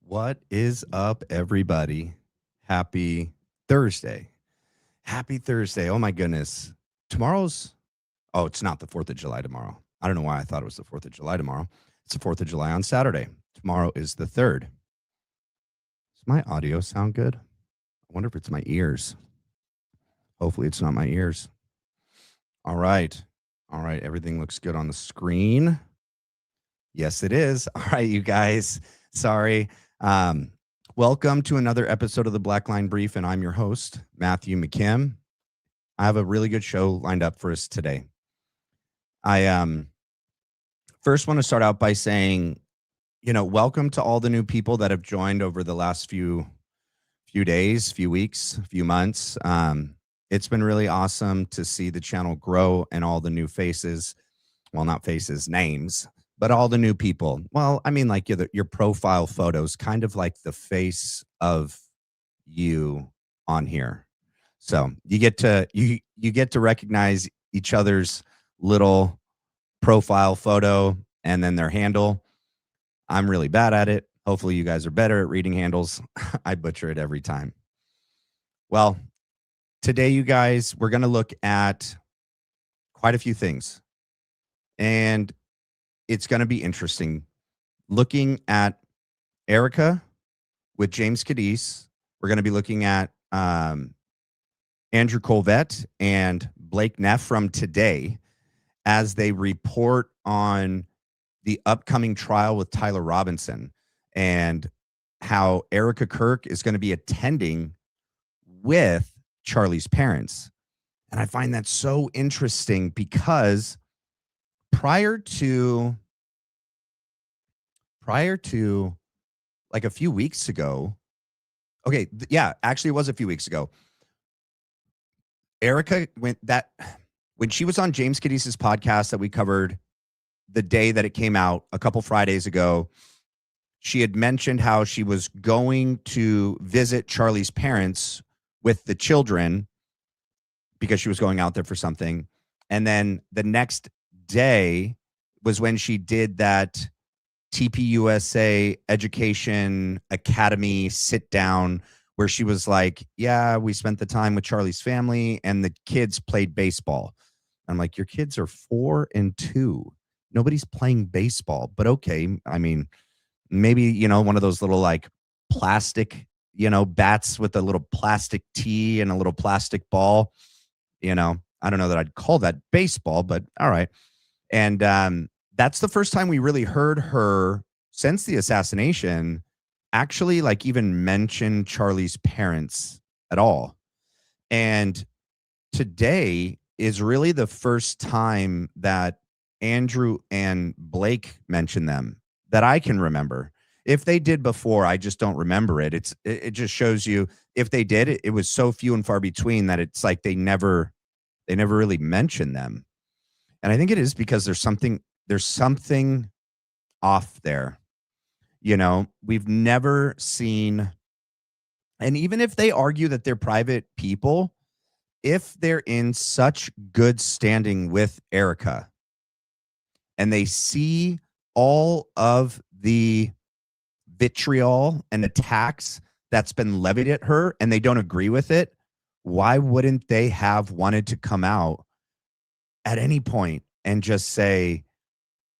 What is up, everybody? Happy Thursday. Happy Thursday. Oh, my goodness. It's not the 4th of July tomorrow. I don't know why I thought it was the 4th of July tomorrow. It's the 4th of July on Saturday. Tomorrow is the 3rd. Does my audio sound good? I wonder if it's my ears. Hopefully, it's not my ears. All right. Everything looks good on the screen. Yes, it is. All right, you guys. Sorry. Welcome to another episode of the Black Line Brief, and I'm your host, Matthew McKim. I have a really good show lined up for us today. I first want to start out by saying, welcome to all the new people that have joined over the last few days, few weeks, few months. It's been really awesome to see the channel grow and all the new faces. Well, not faces, names. But all the new people, well, I mean, like your profile photos, kind of like the face of you on here. So you get to recognize each other's little profile photo and then their handle. I'm really bad at it. Hopefully you guys are better at reading handles. I butcher it every time. Well, today, you guys, we're going to look at quite a few things. And it's going to be interesting looking at Erika with James Cadiz. We're going to be looking at Andrew Kolvet and Blake Neff from today as they report on the upcoming trial with Tyler Robinson and how Erika Kirk is going to be attending with Charlie's parents. And I find that so interesting because prior to like a few weeks ago, actually it was a few weeks ago, Erika when she was on James Cadiz's podcast that we covered the day that it came out a couple Fridays ago, she had mentioned how she was going to visit Charlie's parents with the children because she was going out there for something. And then the next day was when she did that TPUSA Education Academy sit down where she was like, yeah, we spent the time with Charlie's family and the kids played baseball. I'm like, your kids are 4 and 2. Nobody's playing baseball, but okay. I mean, maybe, one of those little like plastic, bats with a little plastic tee and a little plastic ball, I don't know that I'd call that baseball, but all right. And that's the first time we really heard her since the assassination actually like even mention Charlie's parents at all. And today is really the first time that Andrew and Blake mention them that I can remember. If they did before, I just don't remember it. It just shows you if they did, it was so few and far between that it's like they never really mentioned them. And I think it is because there's something off there. We've never seen, and even if they argue that they're private people, if they're in such good standing with Erika and they see all of the vitriol and attacks that's been levied at her and they don't agree with it, why wouldn't they have wanted to come out at any point and just say,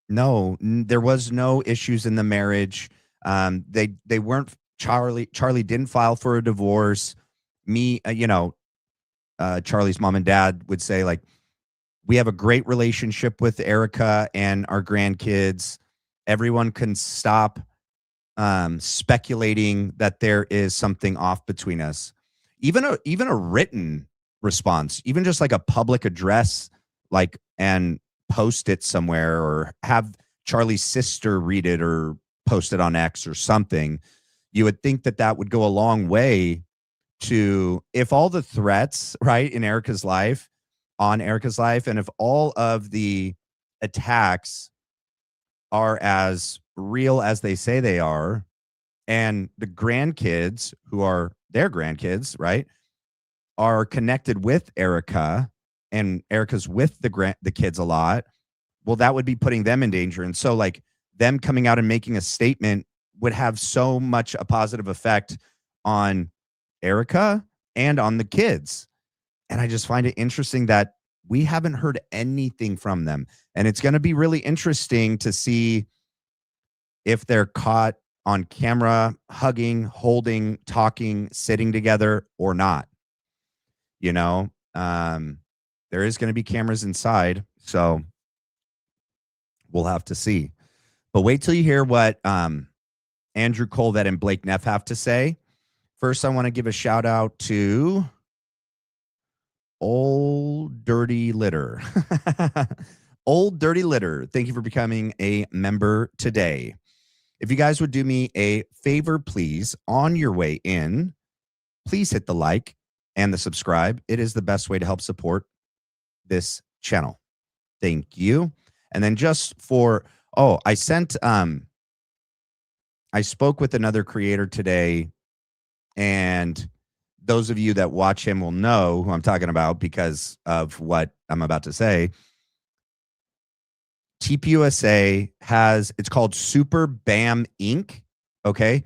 no, there was no issues in the marriage. They weren't, Charlie didn't file for a divorce. Charlie's mom and dad would say, like, we have a great relationship with Erika and our grandkids. Everyone can stop speculating that there is something off between us. Even a written response, even just like a public address, like, and post it somewhere or have Charlie's sister read it or post it on X or something, you would think that would go a long way to, if all the threats, right, on Erika's life, and if all of the attacks are as real as they say they are, and the grandkids who are their grandkids, right, are connected with Erika and Erika's with the kids a lot, well, that would be putting them in danger. And so like them coming out and making a statement would have so much a positive effect on Erika and on the kids. And I just find it interesting that we haven't heard anything from them. And it's going to be really interesting to see if they're caught on camera, hugging, holding, talking, sitting together or not. You know, there is going to be cameras inside. So we'll have to see. But wait till you hear what Andrew Kolvet and Blake Neff have to say. First, I want to give a shout out to Old Dirty Litter. Old Dirty Litter, thank you for becoming a member today. If you guys would do me a favor, please, on your way in, please hit the like and the subscribe. It is the best way to help support this channel. Thank you. And then just for, I spoke with another creator today, and those of you that watch him will know who I'm talking about because of what I'm about to say. TPUSA it's called Super BAM Inc. Okay.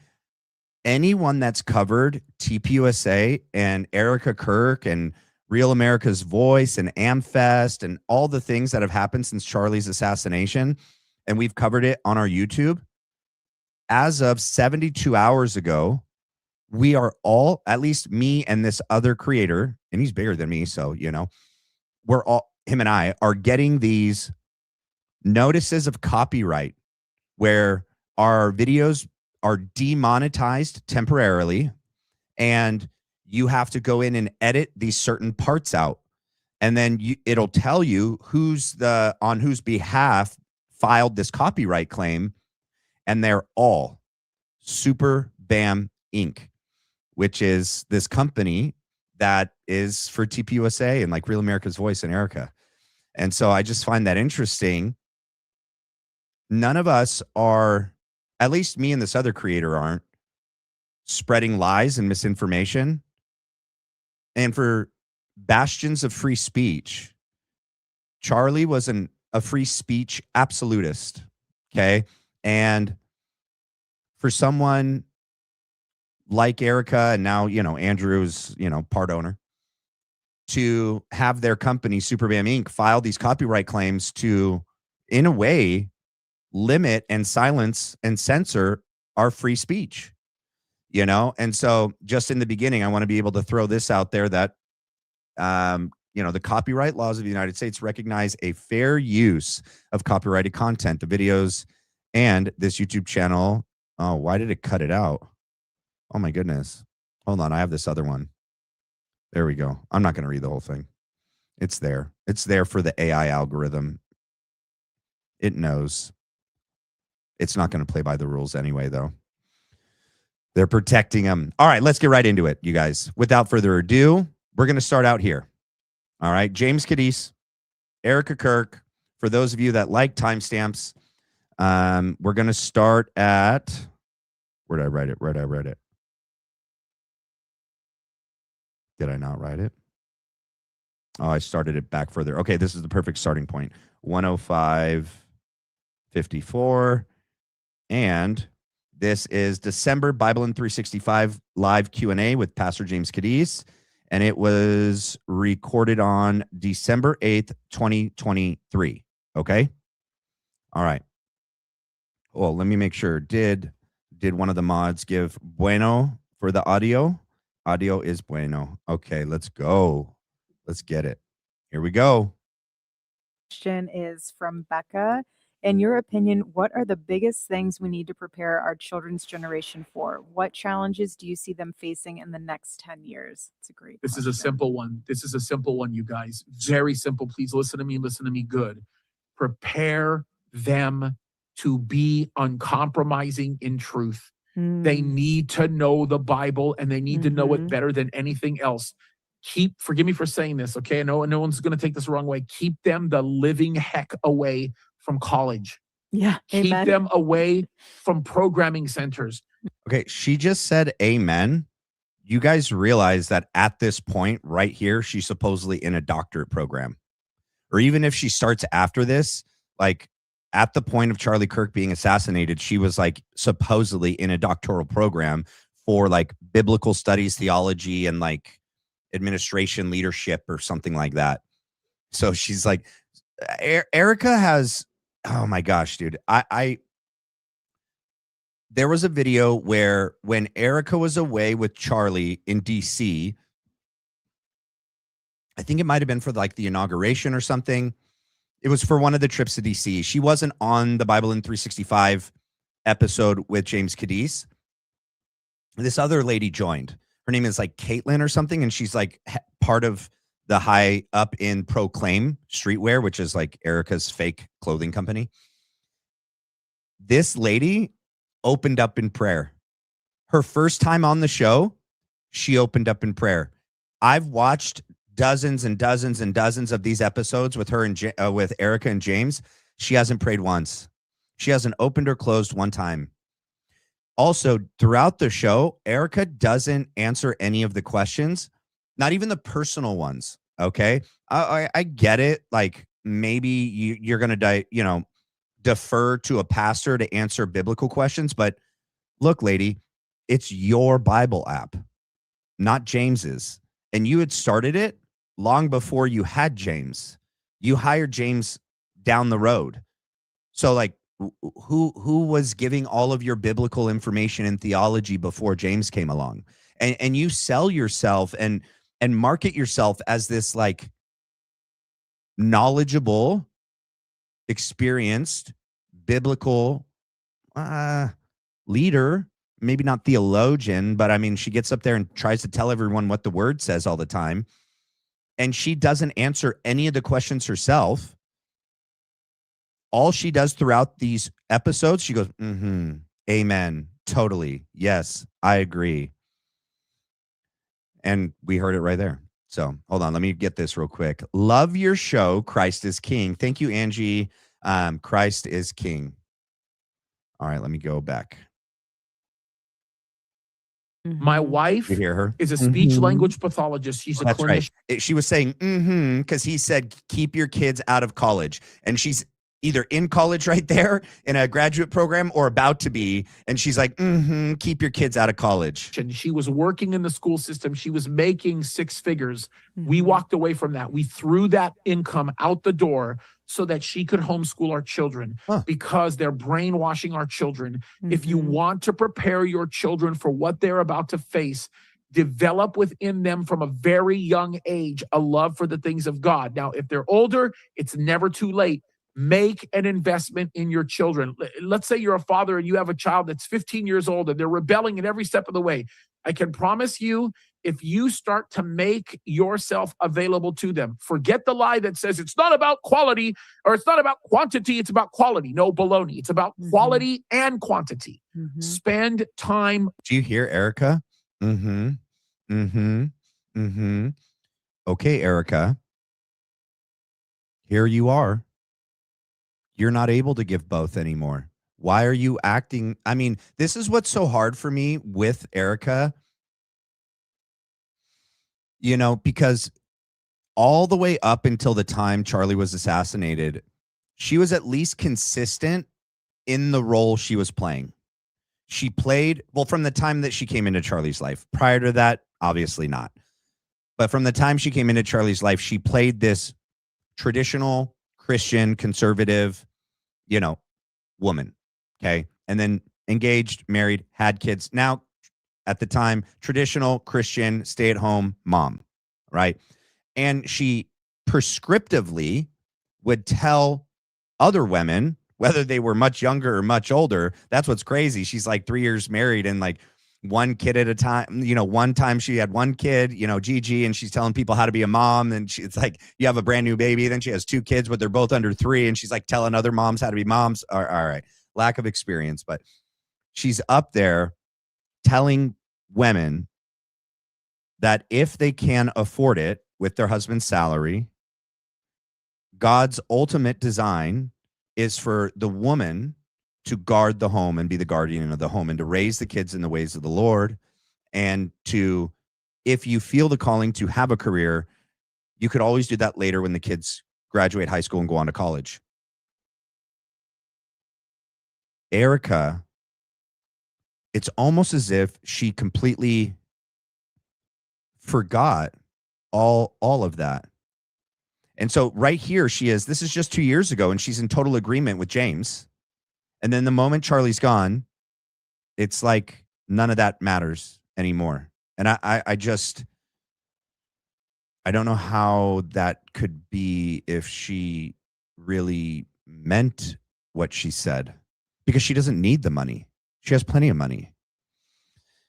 Anyone that's covered TPUSA and Erika Kirk and Real America's Voice and AmFest and all the things that have happened since Charlie's assassination, and we've covered it on our YouTube, as of 72 hours ago, we are all, at least me and this other creator, and he's bigger than me, so, you know, him and I are getting these notices of copyright where our videos are demonetized temporarily, and you have to go in and edit these certain parts out. And then it'll tell you on whose behalf filed this copyright claim. And they're all Super BAM Inc., which is this company that is for TPUSA and like Real America's Voice and Erika. And so I just find that interesting. None of us are, at least me and this other creator aren't, spreading lies and misinformation. And for bastions of free speech, Charlie was a free speech absolutist. Okay. And for someone like Erika, and now, you know, Andrew's, you know, part owner, to have their company, Super BAM Inc., file these copyright claims to, in a way, limit and silence and censor our free speech, you know? And so just in the beginning, I want to be able to throw this out there that, you know, the copyright laws of the United States recognize a fair use of copyrighted content, the videos and this YouTube channel. Oh, why did it cut it out? Oh my goodness. Hold on. I have this other one. There we go. I'm not going to read the whole thing. It's there. It's there for the AI algorithm. It knows. It's not going to play by the rules anyway, though. They're protecting them. All right, let's get right into it, you guys. Without further ado, we're going to start out here. All right, James Cadiz, Erika Kirk. For those of you that like timestamps, we're going to start at, where did I write it? Where did I write it? Did I not write it? Oh, I started it back further. Okay, this is the perfect starting point. 105:54. And this is December Bible in 365 live Q&A with Pastor James Cadiz. And it was recorded on December 8th, 2023. Okay? All right. Well, let me make sure. Did one of the mods give bueno for the audio? Audio is bueno. Okay, let's go. Let's get it. Here we go. Question is from Becca. In your opinion, what are the biggest things we need to prepare our children's generation for? What challenges do you see them facing in the next 10 years? It's a great question. This is a simple one. This is a simple one, you guys. Very simple. Please listen to me. Listen to me good. Prepare them to be uncompromising in truth. They need to know the Bible, and they need to know it better than anything else. Forgive me for saying this, okay? I know no one's going to take this the wrong way. Keep them the living heck away from college. Yeah. Keep them away from programming centers. Okay, she just said amen. You guys realize that at this point right here, she's supposedly in a doctorate program. Or even if she starts after this, like at the point of Charlie Kirk being assassinated, she was like supposedly in a doctoral program for like biblical studies, theology, and like administration leadership or something like that. So she's like, Erika has, oh my gosh, dude. There was a video where when Erika was away with Charlie in DC, I think it might have been for like the inauguration or something. It was for one of the trips to DC. She wasn't on the Bible in 365 episode with James Cadiz. This other lady joined. Her name is like Caitlin or something. And she's like part of the high up in Proclaim Streetwear, which is like Erika's fake clothing company. This lady opened up in prayer. Her first time on the show, she opened up in prayer. I've watched dozens and dozens and dozens of these episodes with her and with Erika and James. She hasn't prayed once. She hasn't opened or closed one time. Also, throughout the show, Erika doesn't answer any of the questions, not even the personal ones. Okay, I get it. Like maybe you're gonna defer to a pastor to answer biblical questions, but look, lady, it's your Bible app, not James's, and you had started it long before you had James. You hired James down the road. So like who was giving all of your biblical information and theology before James came along? And you sell yourself and market yourself as this like knowledgeable, experienced, biblical leader, maybe not theologian, but I mean, she gets up there and tries to tell everyone what the word says all the time. And she doesn't answer any of the questions herself. All she does throughout these episodes, she goes, amen, totally, yes, I agree. And we heard it right there. So hold on, let me get this real quick. Love your show, Christ is King. Thank you, Angie. Christ is King. All right, let me go back. My wife You hear her? is a speech language pathologist. She's a clinician. Right. She was saying, because he said, keep your kids out of college. And she's either in college right there in a graduate program or about to be. And she's like, keep your kids out of college. And she was working in the school system. She was making six figures. We walked away from that. We threw that income out the door so that she could homeschool our children because they're brainwashing our children. If you want to prepare your children for what they're about to face, develop within them from a very young age a love for the things of God. Now, if they're older, it's never too late. Make an investment in your children. Let's say you're a father and you have a child that's 15 years old and they're rebelling in every step of the way. I can promise you, if you start to make yourself available to them, forget the lie that says it's not about quality or it's not about quantity, it's about quality. No, baloney. It's about quality and quantity. Spend time. Do you hear Erika? Okay, Erika. Here you are. You're not able to give both anymore. Why are you acting? I mean, this is what's so hard for me with Erika. You know, because all the way up until the time Charlie was assassinated, she was at least consistent in the role she was playing. She played, well, from the time that she came into Charlie's life. Prior to that, obviously not. But from the time she came into Charlie's life, she played this traditional Christian, conservative, woman. Okay. And then engaged, married, had kids. Now, at the time, traditional Christian stay-at-home mom, right? And she prescriptively would tell other women, whether they were much younger or much older. That's what's crazy. She's like 3 years married and like one kid at a time. One time she had one kid, Gigi, and she's telling people how to be a mom. And it's like, you have a brand new baby. Then she has 2 kids, but they're both under 3. And she's like telling other moms how to be moms. All right. Lack of experience. But she's up there telling women that if they can afford it with their husband's salary, God's ultimate design is for the woman to guard the home and be the guardian of the home and to raise the kids in the ways of the Lord. And to, if you feel the calling to have a career, you could always do that later when the kids graduate high school and go on to college. Erika, it's almost as if she completely forgot all of that. And so right here this is just 2 years ago, and she's in total agreement with James. And then the moment Charlie's gone, it's like none of that matters anymore. And I don't know how that could be if she really meant what she said, because she doesn't need the money. She has plenty of money.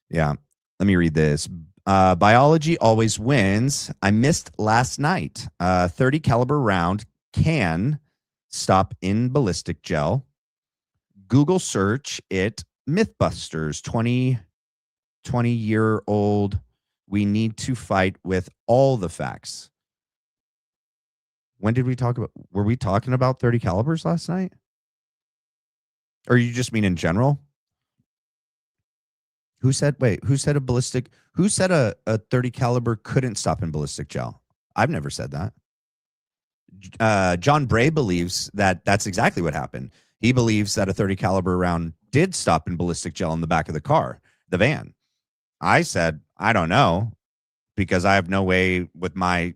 Yeah. Let me read this. Biology always wins. I missed last night. 30 caliber round can stop in ballistic gel. Google search it. Mythbusters, 20-year-old. We need to fight with all the facts. When did we talk about? Were we talking about 30 calibers last night? Or you just mean in general? Who said a ballistic? Who said a 30 caliber couldn't stop in ballistic gel? I've never said that. John Bray believes that that's exactly what happened. He believes that a 30 caliber round did stop in ballistic gel in the back of the car, the van. I said, I don't know, because I have no way with my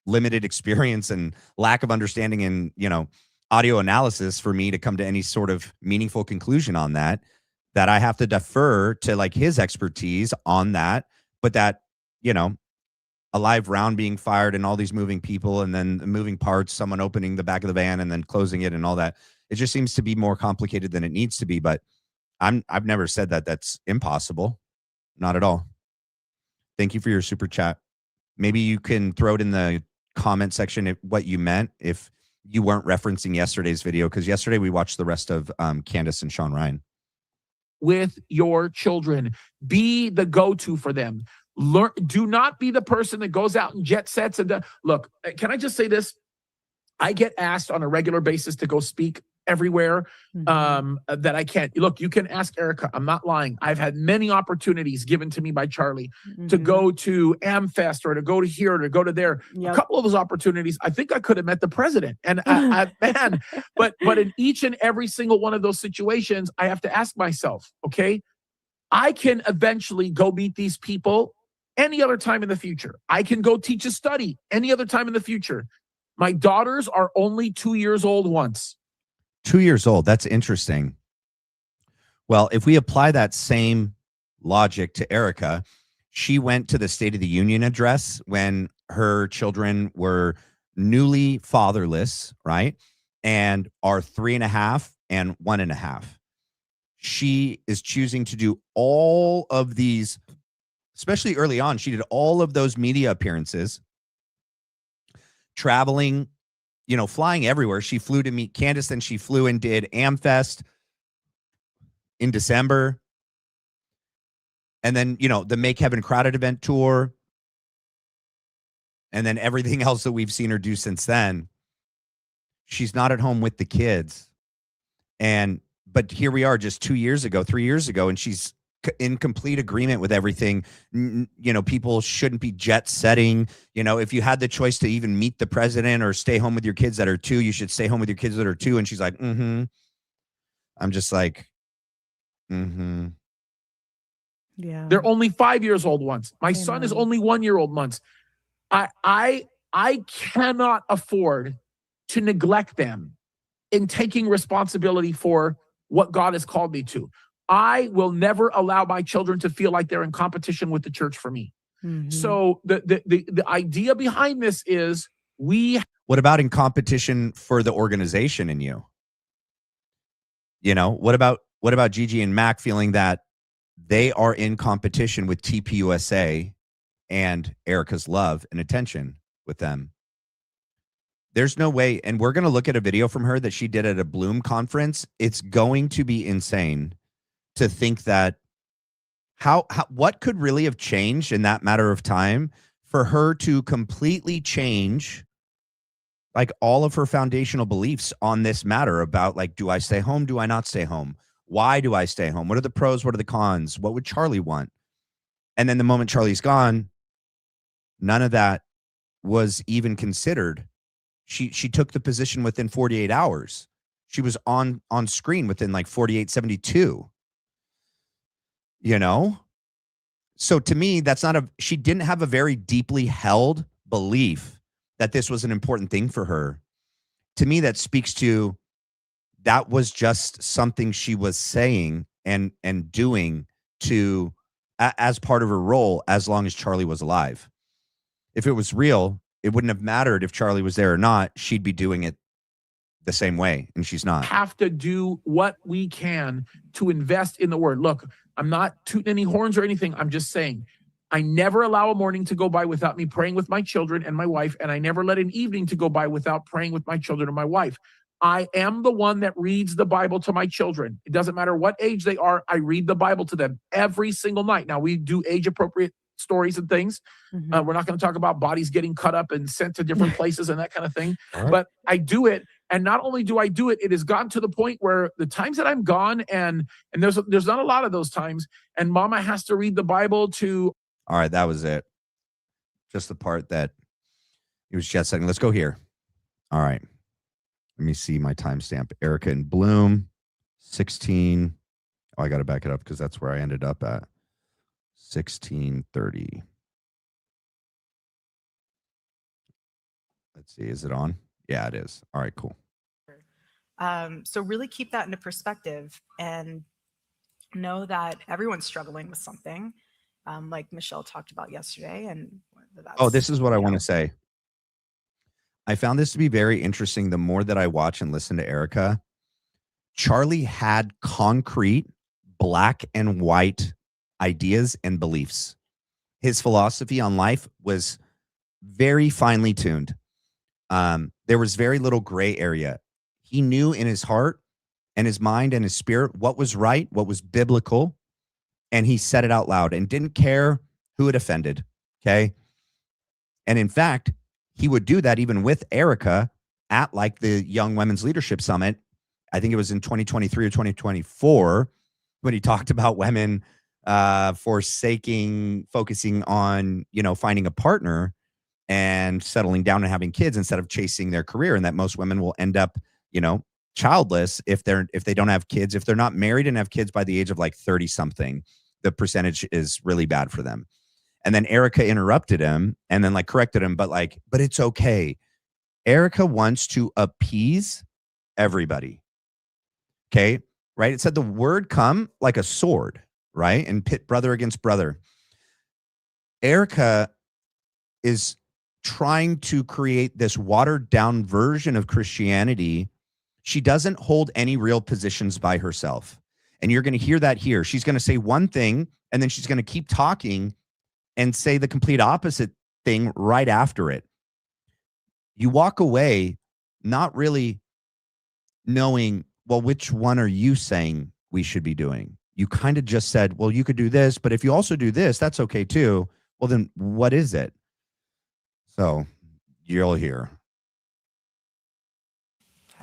limited experience and lack of understanding in, audio analysis for me to come to any sort of meaningful conclusion on that I have to defer to like his expertise on that. But that, a live round being fired and all these moving people and then moving parts, someone opening the back of the van and then closing it and all that, it just seems to be more complicated than it needs to be. But I've never said that that's impossible. Not at all. Thank you for your super chat. Maybe you can throw it in the comment section what you meant if you weren't referencing yesterday's video, because yesterday we watched the rest of Candace and Sean Ryan. With your children, be the go-to for them. Learn. Do not be the person that goes out and jet sets. And look, can I just say this? I get asked on a regular basis to go speak everywhere that I can't. Look, you can ask Erika. I'm not lying. I've had many opportunities given to me by Charlie to go to AmFest or to go to here or to go to there. Yep. A couple of those opportunities, I think I could have met the president. And man, but in each and every single one of those situations, I have to ask myself, okay, I can eventually go meet these people any other time in the future. I can go teach a study any other time in the future. My daughters are only 2 years old once. 2 years old. That's interesting. Well, if we apply that same logic to Erika, she went to the State of the Union address when her children were newly fatherless, right? And are 3.5 and 1.5. She is choosing to do all of these, especially early on. She did all of those media appearances, traveling, flying everywhere. She flew to meet Candace, then she flew and did AmFest in December. And then, the Make Heaven Crowded event tour. And then everything else that we've seen her do since then. She's not at home with the kids. But here we are just 3 years ago, and she's in complete agreement with everything. People shouldn't be jet setting. If you had the choice to even meet the president or stay home with your kids that are 2, you should stay home with your kids that are 2. And she's like, I'm just like, Yeah. They're only 5 years old once. My son is only 1 year old once. I cannot afford to neglect them in taking responsibility for what God has called me to. I will never allow my children to feel like they're in competition with the church for me. So the idea behind this is what about in competition for the organization in you? What about Gigi and Mac feeling that they are in competition with TPUSA and Erika's love and attention with them? There's no way. And we're going to look at a video from her that she did at a Bloom conference. It's going to be insane to think that what could really have changed in that matter of time for her to completely change like all of her foundational beliefs on this matter about like, do I stay home? Do I not stay home? Why do I stay home? What are the pros? What are the cons? What would Charlie want? And then the moment Charlie's gone, none of that was even considered. She took the position within 48 hours. She was on screen within like 48, 72, you know? So to me, she didn't have a very deeply held belief that this was an important thing for her. To me, that speaks to that was just something she was saying and doing as part of her role as long as Charlie was alive. If it was real, it wouldn't have mattered if Charlie was there or not. She'd be doing it the same way, and she's not. Have to do what we can to invest in the word. Look, I'm not tooting any horns or anything. I'm just saying I never allow a morning to go by without me praying with my children and my wife, and I never let an evening to go by without praying with my children and my wife. I am the one that reads the Bible to my children. It doesn't matter what age they are. I read the Bible to them every single night. Now, we do age-appropriate stories and things. Mhm. We're not going to talk about bodies getting cut up and sent to different places and that kind of thing. Right. But I do it. And not only do I do it, it has gotten to the point where the times that I'm gone, and there's not a lot of those times, and Mama has to read the Bible to. All right, that was it. Just the part that he was jet setting. Let's go here. All right. Let me see my timestamp. Erika and Bloom, 16. Oh, I got to back it up because that's where I ended up at. 16:30. Let's see. Is it on? Yeah, it is. All right, cool. So really keep that into perspective and know that everyone's struggling with something, like Michelle talked about yesterday. And this is what I want to say. I found this to be very interesting. The more that I watch and listen to Erika, Charlie had concrete black and white ideas and beliefs. His philosophy on life was very finely tuned. There was very little gray area. He knew in his heart and his mind and his spirit what was right, what was biblical, and he said it out loud and didn't care who it offended. Okay. And in fact, he would do that even with Erika at like the Young Women's Leadership Summit. I think it was in 2023 or 2024 when he talked about women focusing on, finding a partner and settling down and having kids instead of chasing their career, and that most women will end up, childless if they don't have kids. If they're not married and have kids by the age of like 30 something, the percentage is really bad for them. And then Erika interrupted him and then like corrected him, but it's okay. Erika wants to appease everybody. Okay. Right. It said the word come like a sword, right? And pit brother against brother. Erika is trying to create this watered down version of Christianity. She doesn't hold any real positions by herself. And you're going to hear that here. She's going to say one thing and then she's going to keep talking and say the complete opposite thing right after it. You walk away not really knowing, well, which one are you saying we should be doing? You kind of just said, well, you could do this, but if you also do this, that's okay too. Well, then what is it? So you'll hear.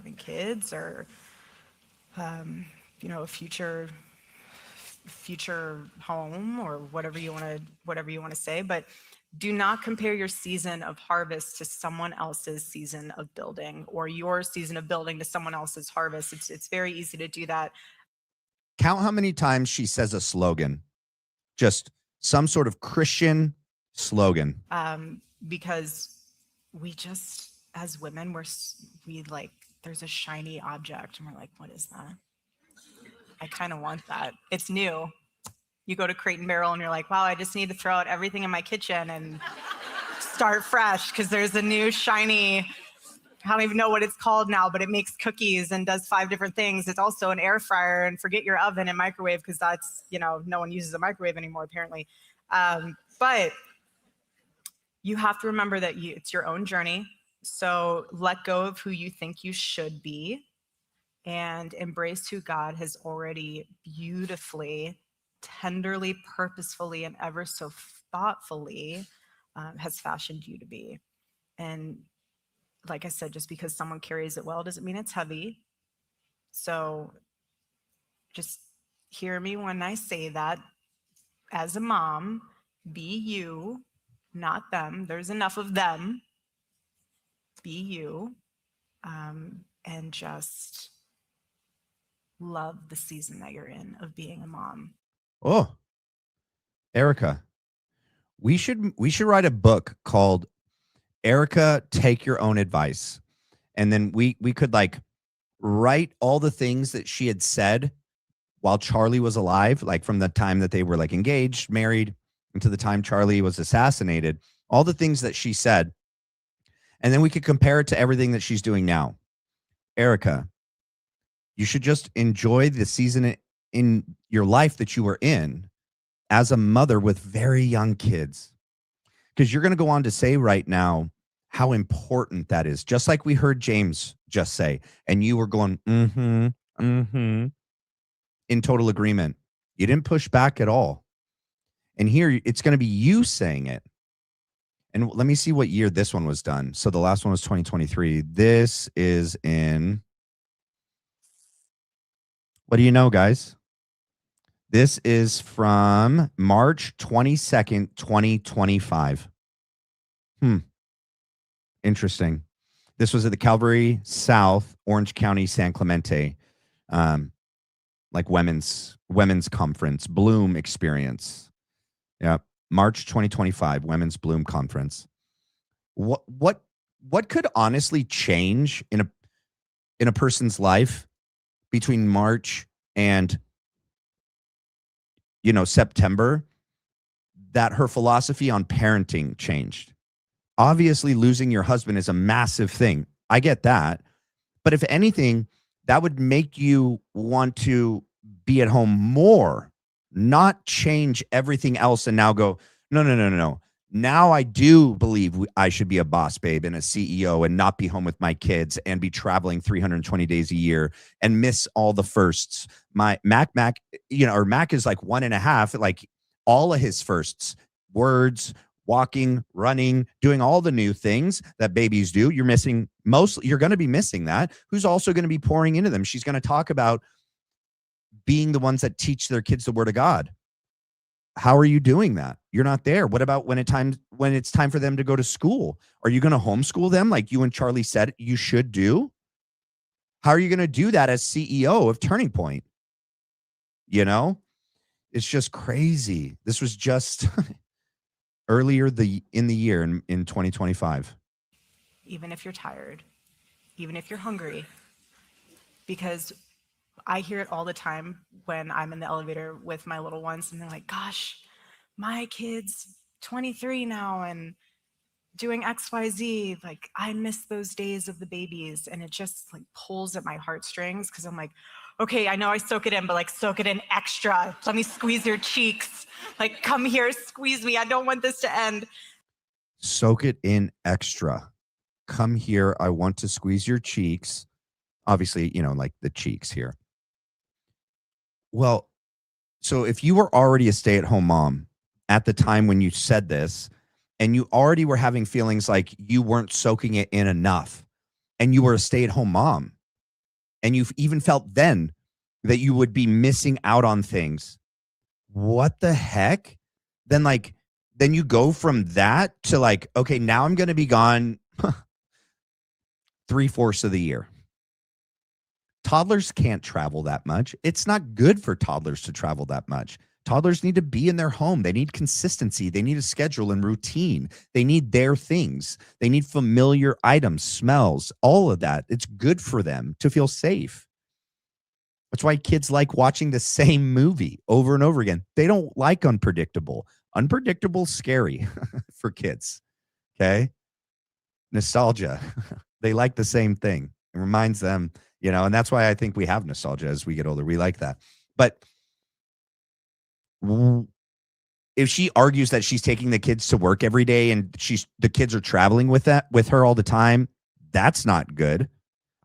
having kids or, a future home or whatever you want to say, but do not compare your season of harvest to someone else's season of building, or your season of building to someone else's harvest. It's very easy to do that. Count how many times she says a slogan, just some sort of Christian slogan. Because we just, as women, we like, there's a shiny object and we're like, what is that? I kind of want that. It's new. You go to Crate and Barrel and you're like, wow, I just need to throw out everything in my kitchen and start fresh because there's a new shiny, I don't even know what it's called now, but it makes cookies and does 5 different things. It's also an air fryer, and forget your oven and microwave because that's, no one uses a microwave anymore apparently. But you have to remember that it's your own journey. So let go of who you think you should be and embrace who God has already beautifully, tenderly, purposefully, and ever so thoughtfully has fashioned you to be. And like I said, just because someone carries it well doesn't mean it's heavy. So just hear me when I say that. As a mom, be you, not them. There's enough of them. Be you, and just love the season that you're in of being a mom. Oh, Erika, we should write a book called Erika, Take Your Own Advice. And then we could like write all the things that she had said while Charlie was alive, like from the time that they were like engaged, married, into the time Charlie was assassinated, all the things that she said. And then we could compare it to everything that she's doing now. Erika, you should just enjoy the season in your life that you were in as a mother with very young kids. Because you're going to go on to say right now how important that is. Just like we heard James just say, and you were going, in total agreement. You didn't push back at all. And here it's going to be you saying it. And let me see what year this one was done. So the last one was 2023. This is in, what do you know, guys? This is from March 22nd, 2025. Interesting. This was at the Calvary South, Orange County, San Clemente, like women's conference, Bloom experience. Yeah, March 2025, Women's Bloom Conference. What could honestly change in a person's life between March and September that her philosophy on parenting changed? Obviously, losing your husband is a massive thing. I get that. But if anything, that would make you want to be at home more, not change everything else and now go, no. Now I do believe I should be a boss babe and a CEO and not be home with my kids and be traveling 320 days a year and miss all the firsts. My Mac, Mac is like 1.5, like all of his firsts, words, walking, running, doing all the new things that babies do. You're missing you're going to be missing that. Who's also going to be pouring into them? She's going to talk about being the ones that teach their kids the word of God. How are you doing that? You're not there. What about when it's time for them to go to school? Are you going to homeschool them like you and Charlie said you should do? How are you going to do that as CEO of Turning Point? It's just crazy. This was just earlier in the year in 2025. Even if you're tired, even if you're hungry, because I hear it all the time when I'm in the elevator with my little ones and they're like, gosh, my kid's 23 now and doing XYZ. Like, I miss those days of the babies. And it just like pulls at my heartstrings because I'm like, okay, I know I soak it in, but like soak it in extra. Let me squeeze your cheeks. Like, come here, squeeze me. I don't want this to end. Soak it in extra. Come here. I want to squeeze your cheeks. Obviously, like the cheeks here. Well, so if you were already a stay-at-home mom at the time when you said this, and you already were having feelings like you weren't soaking it in enough, and you were a stay-at-home mom, and you've even felt then that you would be missing out on things, what the heck? Then you go from that to like, okay, now I'm going to be gone 3/4 of the year. Toddlers can't travel that much. It's not good for toddlers to travel that much. Toddlers need to be in their home. They need consistency. They need a schedule and routine. They need their things. They need familiar items, smells, all of that. It's good for them to feel safe. That's why kids like watching the same movie over and over again. They don't like unpredictable. Unpredictable's scary for kids. Okay? Nostalgia. They like the same thing. It reminds them, and that's why I think we have nostalgia as we get older. We like that. But if she argues that she's taking the kids to work every day and the kids are traveling with her all the time, that's not good.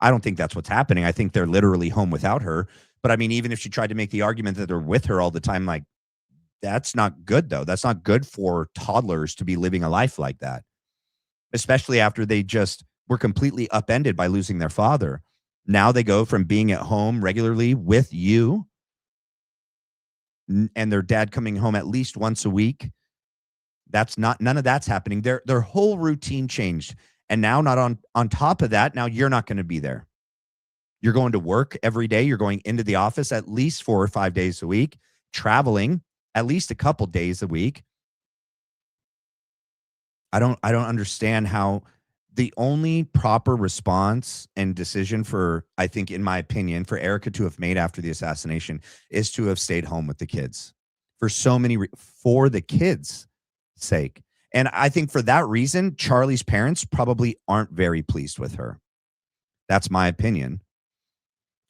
I don't think that's what's happening. I think they're literally home without her. But I mean, even if she tried to make the argument that they're with her all the time, like, that's not good, though. That's not good for toddlers to be living a life like that, especially after they just were completely upended by losing their father. Now they go from being at home regularly with you and their dad coming home at least once a week. None of that's happening. Their whole routine changed. And now not on top of that, now you're not going to be there. You're going to work every day. You're going into the office at least 4 or 5 days a week, traveling at least a couple days a week. I don't understand how the only proper response and decision for, I think, in my opinion, for Erika to have made after the assassination is to have stayed home with the kids for so many, for the kids' sake. And I think for that reason, Charlie's parents probably aren't very pleased with her. That's my opinion.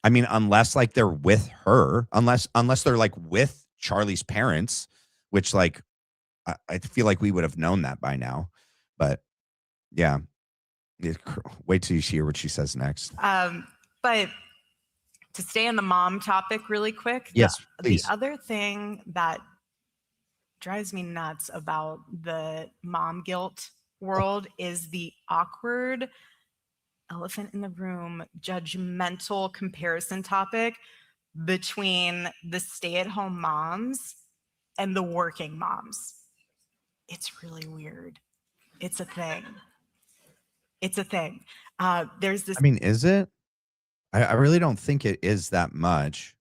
I mean, unless like they're with her, unless they're like with Charlie's parents, which like I feel like we would have known that by now. But yeah, wait till you hear what she says next. But to stay on the mom topic really quick, yes, please. The other thing that drives me nuts about the mom guilt world is the awkward elephant in the room, judgmental comparison topic between the stay-at-home moms and the working moms. It's really weird. It's a thing. There's this. I mean, is it? I really don't think it is that much.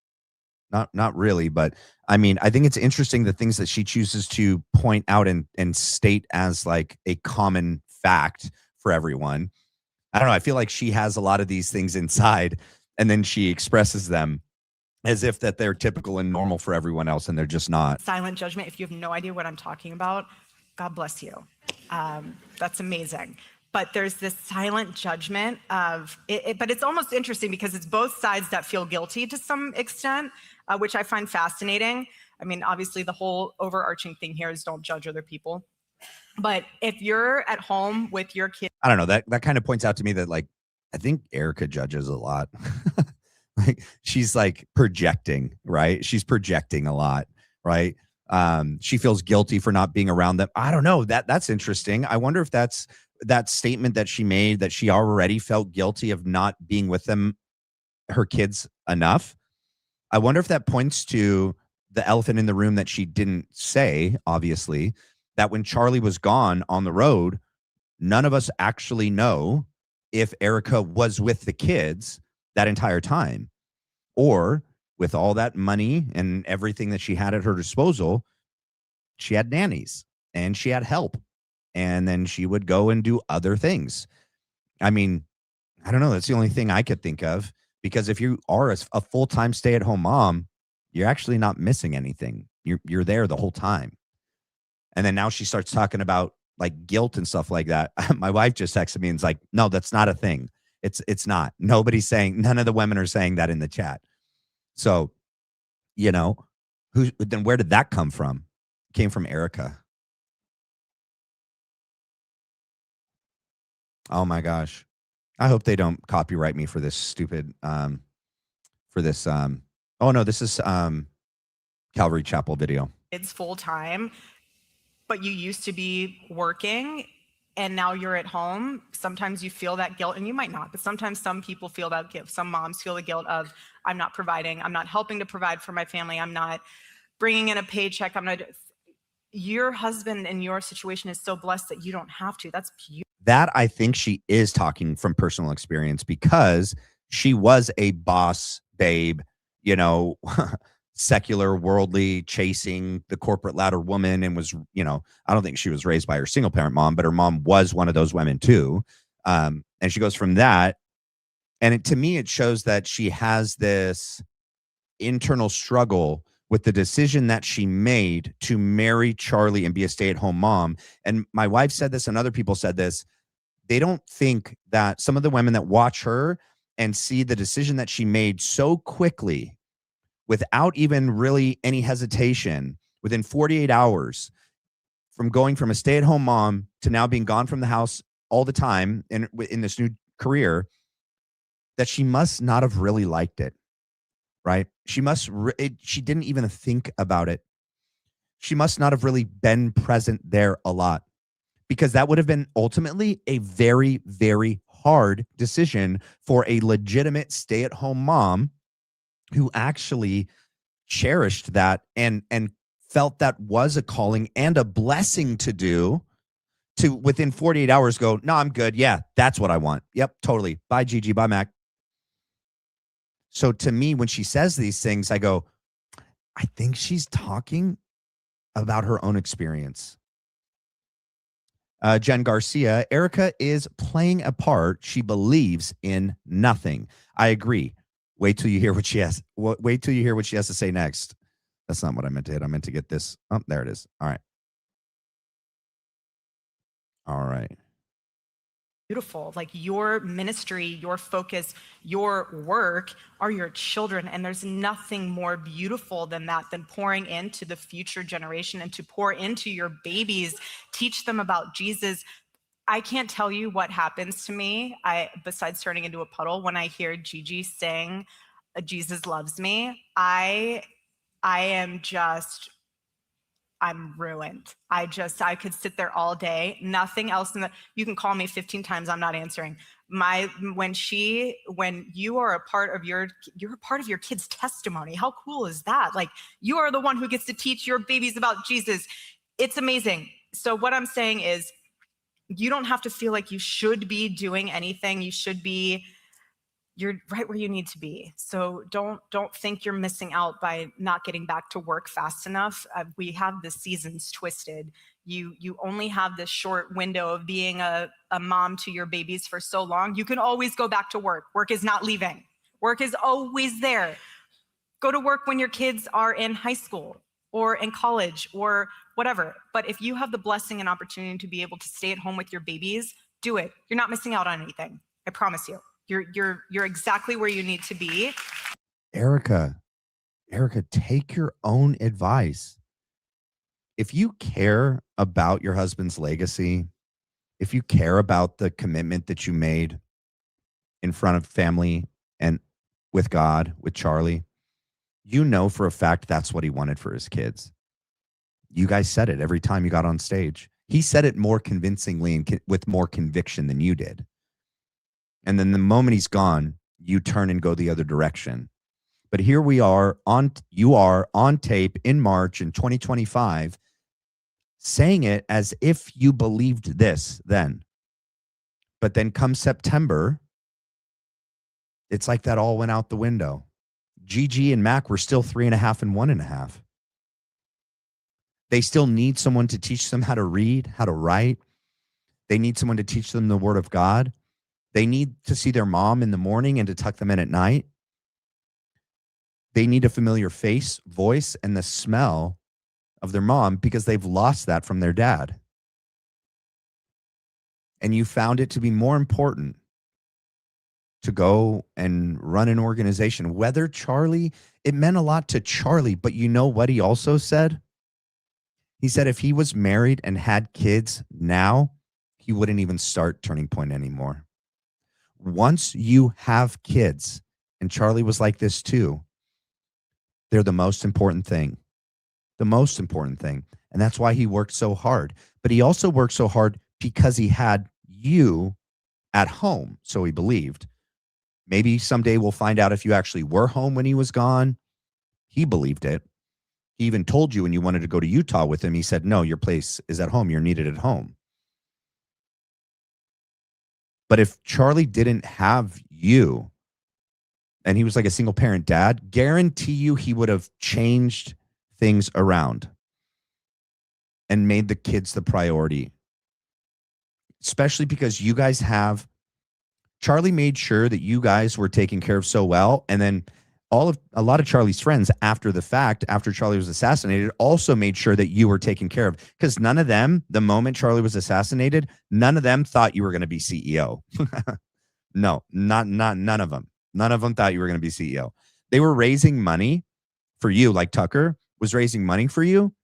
Not really, but I mean, I think it's interesting the things that she chooses to point out and state as like a common fact for everyone. I don't know. I feel like she has a lot of these things inside, and then she expresses them as if that they're typical and normal for everyone else, and they're just not. Silent judgment. If you have no idea what I'm talking about, God bless you. That's amazing. But there's this silent judgment of it, but it's almost interesting because it's both sides that feel guilty to some extent, which I find fascinating. I mean, obviously the whole overarching thing here is don't judge other people. But if you're at home with your kids, I don't know, that kind of points out to me that like, I think Erika judges a lot. Like she's like projecting, right? She's projecting a lot, right? She feels guilty for not being around them. I don't know. That's interesting. I wonder if that's that statement that she made, that she already felt guilty of not being with them, her kids, enough. I wonder if that points to the elephant in the room that she didn't say, obviously, that when Charlie was gone on the road, none of us actually know if Erika was with the kids that entire time, or with all that money and everything that she had at her disposal, she had nannies and she had help. And then she would go and do other things. I mean, I don't know. That's the only thing I could think of, because if you are a full-time stay-at-home mom, you're actually not missing anything. You're there the whole time. And then now she starts talking about like guilt and stuff like that. My wife just texted me and is like, no, that's not a thing. It's not. Nobody's saying, none of the women are saying that in the chat. So, you know, then where did that come from? It came from Erika. Oh my gosh. I hope they don't copyright me for this stupid oh no, this is Calvary Chapel video. It's full time, but you used to be working and now you're at home. Sometimes you feel that guilt, and you might not, but sometimes some people feel that guilt. Some moms feel the guilt of, I'm not providing, I'm not helping to provide for my family, I'm not bringing in a paycheck, I'm not. Your husband in your situation is so blessed that you don't have to. That's beautiful. That I think she is talking from personal experience, because she was a boss babe, you know, secular, worldly, chasing the corporate ladder woman, and was, you know, I don't think she was raised by her single parent mom, but her mom was one of those women too. And she goes from that. And to me, it shows that she has this internal struggle with the decision that she made to marry Charlie and be a stay-at-home mom. And my wife said this, and other people said this. They don't think that some of the women that watch her and see the decision that she made so quickly, without even really any hesitation, within 48 hours, from going from a stay-at-home mom to now being gone from the house all the time in this new career, that she must not have really liked it. Right? She didn't even think about it. She must not have really been present there a lot, because that would have been ultimately a very, very hard decision for a legitimate stay-at-home mom who actually cherished that and felt that was a calling and a blessing to do, to within 48 hours go, no, I'm good. Yeah, that's what I want. Yep, totally. Bye, Gigi. Bye, Mac. So to me, when she says these things, I go, I think she's talking about her own experience. Jen Garcia, Erika is playing a part she believes in nothing. I agree. Wait till you hear what she has. Wait till you hear what she has to say next. That's not what I meant to hit. I meant to get this. Oh, there it is. All right. All right. Beautiful. Like your ministry, your focus, your work are your children. And there's nothing more beautiful than that, than pouring into the future generation and to pour into your babies, teach them about Jesus. I can't tell you what happens to me, besides turning into a puddle, when I hear Gigi sing Jesus Loves Me. I'm ruined. I could sit there all day, nothing else. You can call me 15 times, I'm not answering. When you are a part of you're a part of your kid's testimony. How cool is that? Like, you are the one who gets to teach your babies about Jesus. It's amazing. So what I'm saying is, you don't have to feel like you should be doing anything. You're right where you need to be. So don't think you're missing out by not getting back to work fast enough. We have the seasons twisted. You only have this short window of being a mom to your babies for so long. You can always go back to work. Work is not leaving. Work is always there. Go to work when your kids are in high school or in college or whatever. But if you have the blessing and opportunity to be able to stay at home with your babies, do it. You're not missing out on anything. I promise you. You're exactly where you need to be. Erika, take your own advice. If you care about your husband's legacy, if you care about the commitment that you made in front of family and with God, with Charlie, you know for a fact that's what he wanted for his kids. You guys said it every time you got on stage. He said it more convincingly and with more conviction than you did. And then the moment he's gone, you turn and go the other direction. But here you are on tape in March in 2025, saying it as if you believed this then. But then come September, it's like that all went out the window. Gigi and Mac were still 3.5 and 1.5. They still need someone to teach them how to read, how to write. They need someone to teach them the word of God. They need to see their mom in the morning and to tuck them in at night. They need a familiar face, voice, and the smell of their mom because they've lost that from their dad. And you found it to be more important to go and run an organization. Whether Charlie, it meant a lot to Charlie, but you know what he also said? He said if he was married and had kids now, he wouldn't even start Turning Point anymore. Once you have kids, and Charlie was like this too, they're the most important thing. The most important thing. And that's why he worked so hard. But he also worked so hard because he had you at home. So he believed. Maybe someday we'll find out if you actually were home when he was gone. He believed it. He even told you when you wanted to go to Utah with him, he said, no, your place is at home. You're needed at home. But if Charlie didn't have you and he was like a single parent dad, guarantee you he would have changed things around and made the kids the priority. Especially because you guys have, Charlie made sure that you guys were taken care of so well. And then a lot of Charlie's friends after the fact, after Charlie was assassinated, also made sure that you were taken care of. Because none of them, the moment Charlie was assassinated, none of them thought you were going to be CEO. No, none of them. None of them thought you were going to be CEO. They were raising money for you, like Tucker was raising money for you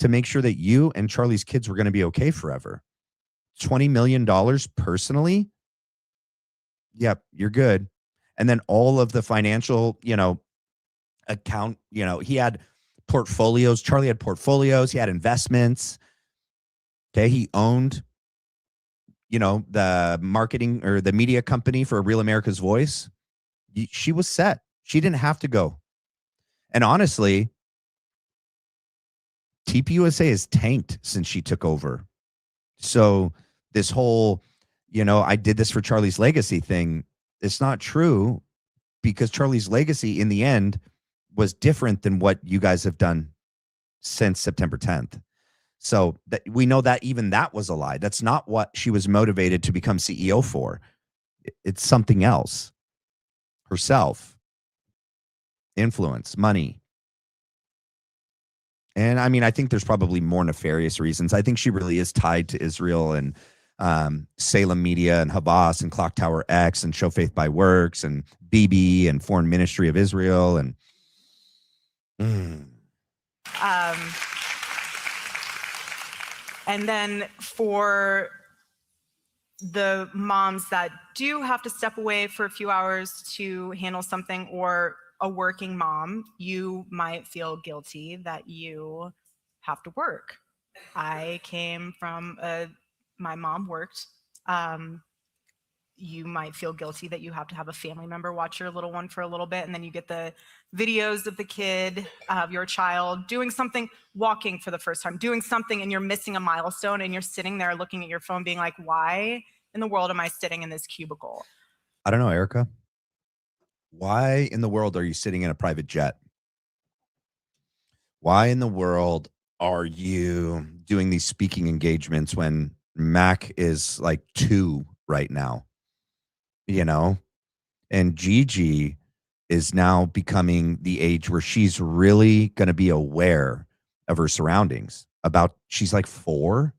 to make sure that you and Charlie's kids were going to be okay forever. $20 million personally. Yep, you're good. And then all of the financial, account, he had portfolios. Charlie had portfolios. He had investments. Okay. He owned, the marketing or the media company for Real America's Voice. She was set. She didn't have to go. And honestly, TPUSA is tanked since she took over. So this whole, I did this for Charlie's legacy thing, it's not true because Charlie's legacy in the end was different than what you guys have done since September 10th. So that we know that even that was a lie. That's not what she was motivated to become CEO for. It's something else. Herself, influence, money. And I mean, I think there's probably more nefarious reasons. I think she really is tied to Israel and Salem Media and Havas and Clock Tower X and Show Faith by Works and BB and Foreign Ministry of Israel. And and then for the moms that do have to step away for a few hours to handle something, or a working mom, you might feel guilty that you have to work. I came from my mom worked. You might feel guilty that you have to have a family member watch your little one for a little bit, and then you get the videos of the kid, of your child doing something, walking for the first time, doing something, and you're missing a milestone, and you're sitting there looking at your phone being like, why in the world am I sitting in this cubicle? I don't know, Erika. Why in the world are you sitting in a private jet? Why in the world are you doing these speaking engagements when Mac is like 2 right now? You know, and Gigi is now becoming the age where she's really going to be aware of her surroundings. She's like 4.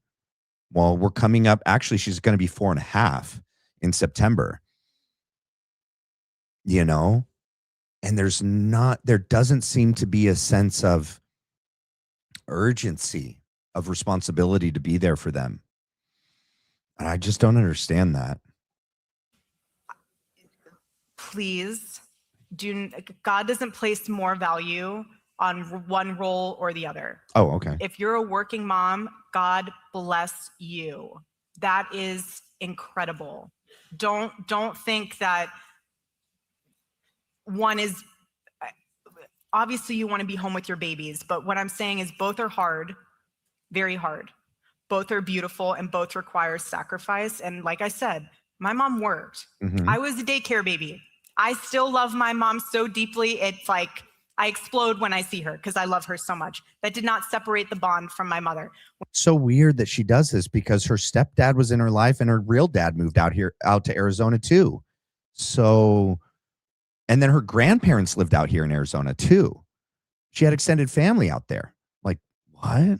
Well, we're coming up. Actually, she's going to be 4.5 in September. You know, and there doesn't seem to be a sense of urgency, of responsibility to be there for them. And I just don't understand that. Please God doesn't place more value on one role or the other. Oh, okay. If you're a working mom, God bless you. That is incredible. Don't think that one is, obviously you want to be home with your babies, but what I'm saying is both are hard, very hard. Both are beautiful and both require sacrifice. And like I said, my mom worked. Mm-hmm. I was a daycare baby. I still love my mom so deeply. It's like I explode when I see her because I love her so much. That did not separate the bond from my mother. So weird that she does this, because her stepdad was in her life and her real dad moved out to Arizona too. So, and then her grandparents lived out here in Arizona too. She had extended family out there. Like, what?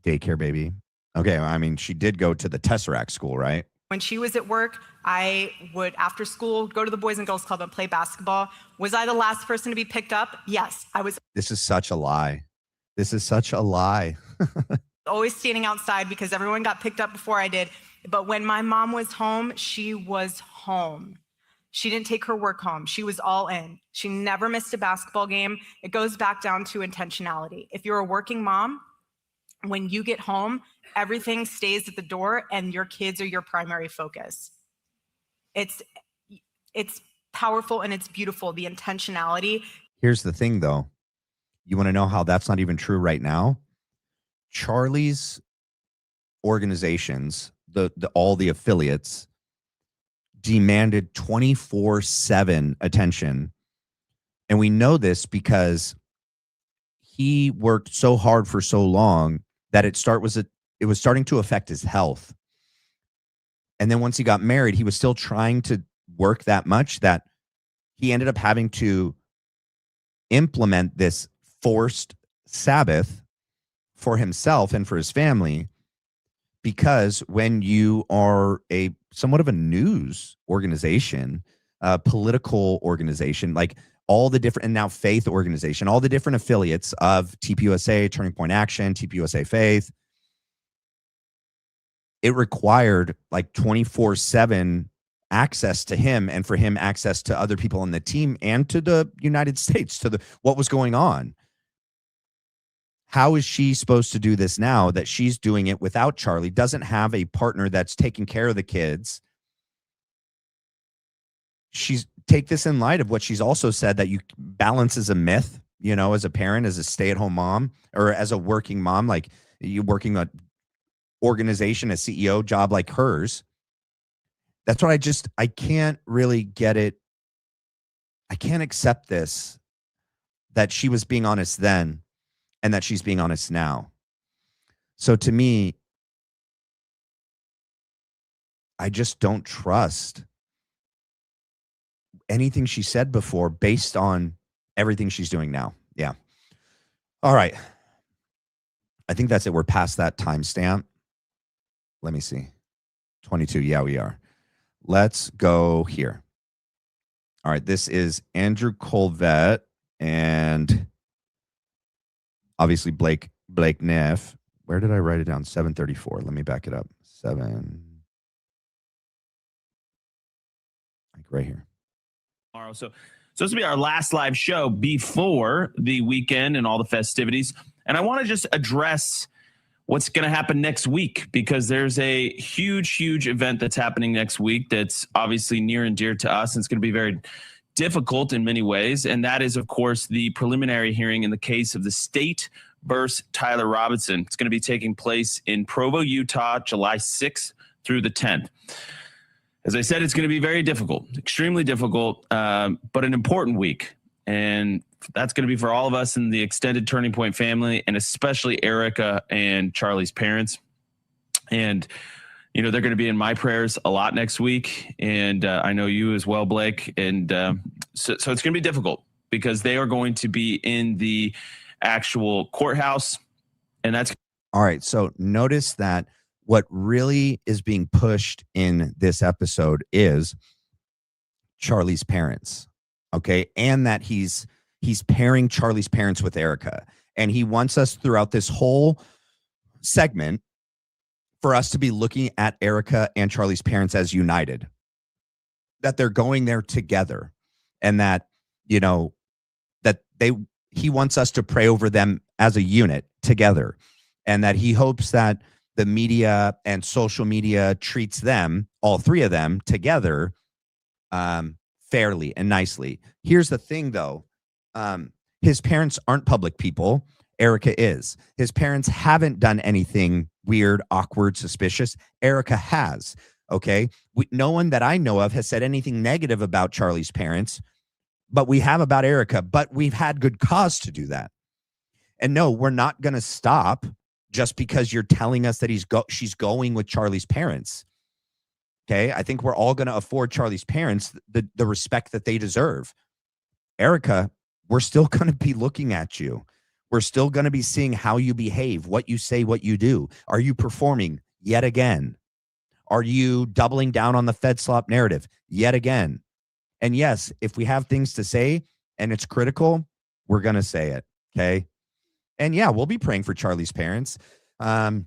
Daycare baby. Okay. I mean, she did go to the Tesseract school, right? When she was at work, I would, after school, go to the Boys and Girls Club and play basketball. Was I the last person to be picked up? Yes, I was. This is such a lie. This is such a lie. Always standing outside because everyone got picked up before I did. But when my mom was home, she was home. She didn't take her work home. She was all in. She never missed a basketball game. It goes back down to intentionality. If you're a working mom, when you get home, everything stays at the door and your kids are your primary focus. It's powerful and it's beautiful, the intentionality. Here's the thing though. You want to know how that's not even true right now? Charlie's organizations, all the affiliates, demanded 24/7 attention. And we know this because he worked so hard for so long that it was starting to affect his health. And then once he got married, he was still trying to work that much that he ended up having to implement this forced Sabbath for himself and for his family. Because when you are somewhat of a news organization, a political organization, like all the different, and now faith organization, all the different affiliates of TPUSA, Turning Point Action, TPUSA Faith, it required like 24/7 access to him, and for him access to other people on the team and to the United States, to what was going on. How is she supposed to do this now that she's doing it without Charlie, doesn't have a partner that's taking care of the kids? Take this in light of what she's also said, that balance is a myth, as a parent, as a stay-at-home mom, or as a working mom, like you working an organization, a CEO job like hers. That's what I can't really get it I can't accept this, that she was being honest then and that she's being honest now. So to me, I just don't trust anything she said before based on everything she's doing now. Yeah. All right. I think that's it. We're past that timestamp. Let me see. 22. Yeah, we are. Let's go here. All right. This is Andrew Kolvet and obviously Blake Neff. Where did I write it down? 7:34. Let me back it up. 7. Like right here. Tomorrow. So this will be our last live show before the weekend and all the festivities. And I want to just address what's going to happen next week, because there's a huge event that's happening next week that's obviously near and dear to us. And it's going to be very difficult in many ways. And that is, of course, the preliminary hearing in the case of the state versus Tyler Robinson. It's going to be taking place in Provo, Utah, July 6th through the 10th. As I said, it's going to be very difficult, extremely difficult, but an important week. And that's going to be for all of us in the extended Turning Point family, and especially Erika and Charlie's parents. And, they're going to be in my prayers a lot next week. And I know you as well, Blake. And so it's going to be difficult because they are going to be in the actual courthouse. And that's all right. So notice that what really is being pushed in this episode is Charlie's parents. Okay. And that he's pairing Charlie's parents with Erika. And he wants us throughout this whole segment for us to be looking at Erika and Charlie's parents as united, that they're going there together, and that, he wants us to pray over them as a unit together, and that he hopes that the media and social media treats them, all three of them together, fairly and nicely. Here's the thing, though. His parents aren't public people. Erika is. His parents haven't done anything weird, awkward, suspicious. Erika has. Okay. No one that I know of has said anything negative about Charlie's parents, but we have about Erika, but we've had good cause to do that. And no, we're not going to stop just because you're telling us that she's going with Charlie's parents. Okay. I think we're all going to afford Charlie's parents the respect that they deserve. Erika, we're still going to be looking at you. We're still going to be seeing how you behave, what you say, what you do. Are you performing yet again? Are you doubling down on the Fed slop narrative yet again? And yes, if we have things to say and it's critical, we're going to say it. Okay. And yeah, we'll be praying for Charlie's parents. In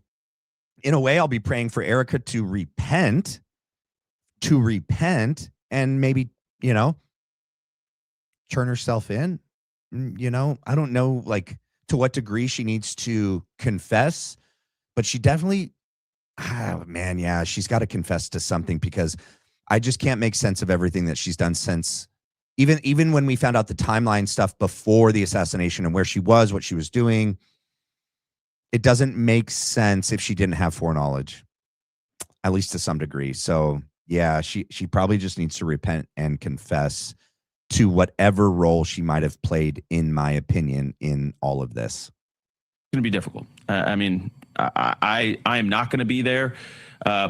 a way, I'll be praying for Erika to repent and maybe, turn herself in. I don't know, like, to what degree she needs to confess, but she definitely, she's got to confess to something, because I just can't make sense of everything that she's done since, even when we found out the timeline stuff before the assassination and where she was, what she was doing. It doesn't make sense if she didn't have foreknowledge, at least to some degree. So yeah, she probably just needs to repent and confess to whatever role she might have played, in my opinion, in all of this. It's going to be difficult. I am not going to be there.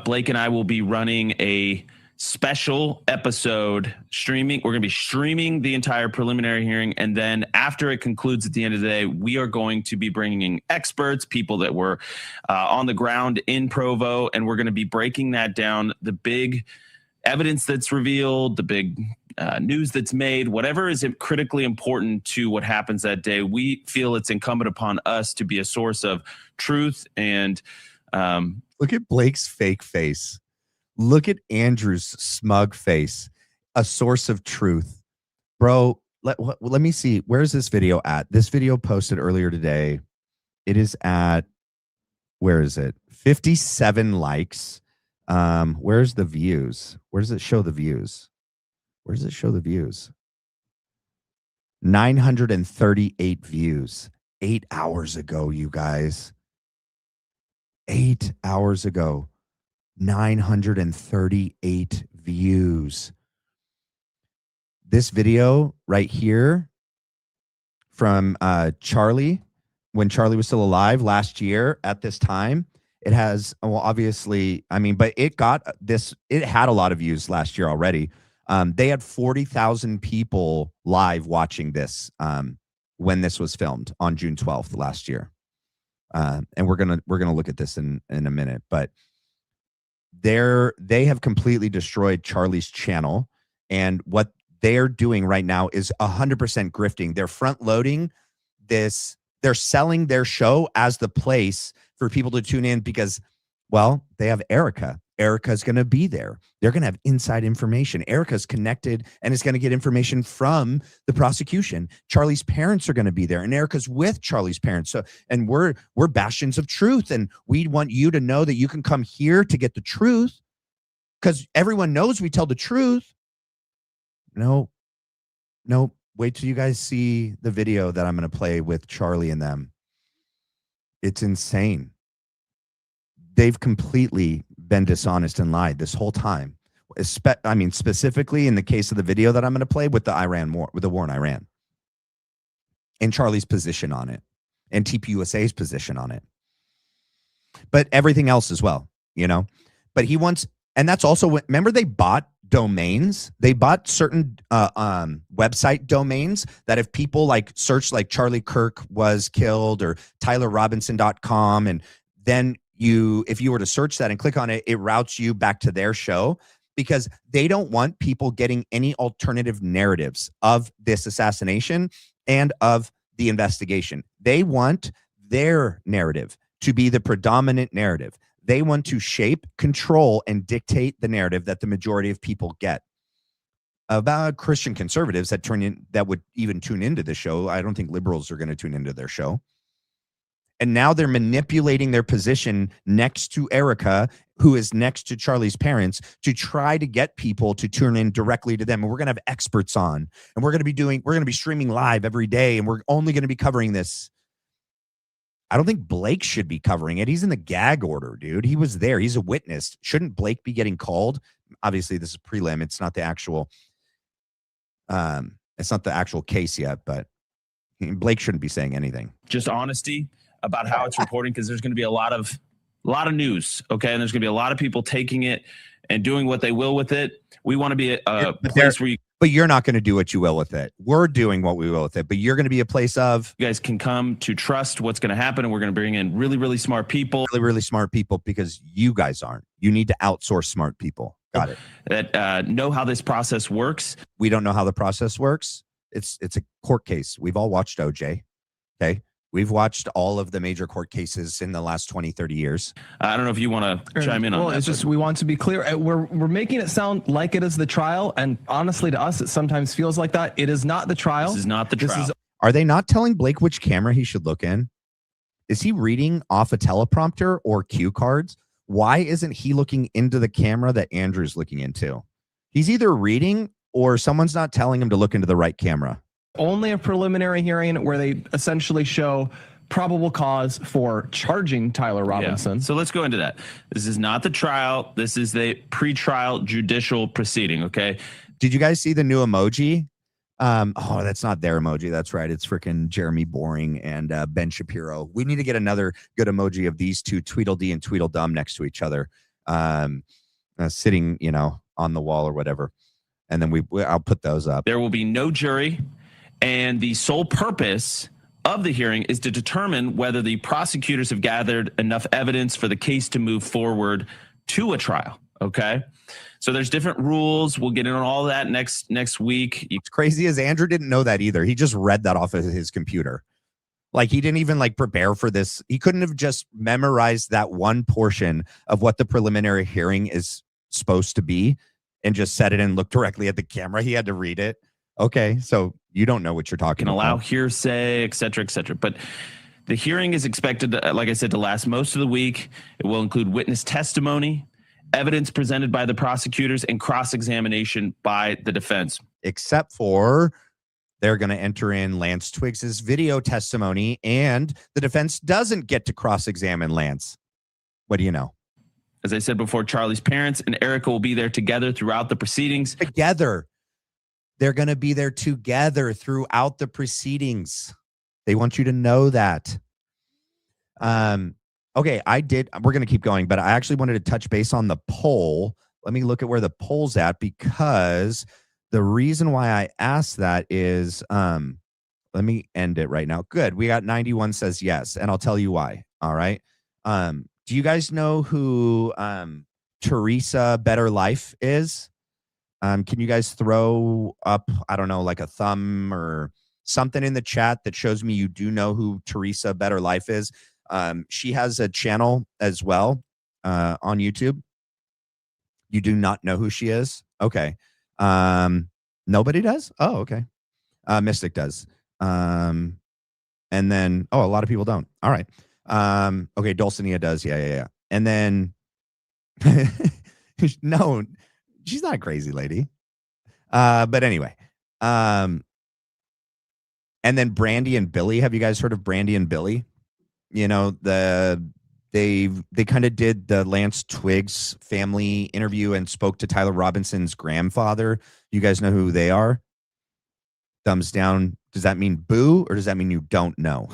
Blake and I will be running a special episode streaming. We're going to be streaming the entire preliminary hearing. And then after it concludes at the end of the day, we are going to be bringing in experts, people that were on the ground in Provo, and we're going to be breaking that down, the big evidence that's revealed, the big news that's made, whatever is critically important to what happens that day. We feel it's incumbent upon us to be a source of truth. And look at Blake's fake face. Look at Andrew's smug face. A source of truth. Bro, let me see. Where's this video at? This video posted earlier today. It is at, where is it? 57 likes. Where's the views? Where does it show the views? Where does it show the views? 938 views. 8 hours ago, you guys. 8 hours ago. 938 views. this video right here from Charlie, when Charlie was still alive last year at this time, it has, well, obviously, I mean, but it had a lot of views last year already. They had 40,000 people live watching this when this was filmed on June 12th last year. And we're gonna look at this in a minute, but they have completely destroyed Charlie's channel, and what they're doing right now is 100% grifting. They're front loading this. They're selling their show as the place for people to tune in because, well, they have Erika. Erika's going to be there. They're going to have inside information. Erika's connected and is going to get information from the prosecution. Charlie's parents are going to be there, and Erika's with Charlie's parents. So, and we're bastions of truth, and we want you to know that you can come here to get the truth because everyone knows we tell the truth. No. Wait till you guys see the video that I'm going to play with Charlie and them. It's insane. They've completely been dishonest and lied this whole time. I mean, specifically in the case of the video that I'm going to play with the Iran war, with the war in Iran, and Charlie's position on it, and TPUSA's position on it, but everything else as well, you know. But he wants, and that's also what. Remember, they bought domains. They bought certain website domains that if people like search like Charlie Kirk was killed or TylerRobinson.com, and then if you were to search that and click on it, it routes you back to their show because they don't want people getting any alternative narratives of this assassination and of the investigation. They want their narrative to be the predominant narrative. They want to shape, control, and dictate the narrative that the majority of people get. About Christian conservatives that would even tune into the show. I don't think liberals are going to tune into their show. And now they're manipulating their position next to Erika, who is next to Charlie's parents, to try to get people to tune in directly to them. And we're going to have experts on, and we're going to be streaming live every day, and we're only going to be covering this. I don't think Blake should be covering it. He's in the gag order, dude. He was there. He's a witness. Shouldn't Blake be getting called? Obviously, this is prelim. It's not the actual case yet, but Blake shouldn't be saying anything. Just honesty about how it's reporting, because there's going to be a lot of news, okay? And there's going to be a lot of people taking it and doing what they will with it. We want to be a place where but you're not going to do what you will with it. We're doing what we will with it, but you're going to be a place of you guys can come to trust what's going to happen, and we're going to bring in really, really smart people. Really, really smart people, because you guys aren't. You need to outsource smart people. Got it. That know how this process works. We don't know how the process works. It's a court case. We've all watched OJ. Okay. We've watched all of the major court cases in the last 20, 30 years. I don't know if you want to chime in on that. Well, it's just we want to be clear. We're making it sound like it is the trial, and honestly, to us, it sometimes feels like that. It is not the trial. This is not the trial. Are they not telling Blake which camera he should look in? Is he reading off a teleprompter or cue cards? Why isn't he looking into the camera that Andrew's looking into? He's either reading or someone's not telling him to look into the right camera. Only a preliminary hearing where they essentially show probable cause for charging Tyler Robinson. Yeah. So let's go into that. This is not the trial. This is the pretrial judicial proceeding, okay? Did you guys see the new emoji? Oh, that's not their emoji. That's right. It's freaking Jeremy Boring and Ben Shapiro. We need to get another good emoji of these two, Tweedledee and Tweedledum, next to each other, sitting, on the wall or whatever. And then I'll put those up. There will be no jury. And the sole purpose of the hearing is to determine whether the prosecutors have gathered enough evidence for the case to move forward to a trial. Okay. So there's different rules. We'll get into all that next week. It's crazy as Andrew didn't know that either. He just read that off of his computer. Like he didn't even prepare for this. He couldn't have just memorized that one portion of what the preliminary hearing is supposed to be and just said it and looked directly at the camera. He had to read it. Okay, so you don't know what you're talking about. Can allow hearsay, et cetera, et cetera. But the hearing is expected, like I said, to last most of the week. It will include witness testimony, evidence presented by the prosecutors, and cross-examination by the defense. Except for they're going to enter in Lance Twiggs's video testimony, and the defense doesn't get to cross-examine Lance. What do you know? As I said before, Charlie's parents and Erika will be there together throughout the proceedings. Together. They're going to be there together throughout the proceedings. They want you to know that. Okay, we're going to keep going, but I actually wanted to touch base on the poll. Let me look at where the poll's at, because the reason why I asked that is, let me end it right now. Good. We got 91 says yes, and I'll tell you why. All right. Do you guys know who Teresa Better Life is? Can you guys throw up, I don't know, like a thumb or something in the chat that shows me you do know who Teresa Better Life is? She has a channel as well on YouTube. You do not know who she is? Okay. Nobody does? Oh, okay. Mystic does. And then, a lot of people don't. All right. Okay, Dulcinea does. Yeah. And then, no, she's not a crazy lady. But anyway, and then Brandy and Billy. Have you guys heard of Brandy and Billy? You know, they kind of did the Lance Twiggs family interview and spoke to Tyler Robinson's grandfather. You guys know who they are? Thumbs down. Does that mean boo, or does that mean you don't know?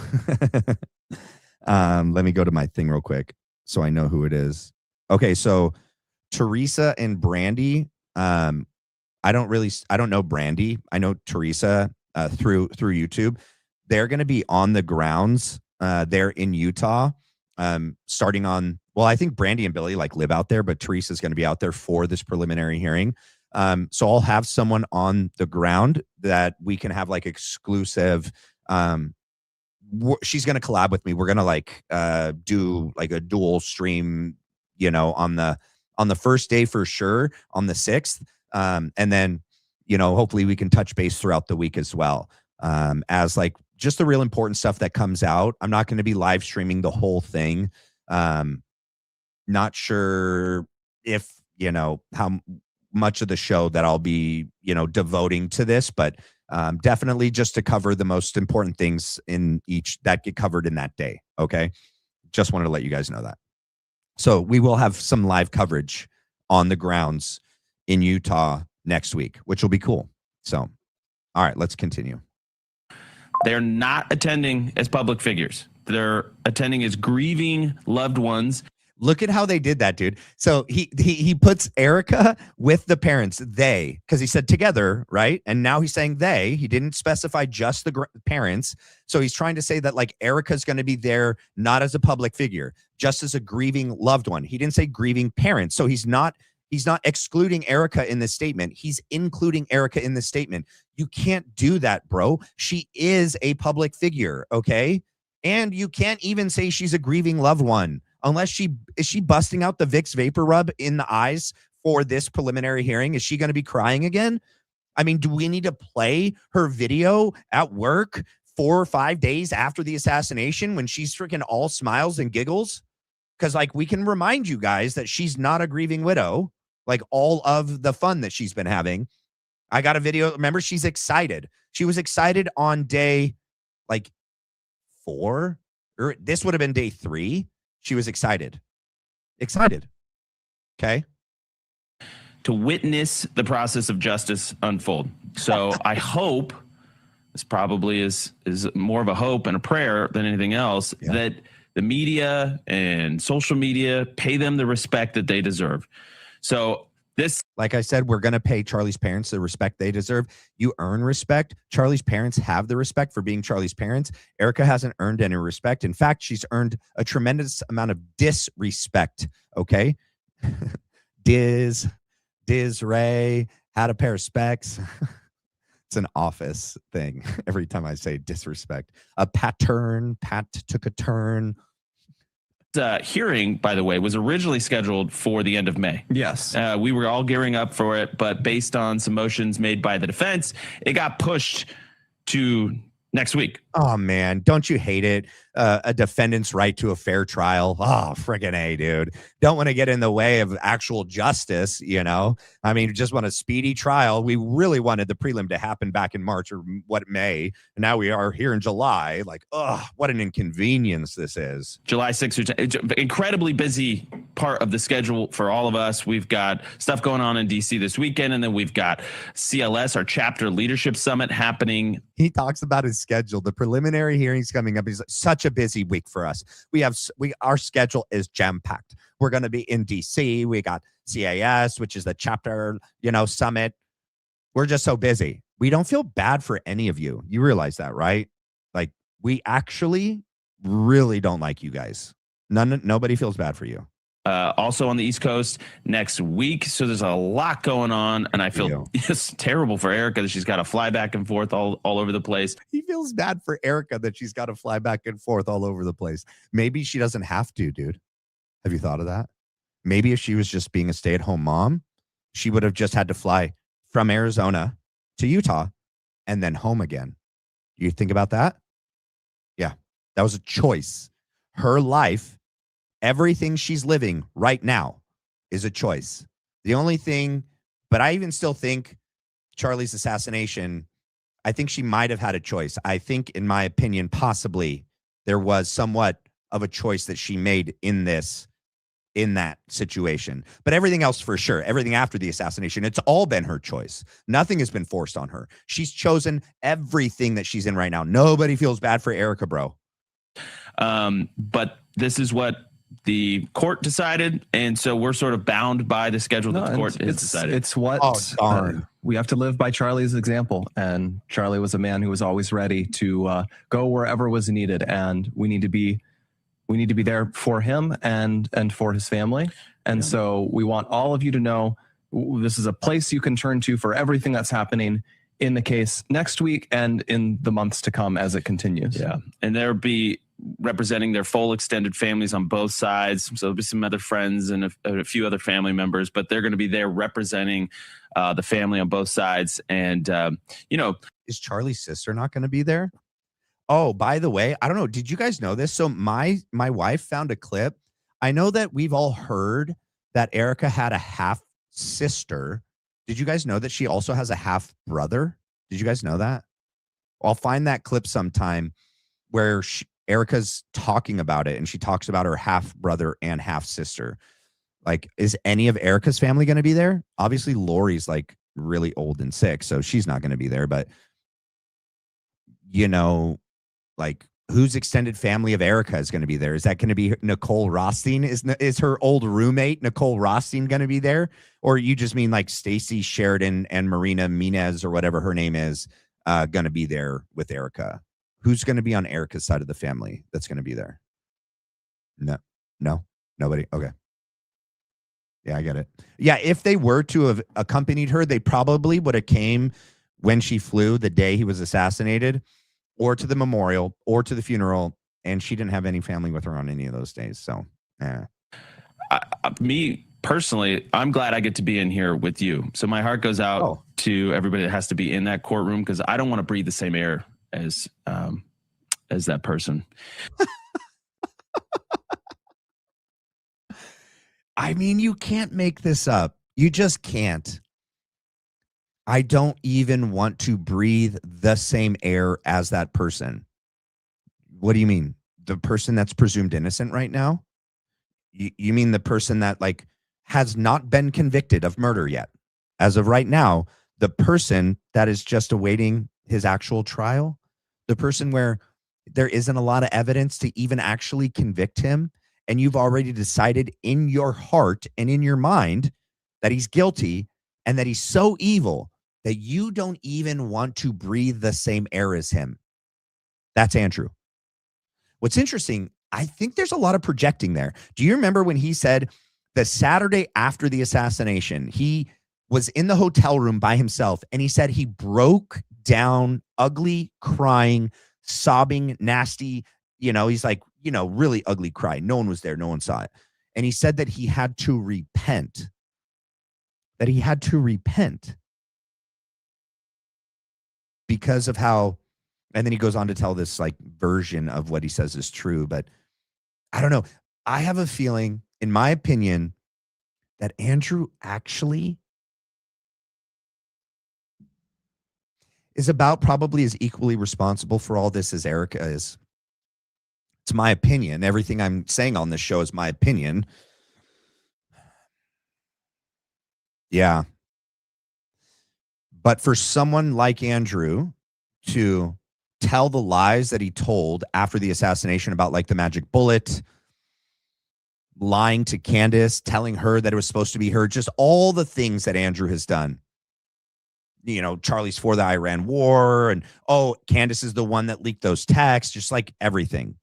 Let me go to my thing real quick so I know who it is. Okay, so Teresa and Brandy. I don't know Brandy. I know Teresa through YouTube. They're going to be on the grounds there in Utah, starting on. Well, I think Brandy and Billy live out there, but Teresa's going to be out there for this preliminary hearing. So I'll have someone on the ground that we can have exclusive. She's going to collab with me. We're going to do a dual stream, on the first day for sure, on the 6th. And then, hopefully we can touch base throughout the week as well. As just the real important stuff that comes out. I'm not going to be live streaming the whole thing. Not sure if, how much of the show that I'll be, devoting to this, but definitely just to cover the most important things in each that get covered in that day. Okay. Just wanted to let you guys know that. So we will have some live coverage on the grounds in Utah next week, which will be cool. So, all right, let's continue. They're not attending as public figures. They're attending as grieving loved ones. Look at how they did that, dude. So he puts Erika with the parents, they, because he said together, right? And now he's saying they. He didn't specify just the parents. So he's trying to say that Erika's going to be there not as a public figure, just as a grieving loved one. He didn't say grieving parents. So he's not excluding Erika in this statement. He's including Erika in this statement. You can't do that, bro. She is a public figure, okay? And you can't even say she's a grieving loved one. Unless is she busting out the Vicks Vapor Rub in the eyes for this preliminary hearing? Is she going to be crying again? I mean, do we need to play her video at work 4 or 5 days after the assassination when she's freaking all smiles and giggles? Because we can remind you guys that she's not a grieving widow. All of the fun that she's been having. I got a video. Remember, she's excited. She was excited on day 4, or this would have been day 3. She was excited. Okay. To witness the process of justice unfold. So I hope, this probably is more of a hope and a prayer than anything else, that the media and social media pay them the respect that they deserve. So this, like I said, we're going to pay Charlie's parents the respect they deserve. You earn respect. Charlie's parents have the respect for being Charlie's parents. Erika hasn't earned any respect. In fact, she's earned a tremendous amount of disrespect. Okay. Diz Ray had a pair of specs. It's an office thing. Every time I say disrespect, Pat took a turn. Hearing, by the way, was originally scheduled for the end of May. Yes. We were all gearing up for it, but based on some motions made by the defense, it got pushed to next week. Oh, man. Don't you hate it? a defendant's right to a fair trial. Oh, friggin' A, dude. Don't want to get in the way of actual justice, you know? I mean, just want a speedy trial. We really wanted the prelim to happen back in March or May. And now we are here in July. Like, oh, what an inconvenience this is. July 6th, incredibly busy part of the schedule for all of us. We've got stuff going on in DC this weekend, and then we've got CLS, our chapter leadership summit happening. He talks about his schedule, the preliminary hearings coming up. He's like, such a busy week for us. Our schedule is jam-packed. We're going to be in DC. We got CAS, which is the chapter, summit. We're just so busy. We don't feel bad for any of you. You realize that, right? Like, we actually really don't like you guys. Nobody feels bad for you. Also on the East Coast next week. So there's a lot going on, and I feel it's terrible for Erika that she's got to fly back and forth all over the place. He feels bad for Erika that she's got to fly back and forth all over the place. Maybe she doesn't have to, dude. Have you thought of that? Maybe if she was just being a stay-at-home mom, she would have just had to fly from Arizona to Utah and then home again. You think about that? Yeah, that was a choice. Her life, everything she's living right now is a choice. The only thing, but I even still think Charlie's assassination, I think she might have had a choice. I think, in my opinion, possibly there was somewhat of a choice that she made in that situation. But everything else, for sure, everything after the assassination, it's all been her choice. Nothing has been forced on her. She's chosen everything that she's in right now. Nobody feels bad for Erika, bro. But this is what the court decided, and so we're sort of bound by the schedule that the court has decided. It's what we have to live by Charlie's example, and Charlie was a man who was always ready to go wherever was needed, and we need to be there for him and for his family. And so we want all of you to know this is a place you can turn to for everything that's happening in the case next week and in the months to come as it continues. Yeah, and there'll be representing their full extended families on both sides. So there'll be some other friends and a few other family members, but they're going to be there representing the family on both sides. And, is Charlie's sister not going to be there? Oh, by the way, I don't know. Did you guys know this? So my wife found a clip. I know that we've all heard that Erika had a half sister. Did you guys know that she also has a half brother? Did you guys know that? I'll find that clip sometime where Erika's talking about it, and she talks about her half brother and half sister. Like, is any of Erika's family going to be there? Obviously, Lori's like really old and sick, so she's not going to be there. But like, whose extended family of Erika is going to be there? Is that going to be Nicole Rothstein? Is her old roommate Nicole Rothstein going to be there, or you just mean like Stacy Sheridan and Marina Minez or whatever her name is going to be there with Erika? Who's going to be on Erika's side of the family that's going to be there? No, nobody. Okay. Yeah, I get it. Yeah, if they were to have accompanied her, they probably would have came when she flew the day he was assassinated, or to the memorial, or to the funeral, and she didn't have any family with her on any of those days. So, me personally, I'm glad I get to be in here with you. So my heart goes out to everybody that has to be in that courtroom, because I don't want to breathe the same air as that person. I mean, you can't make this up. You just can't. I don't even want to breathe the same air as that person. What do you mean? The person that's presumed innocent right now? You mean the person that like has not been convicted of murder yet? As of right now, the person that is just awaiting his actual trial, the person where there isn't a lot of evidence to even actually convict him, and you've already decided in your heart and in your mind that he's guilty and that he's so evil that you don't even want to breathe the same air as him. That's Andrew. What's interesting, I think there's a lot of projecting there. Do you remember when he said the Saturday after the assassination, he was in the hotel room by himself, and he said he broke down, ugly, crying, sobbing, nasty, he's like, really ugly cry. No one was there. No one saw it. And he said that he had to repent. Because of how And then he goes on to tell this like version of what he says is true. But I don't know. I have a feeling, in my opinion, that Andrew actually is about probably as equally responsible for all this as Erika is. It's my opinion. Everything I'm saying on this show is my opinion. Yeah. But for someone like Andrew to tell the lies that he told after the assassination about like the magic bullet, lying to Candace, telling her that it was supposed to be her, just all the things that Andrew has done. You know, Charlie's for the Iran war, and oh, Candace is the one that leaked those texts, just like everything.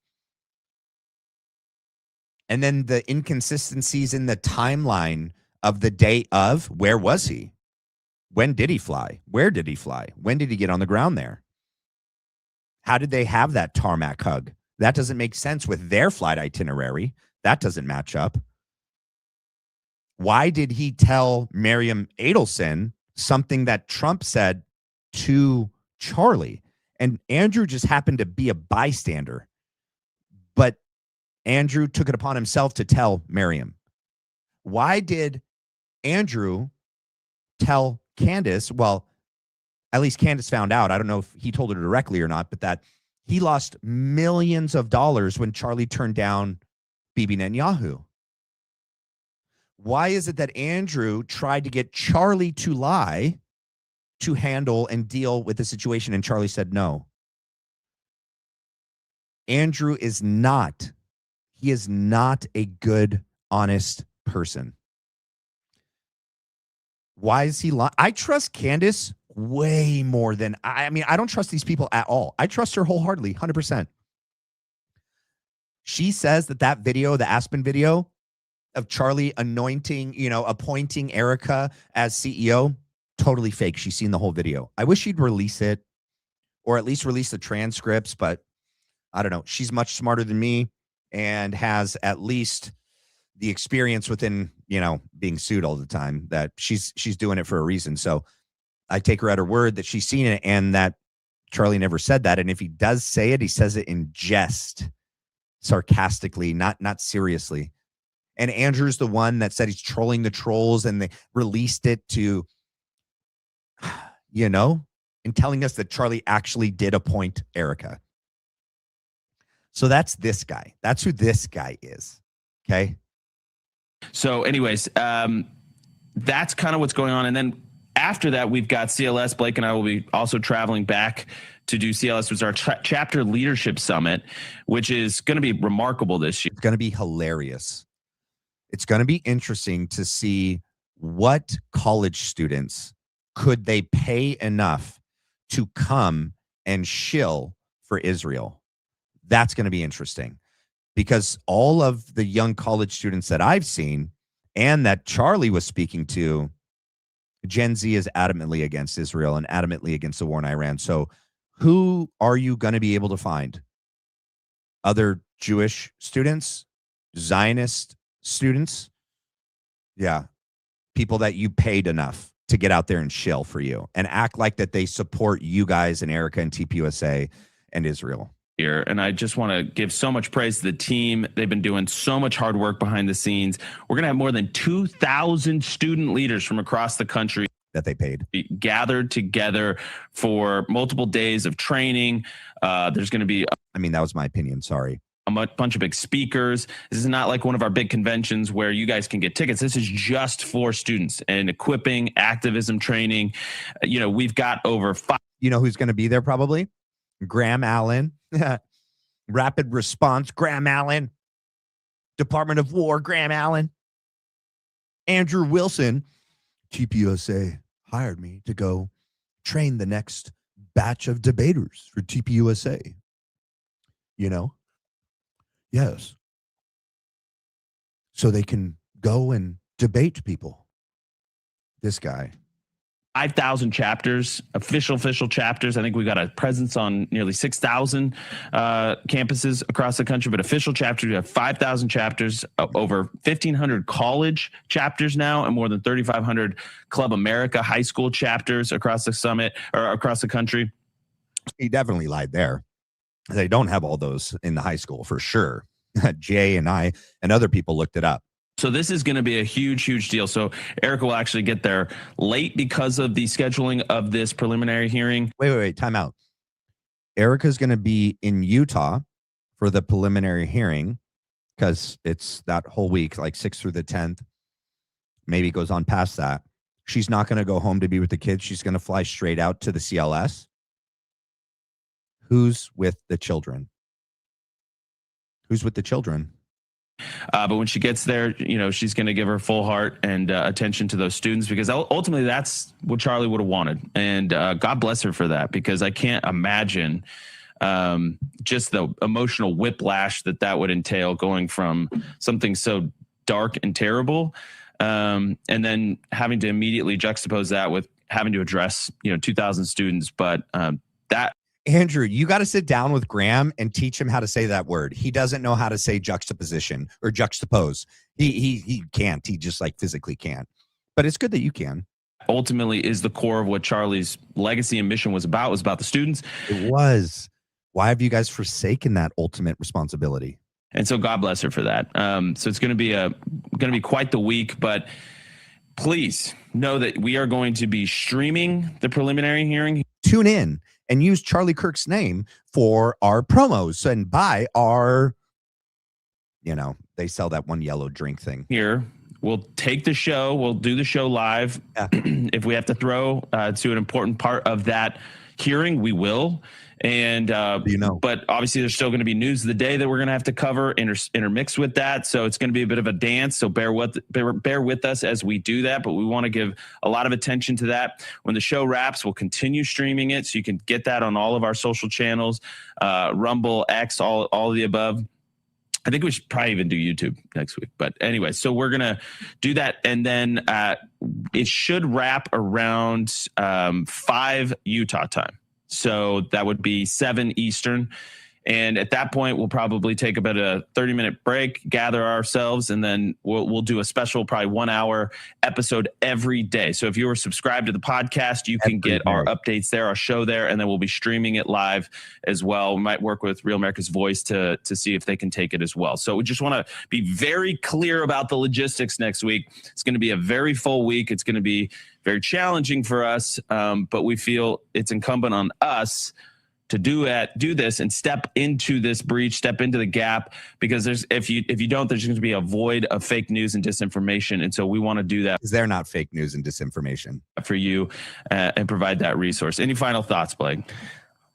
And then the inconsistencies in the timeline of the day of, where was he? When did he fly? Where did he fly? When did he get on the ground there? How did they have that tarmac hug? That doesn't make sense with their flight itinerary. That doesn't match up. Why did he tell Miriam Adelson something that Trump said to Charlie? And Andrew just happened to be a bystander. But Andrew took it upon himself to tell Miriam. Why did Andrew tell Candace? Well, at least Candace found out. I don't know if he told her directly or not, but that he lost millions of dollars when Charlie turned down Bibi Netanyahu. Why is it that Andrew tried to get Charlie to lie to handle and deal with the situation, and Charlie said no? Andrew is not, he is not a good, honest person. Why is he lying? I trust Candace way more than, I mean, I don't trust these people at all. I trust her wholeheartedly, 100%. She says that video, the Aspen video of Charlie appointing Erika as CEO, totally fake. She's seen the whole video. I wish she'd release it, or at least release the transcripts, but I don't know. She's much smarter than me and has at least the experience within, being sued all the time, that she's doing it for a reason. So I take her at her word that she's seen it and that Charlie never said that. And if he does say it, he says it in jest, sarcastically, not seriously. And Andrew's the one that said he's trolling the trolls, and they released it to, and telling us that Charlie actually did appoint Erika. So that's this guy. That's who this guy is. Okay. So anyways, that's kind of what's going on. And then after that, we've got CLS. Blake and I will be also traveling back to do CLS, which is our chapter leadership summit, which is going to be remarkable this year. It's going to be hilarious. It's going to be interesting to see what college students could they pay enough to come and shill for Israel. That's going to be interesting, because all of the young college students that I've seen and that Charlie was speaking to, Gen Z is adamantly against Israel and adamantly against the war in Iran. So who are you going to be able to find? Other Jewish students? Zionist students? Yeah. People that you paid enough to get out there and shill for you and act like that they support you guys and Erika and TPUSA and Israel. Here. And I just want to give so much praise to the team. They've been doing so much hard work behind the scenes. We're going to have more than 2,000 student leaders from across the country that they paid gathered together for multiple days of training. There's going to be, that was my opinion. Sorry. A bunch of big speakers. This is not like one of our big conventions where you guys can get tickets. This is just for students and equipping, activism training. We've got over 5. You know who's going to be there probably? Graham Allen. Rapid Response, Graham Allen. Department of War, Graham Allen. Andrew Wilson. TPUSA hired me to go train the next batch of debaters for TPUSA. Yes. So they can go and debate people. This guy. 5,000 chapters, official chapters. I think we've got a presence on nearly 6,000 campuses across the country, but official chapters, we have 5,000 chapters, over 1,500 college chapters now, and more than 3,500 Club America high school chapters across the summit or across the country. He definitely lied there. They don't have all those in the high school for sure. Jay and I and other people looked it up. So this is going to be a huge, huge deal. So Erika will actually get there late because of the scheduling of this preliminary hearing. Wait. Time out. Erika's going to be in Utah for the preliminary hearing because it's that whole week, like 6th through the 10th. Maybe goes on past that. She's not going to go home to be with the kids. She's going to fly straight out to the CLS. Who's with the children? Who's with the children? But when she gets there, she's going to give her full heart and attention to those students, because ultimately that's what Charlie would have wanted. And God bless her for that, because I can't imagine just the emotional whiplash that would entail, going from something so dark and terrible and then having to immediately juxtapose that with having to address, 2,000 students. But that. Andrew, you got to sit down with Graham and teach him how to say that word. He doesn't know how to say juxtaposition or juxtapose. He can't. He just physically can't. But it's good that you can. Ultimately is the core of what Charlie's legacy and mission was about the students. It was. Why have you guys forsaken that ultimate responsibility? And so God bless her for that. So it's going to be quite the week, but please know that we are going to be streaming the preliminary hearing. Tune in and use Charlie Kirk's name for our promos and buy our, they sell that one yellow drink thing. Here, we'll take the show. We'll do the show live. Yeah. If we have to throw to an important part of that hearing, we will. And, but obviously there's still going to be news of the day that we're going to have to cover intermixed with that. So it's going to be a bit of a dance. So bear with us as we do that, but we want to give a lot of attention to that. When the show wraps, we'll continue streaming it. So you can get that on all of our social channels, Rumble, X, all of the above. I think we should probably even do YouTube next week. But anyway, so we're going to do that. And then it should wrap around 5 Utah time. So that would be 7 Eastern. And at that point, we'll probably take about a 30-minute break, gather ourselves, and then we'll do a special, probably 1-hour episode every day. So if you are subscribed to the podcast, you can get our updates there, our show there, and then we'll be streaming it live as well. We might work with Real America's Voice to see if they can take it as well. So we just want to be very clear about the logistics next week. It's going to be a very full week. It's going to be very challenging for us, but we feel it's incumbent on us to do this and step into this breach, step into the gap, because if you don't, there's going to be a void of fake news and disinformation. And so we want to do that. Because they're not fake news and disinformation for you and provide that resource. Any final thoughts, Blake?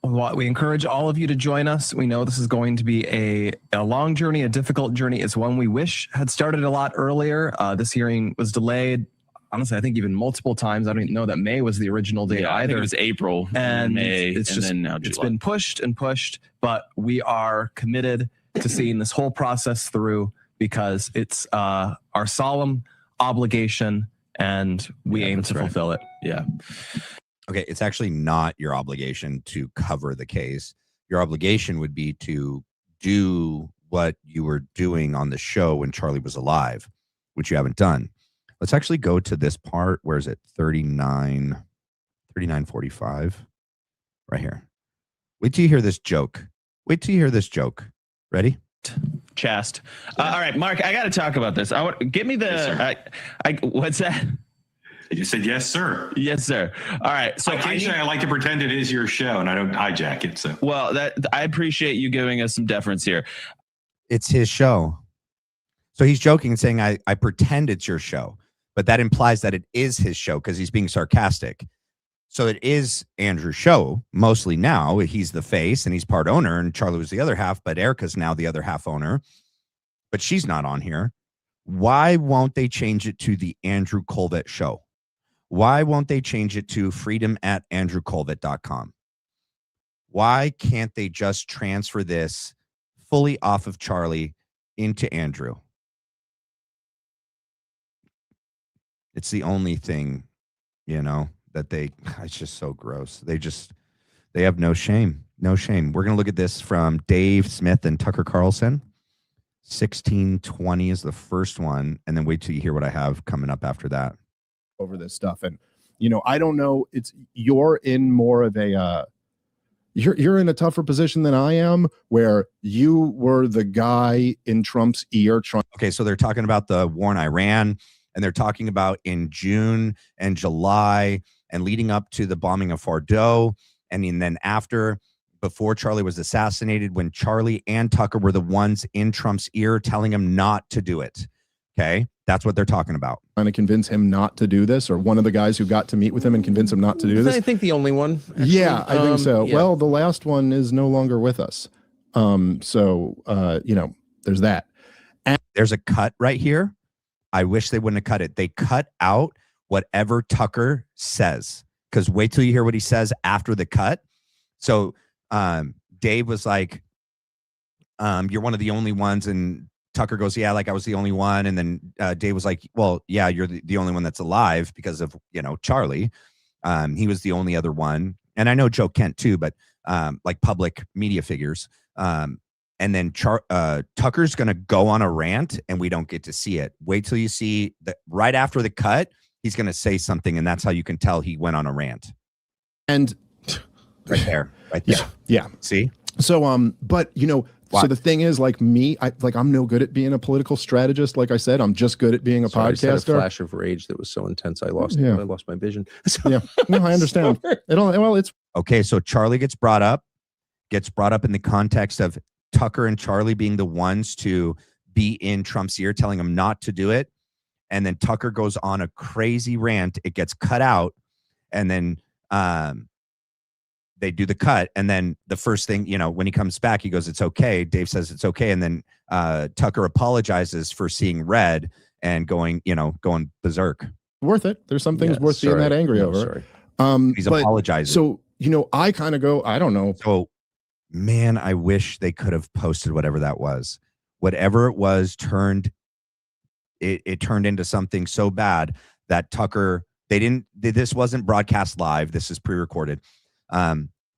Well, we encourage all of you to join us. We know this is going to be a long journey, a difficult journey. It's one we wish had started a lot earlier. This hearing was delayed. Honestly, I think even multiple times. I don't even know that May was the original date either. I think it was April and May, then now July. It's been pushed and pushed, but we are committed to seeing this whole process through, because it's our solemn obligation, and we aim to fulfill it. Yeah. Okay, it's actually not your obligation to cover the case. Your obligation would be to do what you were doing on the show when Charlie was alive, which you haven't done. Let's actually go to this part. Where is it? 39:45. Right here. Wait till you hear this joke. Ready? Chast. All right, Mark, I got to talk about this. Give me the. Yes, what's that? I just said, yes, sir. Yes, sir. All right. So occasionally I like to pretend it is your show and I don't hijack it. So well, I appreciate you giving us some deference here. It's his show. So he's joking and saying, I pretend it's your show. But that implies that it is his show because he's being sarcastic. So it is Andrew's show mostly now. He's the face and he's part owner, and Charlie was the other half, but Erika's now the other half owner. But she's not on here. Why won't they change it to the Andrew Kolvet show? Why won't they change it to freedom@andrewkolvet.com? Why can't they just transfer this fully off of Charlie into Andrew? It's the only thing, that it's just so gross. They have no shame. No shame. We're going to look at this from Dave Smith and Tucker Carlson. 1620 is the first one. And then wait till you hear what I have coming up after that. Over this stuff. And, I don't know, you're in more of you're in a tougher position than I am, where you were the guy in Trump's ear trying. Okay, so they're talking about the war in Iran, and they're talking about in June and July and leading up to the bombing of Fordo, and then after, before Charlie was assassinated, when Charlie and Tucker were the ones in Trump's ear telling him not to do it. Okay, that's what they're talking about. Trying to convince him not to do this, or one of the guys who got to meet with him and convince him not to do this. I think the only one. Actually. Yeah, I think so. Yeah. Well, the last one is no longer with us. You know, there's that. And there's a cut right here. I wish they wouldn't have cut it. They cut out whatever Tucker says, because wait till you hear what he says after the cut. So Dave was like, you're one of the only ones, and Tucker goes, yeah, like I was the only one. And then Dave was like, well, yeah, you're the only one that's alive because of, you know, Charlie. He was the only other one. And I know Joe Kent too, but like public media figures. And then Tucker's going to go on a rant and we don't get to see it. Wait till you see that right after the cut, he's going to say something. And that's how you can tell he went on a rant. And right there. Yeah. See? So, but you know, so the thing is, like me, I'm no good at being a political strategist. Like I said, I'm just good at being a podcaster. I had a flash of rage that was so intense, I lost my vision. Yeah, no, I understand. It's okay. So Charlie gets brought up in the context of Tucker and Charlie being the ones to be in Trump's ear, telling him not to do it. And then Tucker goes on a crazy rant. It gets cut out, and then they do the cut, and then the first thing, you know, when he comes back, he goes, it's okay. Dave says it's okay. And then Tucker apologizes for seeing red and going berserk. Worth it. There's some things worth being that angry over. He's apologizing. So, you know, I kind of go, I don't know. So, man, I wish they could have posted whatever that was. Whatever it was turned into something so bad that Tucker, this wasn't broadcast live. This is pre-recorded.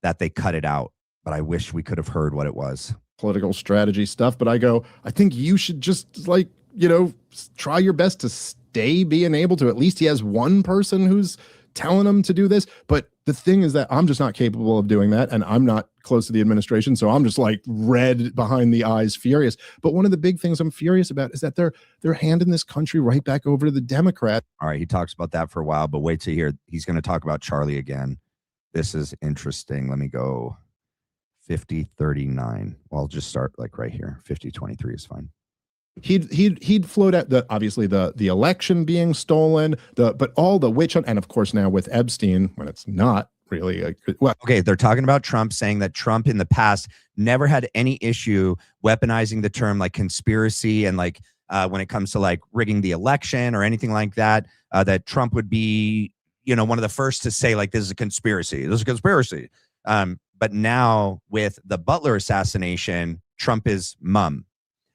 That they cut it out, but I wish we could have heard what it was. Political strategy stuff, but I think you should just, like, you know, try your best to stay being able to, at least he has one person who's telling him to do this. But the thing is that I'm just not capable of doing that, and I'm not close to the administration, so I'm just like red behind the eyes, furious. But one of the big things I'm furious about is that they're handing this country right back over to the Democrats. All right, he talks about that for a while, but wait till you hear, he's going to talk about Charlie again. This is interesting. Let me go 50-39. Well, I'll just start like right here. 50-23 is fine. He'd float at obviously the election being stolen, but all the witch hunt, and of course now with Epstein, when it's not really okay, they're talking about Trump, saying that Trump in the past never had any issue weaponizing the term like conspiracy, and like when it comes to like rigging the election or anything like that, that Trump would be, you know, one of the first to say like, this is a conspiracy. This is a conspiracy. But now with the Butler assassination, Trump is mum.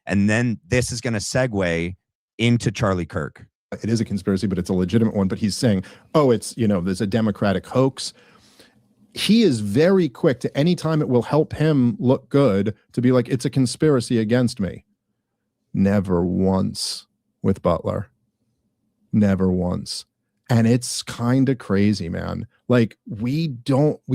And then this is going to segue into Charlie Kirk. It is a conspiracy, but it's a legitimate one. But he's saying, oh, it's, you know, there's a Democratic hoax. He is very quick to, any time it will help him look good, to be like, it's a conspiracy against me. Never once with Butler. Never once. And it's kind of crazy, man. Like, we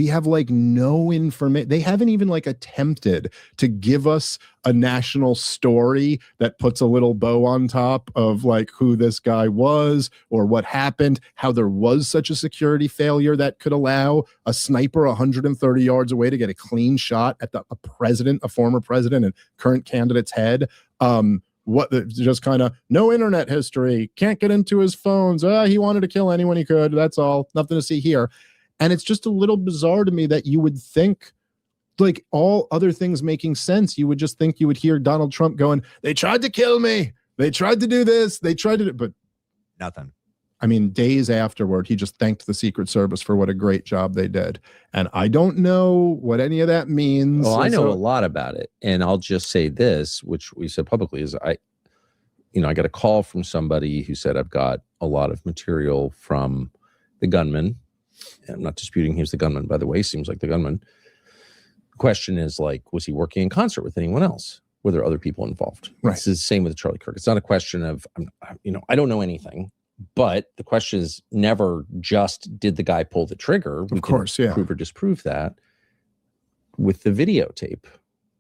have like no information. They haven't even like attempted to give us a national story that puts a little bow on top of like who this guy was or what happened, how there was such a security failure that could allow a sniper 130 yards away to get a clean shot at a former president and current candidate's head. Just kind of no internet history, can't get into his phones. He wanted to kill anyone he could. That's all. Nothing to see here. And it's just a little bizarre to me that you would think, like, all other things making sense, you would just think you would hear Donald Trump going, they tried to kill me. They tried to do this. They tried to do, but nothing. I mean, days afterward, he just thanked the Secret Service for what a great job they did. And I don't know what any of that means. Well, I know a lot about it. And I'll just say this, which we said publicly, is I got a call from somebody who said, I've got a lot of material from the gunman. And I'm not disputing he was the gunman, by the way. Seems like the gunman. The question is, like, was he working in concert with anyone else? Were there other people involved? Right. It's the same with Charlie Kirk. It's not a question of, I don't know anything. But the question is never just, did the guy pull the trigger? Of course, yeah. Prove or disprove that. with the videotape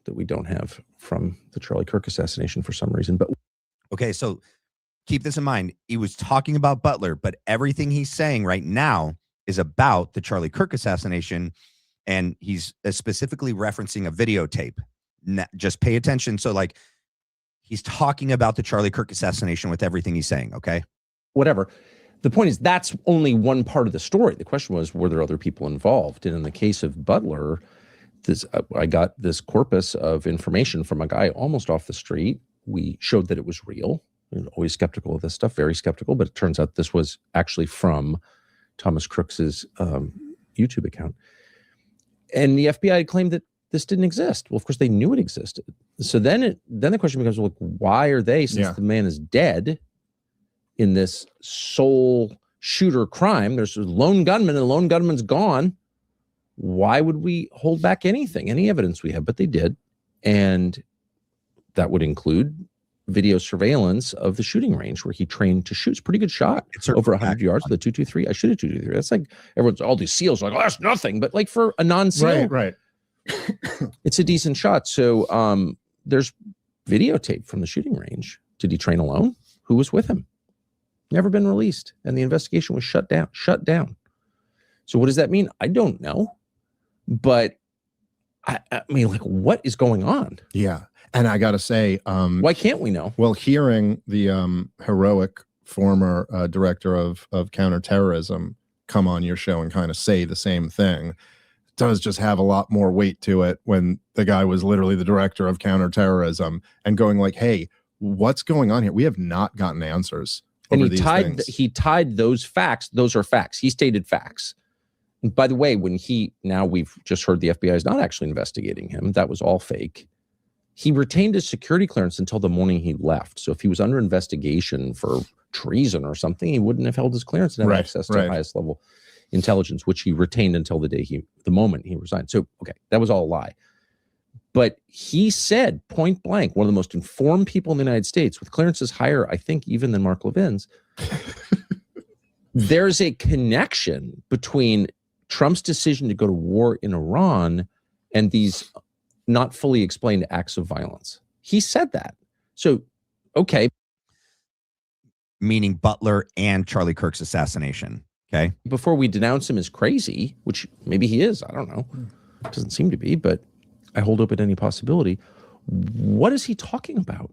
that we don't have from the Charlie Kirk assassination for some reason. But okay, so keep this in mind. He was talking about Butler, but everything he's saying right now is about the Charlie Kirk assassination, and he's specifically referencing a videotape. Just pay attention. So, like, he's talking about the Charlie Kirk assassination with everything he's saying, okay? Whatever. The point is, that's only one part of the story. The question was, were there other people involved? And in the case of Butler, I got this corpus of information from a guy almost off the street. We showed that it was real. I'm always skeptical of this stuff, very skeptical, but it turns out this was actually from Thomas Crooks's YouTube account. And the FBI claimed that this didn't exist. Well, of course, they knew it existed. So then the question becomes, well, why are they, since the man is dead in this sole shooter crime, there's a lone gunman and the lone gunman's gone. Why would we hold back anything, any evidence we have? But they did. And that would include video surveillance of the shooting range where he trained to shoot. It's a pretty good shot. It's over 100 yards with a 223. I shoot a 223. That's like, everyone's, all these SEALs are like, oh, that's nothing. But like for a non-SEAL, right. it's a decent shot. So there's videotape from the shooting range. Did he train alone? Who was with him? Never been released. And the investigation was shut down. So what does that mean? I don't know. But I mean, like, what is going on? Yeah. And I got to say, why can't we know? Well, hearing the heroic former director of counterterrorism come on your show and kind of say the same thing does just have a lot more weight to it when the guy was literally the director of counterterrorism and going like, hey, what's going on here? We have not gotten answers. And he tied those facts. Those are facts. He stated facts. And by the way, we've just heard the FBI is not actually investigating him. That was all fake. He retained his security clearance until the morning he left. So if he was under investigation for treason or something, he wouldn't have held his clearance and have access to highest level intelligence, which he retained until the moment he resigned. So, okay, that was all a lie. But he said point blank, one of the most informed people in the United States with clearances higher, I think, even than Mark Levin's, there's a connection between Trump's decision to go to war in Iran and these not fully explained acts of violence. He said that. So, okay. Meaning Butler and Charlie Kirk's assassination. Okay. Before we denounce him as crazy, which maybe he is, I don't know. It doesn't seem to be, but I hold open any possibility. What is he talking about?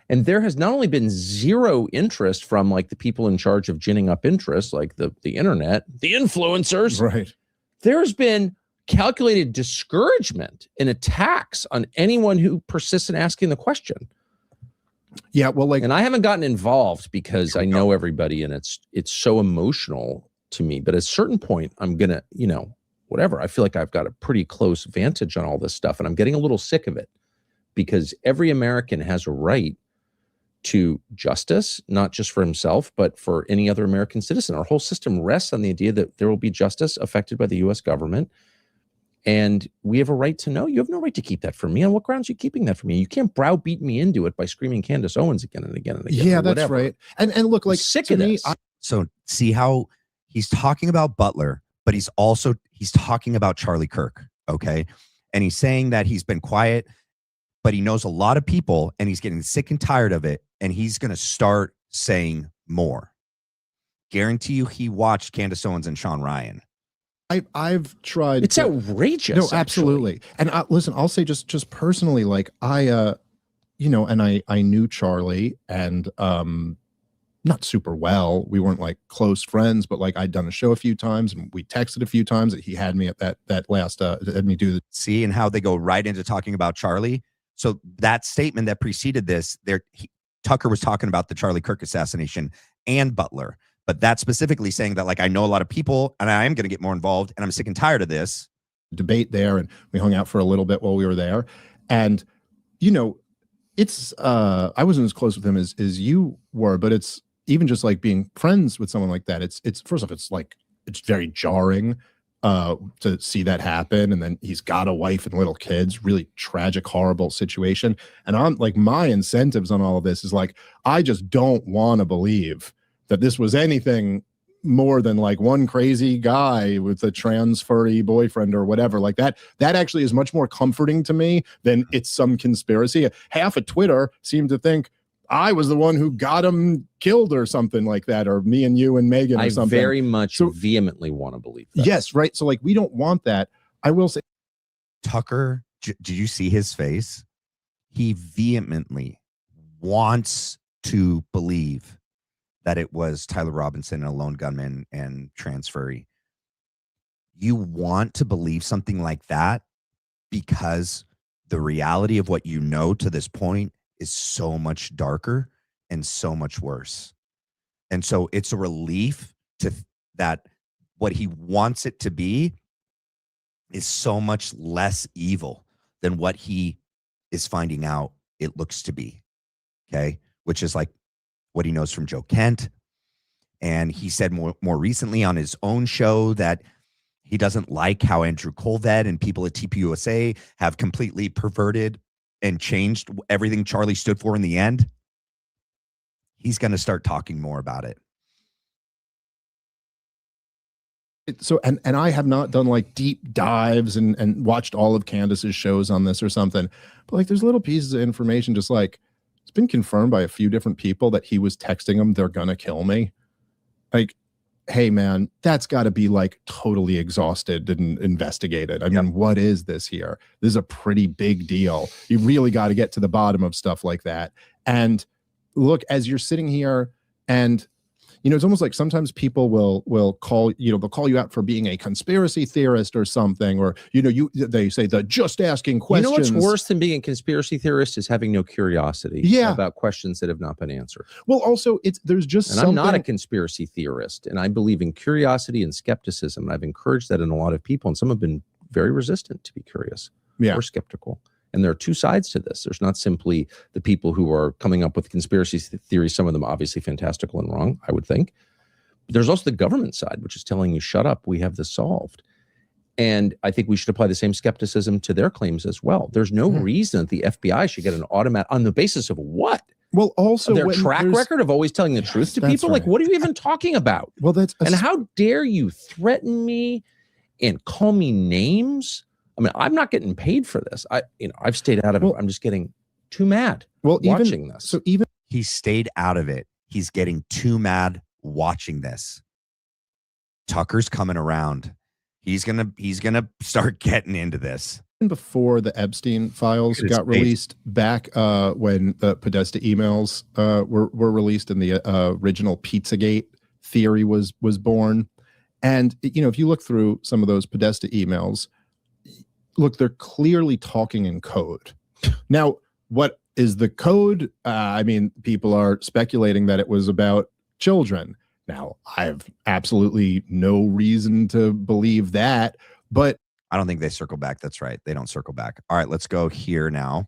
And there has not only been zero interest from like the people in charge of ginning up interest, like the internet, the influencers. Right. There's been calculated discouragement and attacks on anyone who persists in asking the question. Yeah, well, like, and I haven't gotten involved because I know everybody and it's so emotional to me. But at a certain point, I'm gonna, whatever. I feel like I've got a pretty close vantage on all this stuff, and I'm getting a little sick of it because every American has a right to justice, not just for himself, but for any other American citizen. Our whole system rests on the idea that there will be justice affected by the U.S. government. And we have a right to know. You have no right to keep that from me. On what grounds are you keeping that from me? You can't browbeat me into it by screaming Candace Owens again and again and again. Yeah, that's right. And look, like, sick of this. So see how he's talking about Butler, but he's talking about Charlie Kirk. Okay. And he's saying that he's been quiet, but he knows a lot of people and he's getting sick and tired of it. And he's going to start saying more. Guarantee you he watched Candace Owens and Sean Ryan. I've tried. It's outrageous. No, absolutely. And listen, I'll say just personally, like I knew Charlie and not super well. We weren't like close friends, but like I'd done a show a few times and we texted a few times. That he had me at that last had me do the see, and how they go right into talking about Charlie. So that statement that preceded this, Tucker was talking about the Charlie Kirk assassination and Butler. But that's specifically saying that, like, I know a lot of people and I am going to get more involved and I'm sick and tired of this debate there. And we hung out for a little bit while we were there. And, it's, I wasn't as close with him as you were, but it's even just like being friends with someone like that. It's first off, it's like, it's very jarring to see that happen. And then he's got a wife and little kids, really tragic, horrible situation. And I'm like, my incentives on all of this is like, I just don't want to believe that this was anything more than like one crazy guy with a trans furry boyfriend or whatever. Like that actually is much more comforting to me than it's some conspiracy. Half of Twitter seemed to think I was the one who got him killed or something like that, or me and you and Megan or something. I very much vehemently want to believe that. Yes, right. So like, we don't want that. I will say, Tucker, did you see his face? He vehemently wants to believe that it was Tyler Robinson, a lone gunman, and trans furry. You want to believe something like that because the reality of what you know to this point is so much darker and so much worse. And so it's a relief to that what he wants it to be is so much less evil than what he is finding out it looks to be. Okay. Which is like what he knows from Joe Kent. And he said more recently on his own show that he doesn't like how Andrew Kolvet and people at TPUSA have completely perverted and changed everything Charlie stood for in the end. He's going to start talking more about it. So, and I have not done like deep dives and watched all of Candace's shows on this or something, but like there's little pieces of information, just like it's been confirmed by a few different people that he was texting them, they're gonna kill me. Like, hey man, that's got to be like totally exhausted and investigated. I mean, what is this here? This is a pretty big deal. You really got to get to the bottom of stuff like that. And look, as you're sitting here and you know, it's almost like sometimes people will call, you know, they'll call you out for being a conspiracy theorist or something, or, you know, they say the just asking questions. You know what's worse than being a conspiracy theorist is having no curiosity about questions that have not been answered. Well, also there's just and I'm not a conspiracy theorist, and I believe in curiosity and skepticism. I've encouraged that in a lot of people, and some have been very resistant to be curious or skeptical. And there are two sides to this. There's not simply the people who are coming up with conspiracy theories, some of them obviously fantastical and wrong, I would think. But there's also the government side, which is telling you, shut up, we have this solved. And I think we should apply the same skepticism to their claims as well. There's no reason that the FBI should get an automatic, on the basis of what? Well, also their track record of always telling the truth to people. Like, what are you even talking about? Well, and how dare you threaten me and call me names? I mean, I'm not getting paid for this. I've stayed out of it. I'm just getting too mad watching this. So even he stayed out of it. He's getting too mad watching this. Tucker's coming around. He's gonna start getting into this. Before the Epstein files got released back when the Podesta emails were released and the original Pizzagate theory was born. And, you know, if you look through some of those Podesta emails, look, they're clearly talking in code. Now, what is the code? I mean, people are speculating that it was about children. Now, I have absolutely no reason to believe that, but I don't think they circle back. That's right. They don't circle back. All right, let's go here now.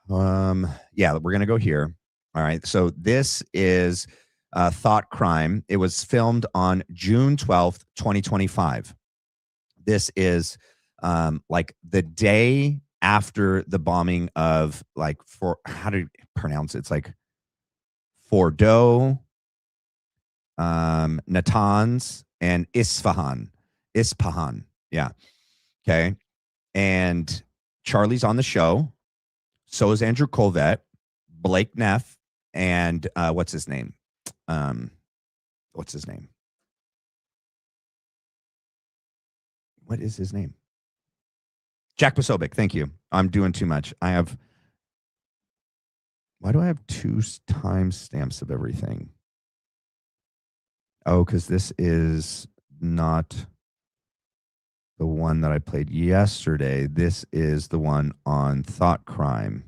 Yeah, we're going to go here. All right. So this is Thought Crime. It was filmed on June 12th, 2025. This is like the day after the bombing of like how do you pronounce it? It's like Fordo, Natanz, and Isfahan. Yeah. Okay. And Charlie's on the show. So is Andrew Kolvet, Blake Neff, and what's his name? What is his name? Jack Posobiec. Thank you. I'm doing too much. Why do I have 2 timestamps of everything? Oh, because this is not the one that I played yesterday. This is the one on Thought Crime.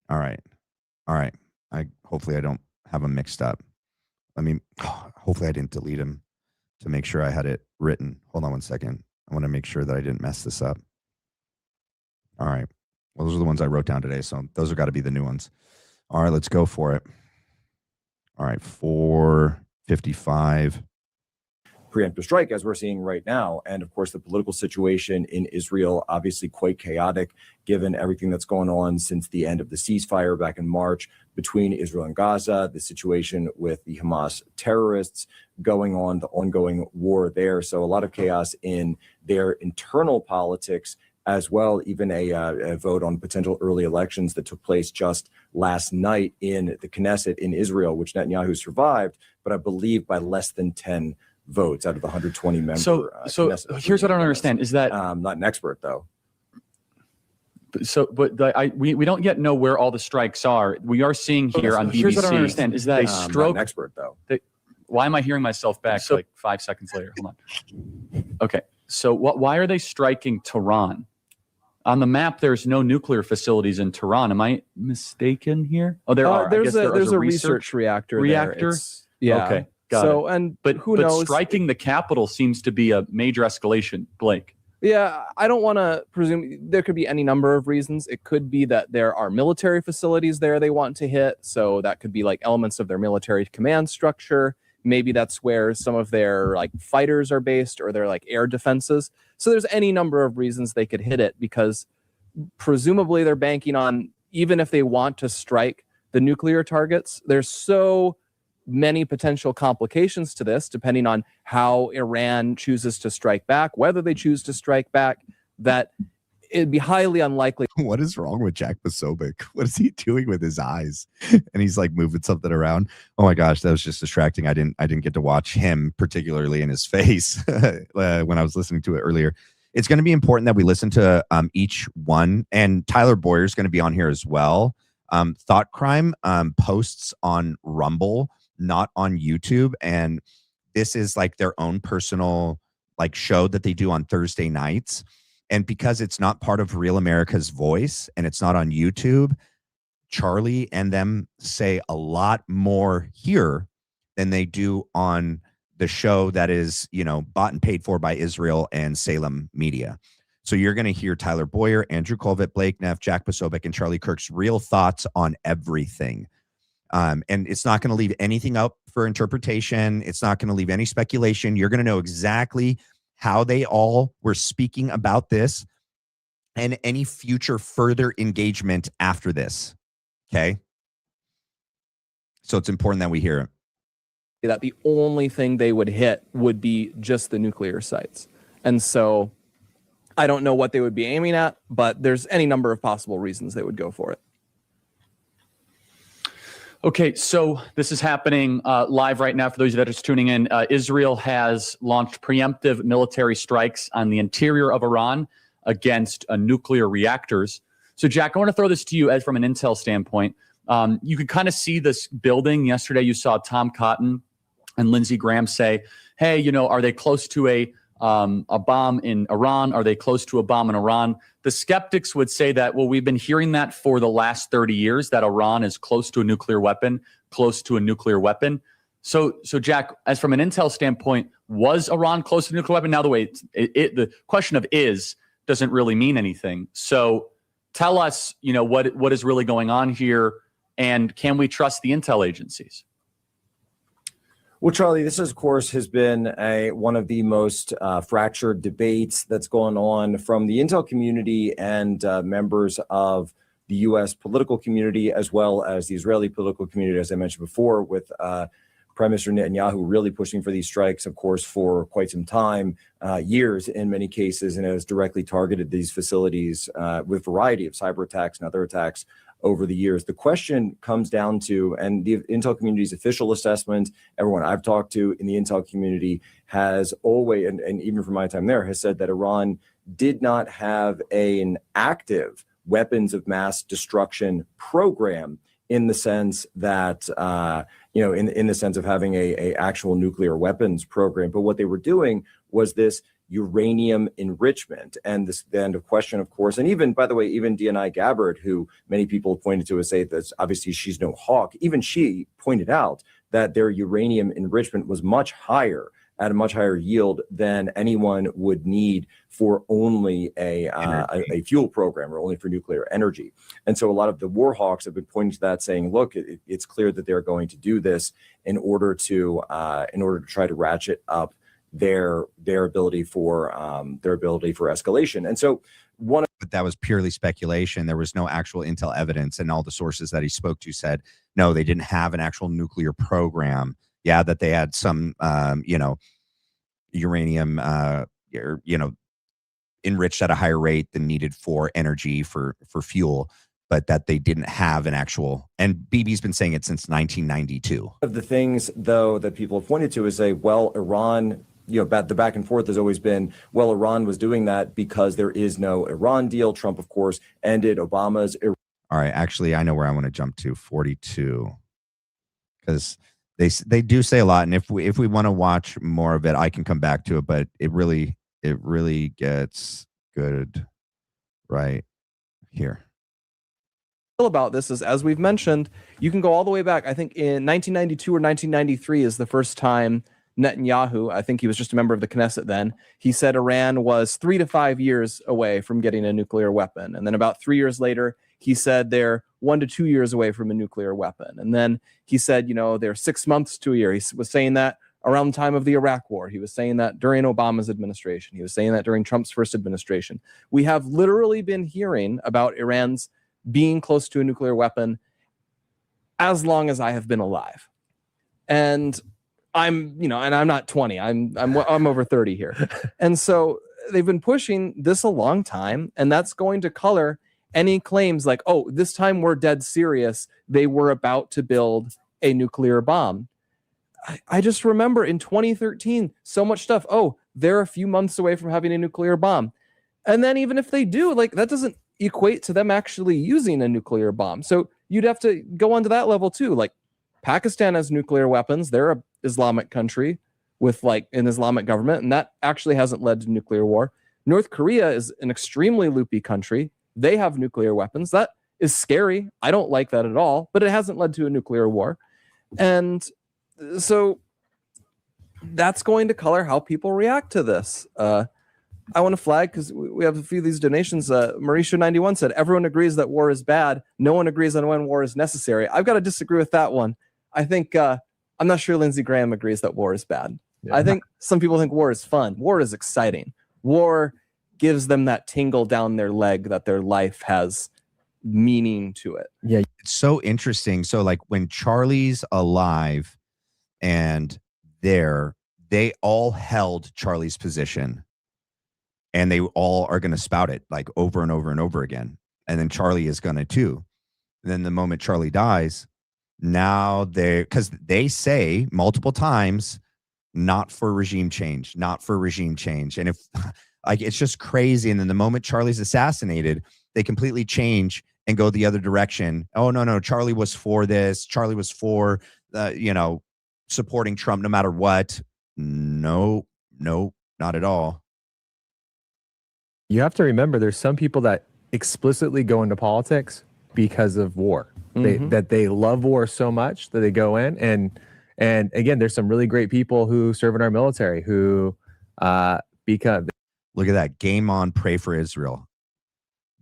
All right. Hopefully I don't have them mixed up. Hopefully I didn't delete them to make sure I had it written. Hold on one second. I want to make sure that I didn't mess this up. All right. Well, those are the ones I wrote down today, so those have got to be the new ones. All right, let's go for it. All right, 4:55. preemptive strike, as we're seeing right now. And of course, the political situation in Israel, obviously quite chaotic, given everything that's going on since the end of the ceasefire back in March between Israel and Gaza, the situation with the Hamas terrorists going on, the ongoing war there. So a lot of chaos in their internal politics as well, even a vote on potential early elections that took place just last night in the Knesset in Israel, which Netanyahu survived, but I believe by less than 10 votes out of the 120 members. So here's what I don't understand is that not an expert though. So, but we don't yet know where all the strikes are. We are seeing here on BBC. Here's what I don't understand is that they not stroke. an expert though. Why am I hearing myself back like 5 seconds later? Hold on. Okay, so why are they striking Tehran? On the map, there's no nuclear facilities in Tehran. Am I mistaken here? Oh, there are. There's a research reactor. Reactor. Yeah. Okay. Got it. But who knows? Striking the capital seems to be a major escalation. Blake. Yeah, I don't want to presume. There could be any number of reasons. It could be that there are military facilities there they want to hit, so that could be like elements of their military command structure. Maybe that's where some of their like fighters are based or their like air defenses. So there's any number of reasons they could hit it, because presumably they're banking on, even if they want to strike the nuclear targets, there's so many potential complications to this, depending on how Iran chooses to strike back, whether they choose to strike back, that it'd be highly unlikely. What is wrong with Jack Posobiec? What is he doing with his eyes? And he's like moving something around. Oh my gosh, that was just distracting. I didn't get to watch him particularly in his face when I was listening to it earlier. It's going to be important that we listen to each one, and Tyler Bowyer is going to be on here as well. Thought Crime posts on Rumble, not on YouTube, and this is like their own personal like show that they do on Thursday nights. And because it's not part of Real America's Voice and it's not on YouTube, Charlie and them say a lot more here than they do on the show that is, you know, bought and paid for by Israel and Salem Media. So you're going to hear Tyler Bowyer, Andrew Kolvet, Blake Neff, Jack Posobiec, and Charlie Kirk's real thoughts on everything. And it's not going to leave anything up for interpretation. It's not going to leave any speculation. You're going to know exactly how they all were speaking about this and any future further engagement after this. Okay. So it's important that we hear it. That the only thing they would hit would be just the nuclear sites. And so I don't know what they would be aiming at, but there's any number of possible reasons they would go for it. Okay, so this is happening live right now for those that are just tuning in. Israel has launched preemptive military strikes on the interior of Iran against nuclear reactors. So, Jack, I want to throw this to you as from an intel standpoint. You could kind of see this building. Yesterday, you saw Tom Cotton and Lindsey Graham say, hey, you know, are they close to a bomb in Iran? Are they close to a bomb in Iran? The skeptics would say that, well, we've been hearing that for the last 30 years, that Iran is close to a nuclear weapon. So Jack, as from an intel standpoint, was Iran close to a nuclear weapon? Now, the question of is doesn't really mean anything. So tell us, you know, what is really going on here, and can we trust the intel agencies? Well, Charlie, this, of course, has been one of the most fractured debates that's going on from the intel community and members of the U.S. political community, as well as the Israeli political community, as I mentioned before, with Prime Minister Netanyahu really pushing for these strikes, of course, for quite some time, years in many cases, and has directly targeted these facilities with a variety of cyber attacks and other attacks over the years. The question comes down to, and the intel community's official assessment, everyone I've talked to in the intel community has always, and even from my time there, has said that Iran did not have an active weapons of mass destruction program in the sense that, in the sense of having a actual nuclear weapons program. But what they were doing was this uranium enrichment. And the question, of course, and even, by the way, even DNI Gabbard, who many people pointed to as say that obviously she's no hawk, even she pointed out that their uranium enrichment was much higher, at a much higher yield than anyone would need for only a fuel program or only for nuclear energy. And so a lot of the war hawks have been pointing to that, saying, look, it's clear that they're going to do this in order to try to ratchet up their ability for escalation. And so but that was purely speculation. There was no actual intel evidence, and all the sources that he spoke to said no, they didn't have an actual nuclear program. Yeah, that they had some uranium enriched at a higher rate than needed for energy for fuel, but that they didn't have an actual, and Bibi's been saying it since 1992. Of the things, though, that people have pointed to is Iran, the back and forth has always been, well, Iran was doing that because there is no Iran deal. Trump, of course, ended Obama's. All right, actually, I know where I want to jump to, 42, because they do say a lot, and if we want to watch more of it, I can come back to it, but it really gets good right here. About this is, as we've mentioned, you can go all the way back. I think in 1992 or 1993 is the first time Netanyahu, I think he was just a member of the Knesset then, he said Iran was 3 to 5 years away from getting a nuclear weapon. And then about 3 years later, he said they're 1 to 2 years away from a nuclear weapon. And then he said, they're 6 months to a year. He was saying that around the time of the Iraq War. He was saying that during Obama's administration. He was saying that during Trump's first administration. We have literally been hearing about Iran's being close to a nuclear weapon as long as I have been alive. And I'm not 20. I'm over 30 here. And so they've been pushing this a long time, and that's going to color any claims like, oh, this time we're dead serious. They were about to build a nuclear bomb. I just remember in 2013, so much stuff. Oh, they're a few months away from having a nuclear bomb. And then even if they do, that doesn't equate to them actually using a nuclear bomb. So you'd have to go onto that level too. Pakistan has nuclear weapons. They're an Islamic country with an Islamic government, and that actually hasn't led to nuclear war. North Korea is an extremely loopy country. They have nuclear weapons. That is scary. I don't like that at all, but it hasn't led to a nuclear war. And so that's going to color how people react to this. I want to flag, because we have a few of these donations. Mauricio91 said, everyone agrees that war is bad. No one agrees on when war is necessary. I've got to disagree with that one. I think, I'm not sure Lindsey Graham agrees that war is bad. Yeah. I think some people think war is fun. War is exciting. War gives them that tingle down their leg that their life has meaning to it. Yeah, it's so interesting. So when Charlie's alive and they all held Charlie's position. And they all are going to spout it over and over and over again. And then Charlie is going to too. And then the moment Charlie dies, now because they say multiple times, not for regime change, not for regime change. And if it's just crazy. And then the moment Charlie's assassinated, they completely change and go the other direction. Oh, no, Charlie was for this. Charlie was for, supporting Trump no matter what. No, not at all. You have to remember there's some people that explicitly go into politics because of war. That they love war so much that they go in. And again, there's some really great people who serve in our military who become. Look at that. Game on, pray for Israel.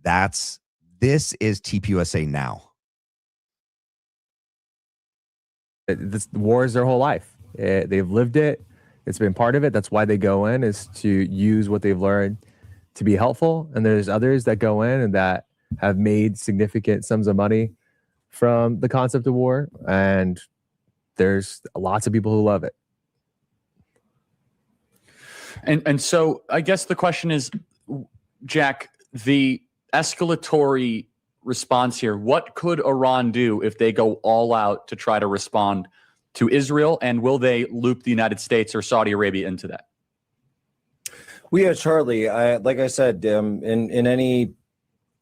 This is TPUSA now. War is their whole life. They've lived it. It's been part of it. That's why they go in, is to use what they've learned to be helpful. And there's others that go in and that have made significant sums of money from the concept of war. And there's lots of people who love it. And so I guess the question is, Jack, the escalatory response here, what could Iran do if they go all out to try to respond to Israel? And will they loop the United States or Saudi Arabia into that? Well, yeah, Charlie, like I said, in any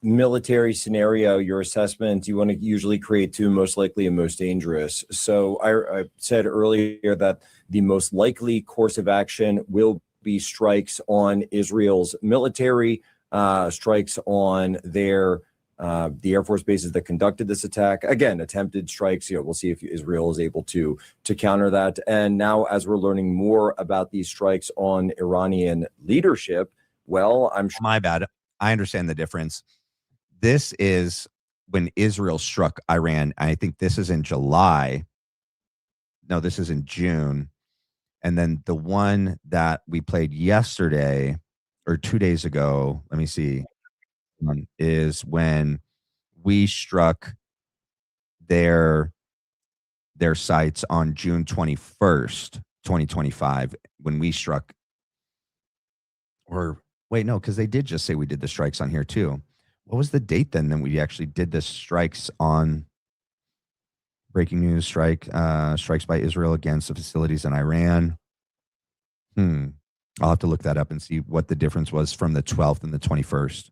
military scenario, your assessment, you want to usually create two, most likely and most dangerous. So I said earlier that the most likely course of action will be strikes on Israel's military, strikes on the Air Force bases that conducted this attack. Again, attempted strikes. We'll see if Israel is able to counter that. And now, as we're learning more about these strikes on Iranian leadership, well, I'm sure. My bad. I understand the difference. This is when Israel struck Iran. I think this is in July. No, this is in June. And then the one that we played yesterday or 2 days ago, let me see, is when we struck their sites on June 21st, 2025, when we struck, or wait, no, because they did just say we did the strikes on here too. What was the date then that we actually did the strikes on? Breaking news, strikes by Israel against the facilities in Iran. I'll have to look that up and see what the difference was from the 12th and the 21st.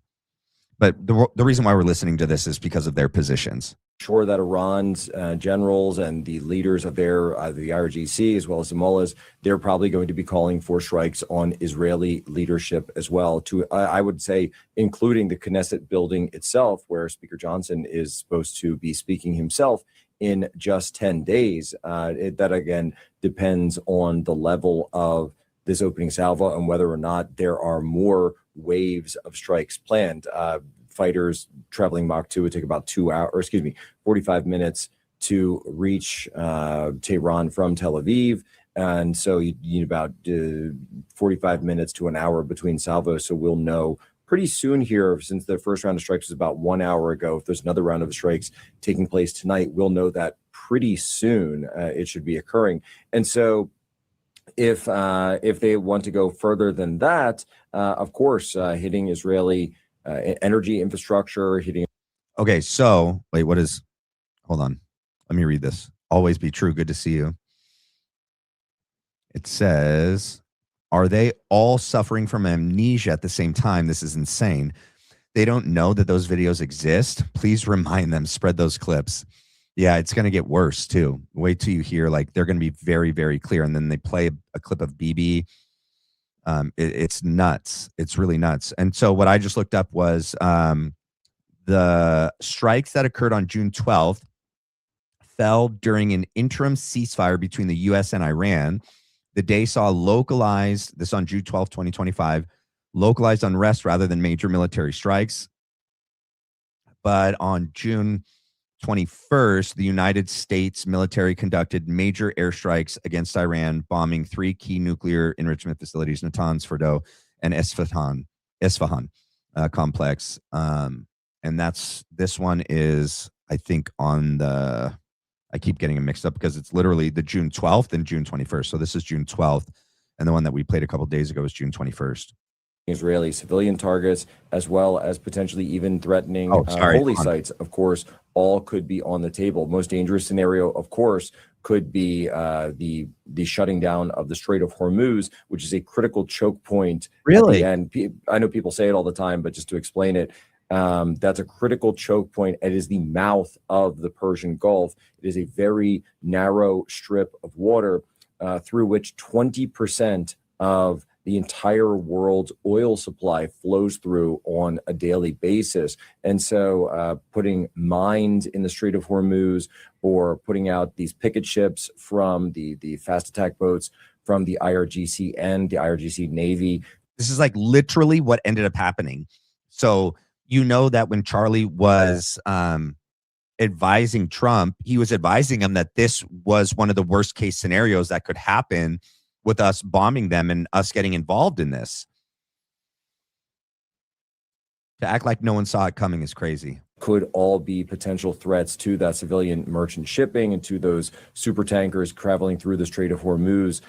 But the reason why we're listening to this is because of their positions. Sure that Iran's generals and the leaders of their the IRGC as well as the mullahs, they're probably going to be calling for strikes on Israeli leadership as well, to I would say including the Knesset building itself, where Speaker Johnson is supposed to be speaking himself in just 10 days. That again depends on the level of this opening salvo and whether or not there are more waves of strikes planned. Fighters traveling Mach 2 would take about 45 minutes to reach Tehran from Tel Aviv. And so you need about 45 minutes to an hour between salvos. So we'll know pretty soon here, since the first round of strikes was about 1 hour ago. If there's another round of strikes taking place tonight, we'll know that pretty soon. It should be occurring. And so if they want to go further than that, of course, hitting Israeli energy infrastructure, hitting. Okay, so wait, hold on. Let me read this. Always be true. Good to see you. It says, are they all suffering from amnesia at the same time? This is insane. They don't know that those videos exist. Please remind them, spread those clips. Yeah, it's going to get worse too. Wait till you hear, like, they're going to be very, very clear. And then they play a clip of BB. It's nuts. It's really nuts. And so what I just looked up was the strikes that occurred on June 12th fell during an interim ceasefire between the U.S. and Iran. The day saw localized, this on June 12th, 2025, localized unrest rather than major military strikes. But on June 21st, the United States military conducted major airstrikes against Iran, bombing 3 key nuclear enrichment facilities, Natanz, Fordow, and Isfahan complex. And this one is, I think, on the, I keep getting it mixed up because it's literally the June 12th and June 21st. So this is June 12th. And the one that we played a couple of days ago was June 21st. Israeli civilian targets, as well as potentially even threatening holy sites, of course, all could be on the table. Most dangerous scenario, of course, could be the shutting down of the Strait of Hormuz, which is a critical choke point. Really? And I know people say it all the time, but just to explain it, that's a critical choke point. It is the mouth of the Persian Gulf. It is a very narrow strip of water through which 20% of the entire world's oil supply flows through on a daily basis. And so putting mines in the Strait of Hormuz or putting out these picket ships from the fast attack boats from the IRGC and the IRGC Navy. This is like literally what ended up happening. So you know that when Charlie was advising Trump, he was advising him that this was one of the worst case scenarios that could happen with us bombing them and us getting involved in this. To act like no one saw it coming is crazy. Could all be potential threats to that civilian merchant shipping and to those super tankers traveling through the Strait of Hormuz.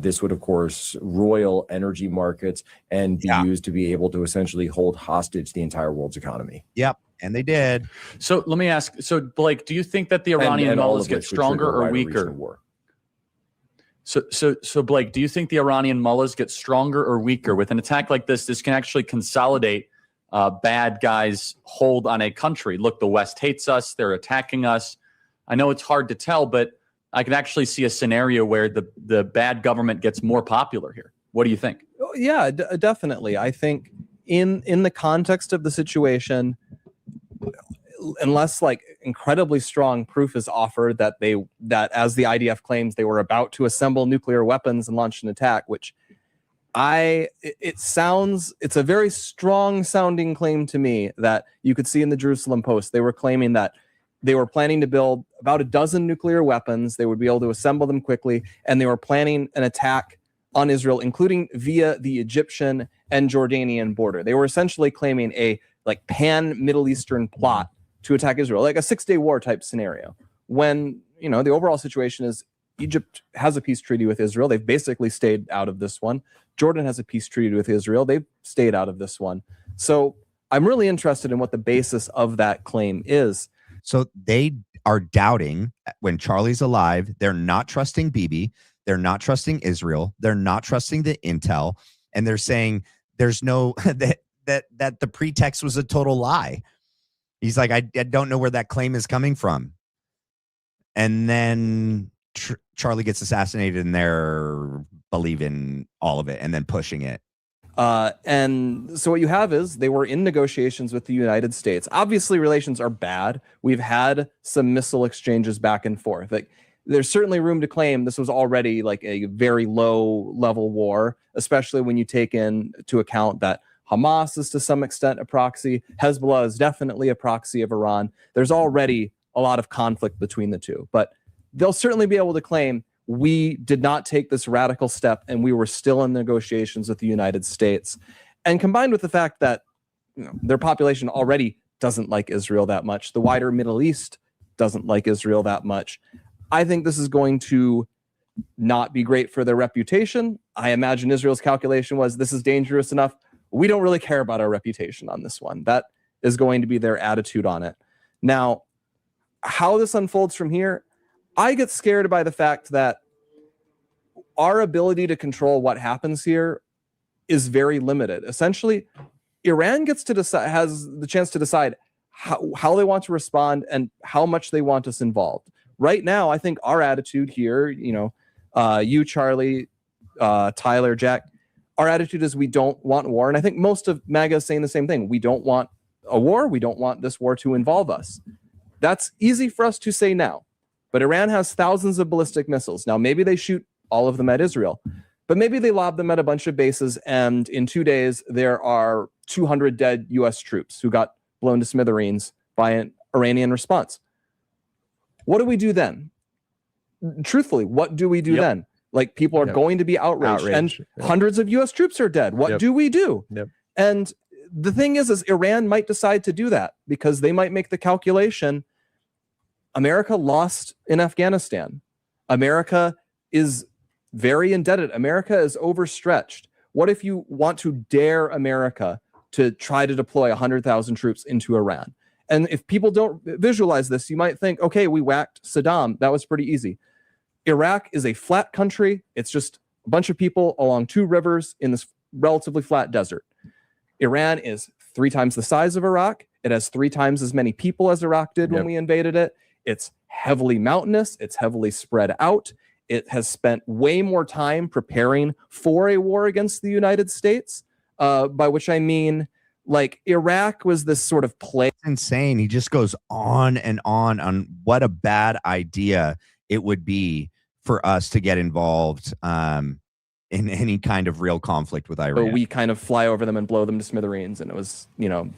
This would, of course, roil energy markets and be used to be able to essentially hold hostage the entire world's economy. Yep, and they did. So let me ask, so Blake, do you think that the Iranian mullahs get stronger or weaker? So Blake, do you think the Iranian mullahs get stronger or weaker? With an attack like this can actually consolidate bad guys' hold on a country. Look, the West hates us. They're attacking us. I know it's hard to tell, but I can actually see a scenario where the bad government gets more popular here. What do you think? Yeah, definitely. I think in the context of the situation, unless like incredibly strong proof is offered that as the IDF claims they were about to assemble nuclear weapons and launch an attack, which it's a very strong sounding claim to me that you could see in the Jerusalem Post. They were claiming that they were planning to build about a dozen nuclear weapons. They would be able to assemble them quickly, and they were planning an attack on Israel, including via the Egyptian and Jordanian border. They were essentially claiming a like pan-Middle Eastern plot to attack Israel, like a 6-day war type scenario. When, you know, the overall situation is Egypt has a peace treaty with Israel. They've basically stayed out of this one. Jordan has a peace treaty with Israel. They've stayed out of this one. So I'm really interested in what the basis of that claim is. So they are doubting when Charlie's alive. They're not trusting Bibi. They're not trusting Israel. They're not trusting the intel. And they're saying there's no, that the pretext was a total lie. He's like, I don't know where that claim is coming from. And then Charlie gets assassinated and they're believing all of it and then pushing it. And so what you have is they were in negotiations with the United States. Obviously, relations are bad. We've had some missile exchanges back and forth. Like, there's certainly room to claim this was already like a very low level war, especially when you take into account that Hamas is to some extent a proxy. Hezbollah is definitely a proxy of Iran. There's already a lot of conflict between the two, but they'll certainly be able to claim we did not take this radical step and we were still in negotiations with the United States. And combined with the fact that, you know, their population already doesn't like Israel that much, the wider Middle East doesn't like Israel that much, I think this is going to not be great for their reputation. I imagine Israel's calculation was this is dangerous enough. We don't really care about our reputation on this one. That is going to be their attitude on it. Now, how this unfolds from here, I get scared by the fact that our ability to control what happens here is very limited. Essentially, Iran gets to decide, has the chance to decide how they want to respond and how much they want us involved. Right now, I think our attitude here, you know, you, Charlie, Tyler, Jack, our attitude is we don't want war. And I think most of MAGA is saying the same thing. We don't want a war. We don't want this war to involve us. That's easy for us to say now. But Iran has thousands of ballistic missiles. Now, maybe they shoot all of them at Israel, but maybe they lob them at a bunch of bases. And in 2 days, there are 200 dead U.S. troops who got blown to smithereens by an Iranian response. What do we do then? Truthfully, what do we do then? Like, people are going to be outraged. And hundreds of U.S. troops are dead. What do we do? And the thing is Iran might decide to do that because they might make the calculation. America lost in Afghanistan. America is very indebted. America is overstretched. What if you want to dare America to try to deploy 100,000 troops into Iran? And if people don't visualize this, you might think, okay, we whacked Saddam. That was pretty easy. Iraq is a flat country. It's just a bunch of people along 2 rivers in this relatively flat desert. Iran is 3 times the size of Iraq. It has 3 times as many people as Iraq did when we invaded it. It's heavily mountainous. It's heavily spread out. It has spent way more time preparing for a war against the United States, by which I mean, like, Iraq was this sort of play. It's insane. He just goes on what a bad idea it would be for us to get involved in any kind of real conflict with Iran. So we kind of fly over them and blow them to smithereens, and it was, you know,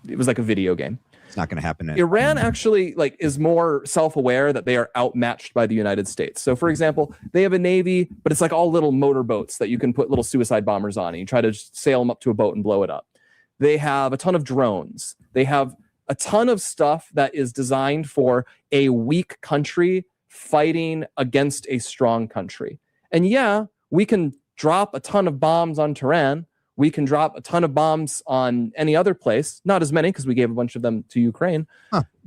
it was like a video game. It's not going to happen. Iran actually is more self-aware that they are outmatched by the United States. So, for example, they have a navy, but it's like all little motorboats that you can put little suicide bombers on, and you try to sail them up to a boat and blow it up. They have a ton of drones. They have a ton of stuff that is designed for a weak country fighting against a strong country. And yeah, we can drop a ton of bombs on Tehran. We can drop a ton of bombs on any other place. Not as many because we gave a bunch of them to Ukraine.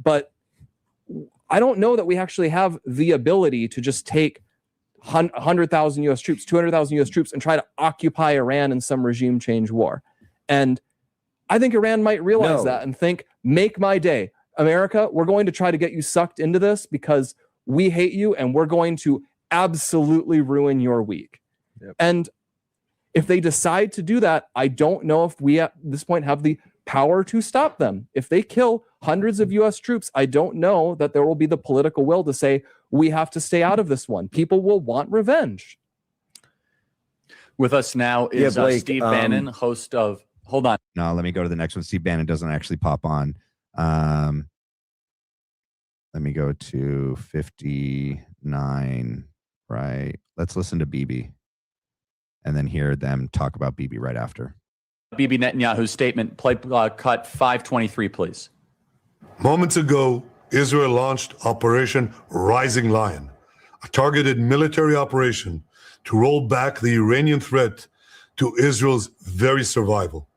But I don't know that we actually have the ability to just take 100,000 U.S. troops, 200,000 U.S. troops, and try to occupy Iran in some regime change war. And I think Iran might realize that and think, make my day. America, we're going to try to get you sucked into this because we hate you and we're going to absolutely ruin your week. And if they decide to do that, I don't know if we at this point have the power to stop them. If they kill hundreds of U.S. troops, I don't know that there will be the political will to say, we have to stay out of this one. People will want revenge. With us now is Blake, Steve Bannon, host of... Hold on. No, let me go to the next one. Steve Bannon doesn't actually pop on. Let me go to 59, right? Let's listen to Bibi and then hear them talk about Bibi right after. Bibi Netanyahu's statement, play cut 523, please. Moments ago, Israel launched Operation Rising Lion, a targeted military operation to roll back the Iranian threat to Israel's very survival.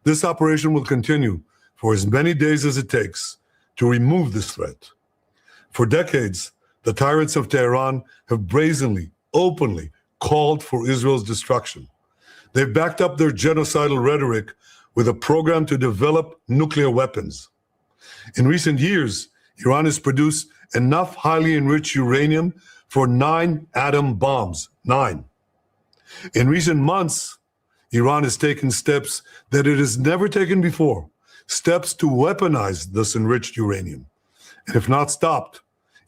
This operation will continue for as many days as it takes to remove this threat. For decades, the tyrants of Tehran have brazenly, openly called for Israel's destruction. They've backed up their genocidal rhetoric with a program to develop nuclear weapons. In recent years, Iran has produced enough highly enriched uranium for 9 atom bombs. 9. In recent months, Iran has taken steps that it has never taken before, steps to weaponize this enriched uranium. And if not stopped,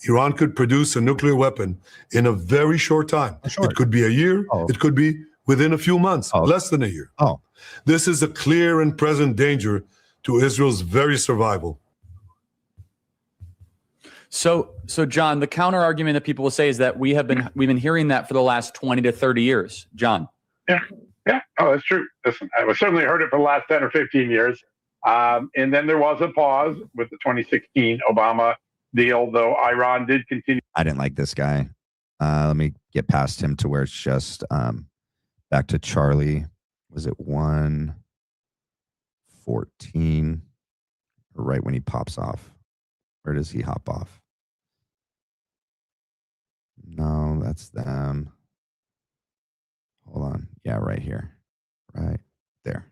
Iran could produce a nuclear weapon in a very short time. It could be a year, it could be within a few months, less than a year. This is a clear and present danger to Israel's very survival. So John, the counter argument that people will say is that we've been hearing that for the last 20 to 30 years. John. Yeah. Oh, that's true. Listen, I've certainly heard it for the last 10 or 15 years. And then there was a pause with the 2016 Obama deal, though Iran did continue. I didn't like this guy. Let me get past him to where it's just back to Charlie. Was it 1:14? Or right when he pops off? Where does he hop off? No, that's them. Hold on. Yeah, right here. Right there.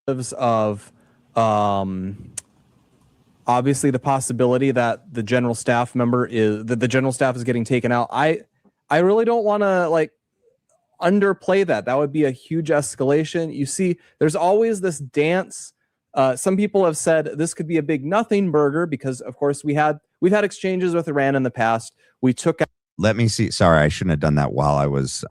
Of obviously the possibility that the general staff member is that the general staff is getting taken out. I really don't want to like underplay that. That would be a huge escalation. You see, there's always this dance. Some people have said this could be a big nothing burger because, of course, we've had exchanges with Iran in the past. We took. Let me see. Sorry, I shouldn't have done that while I was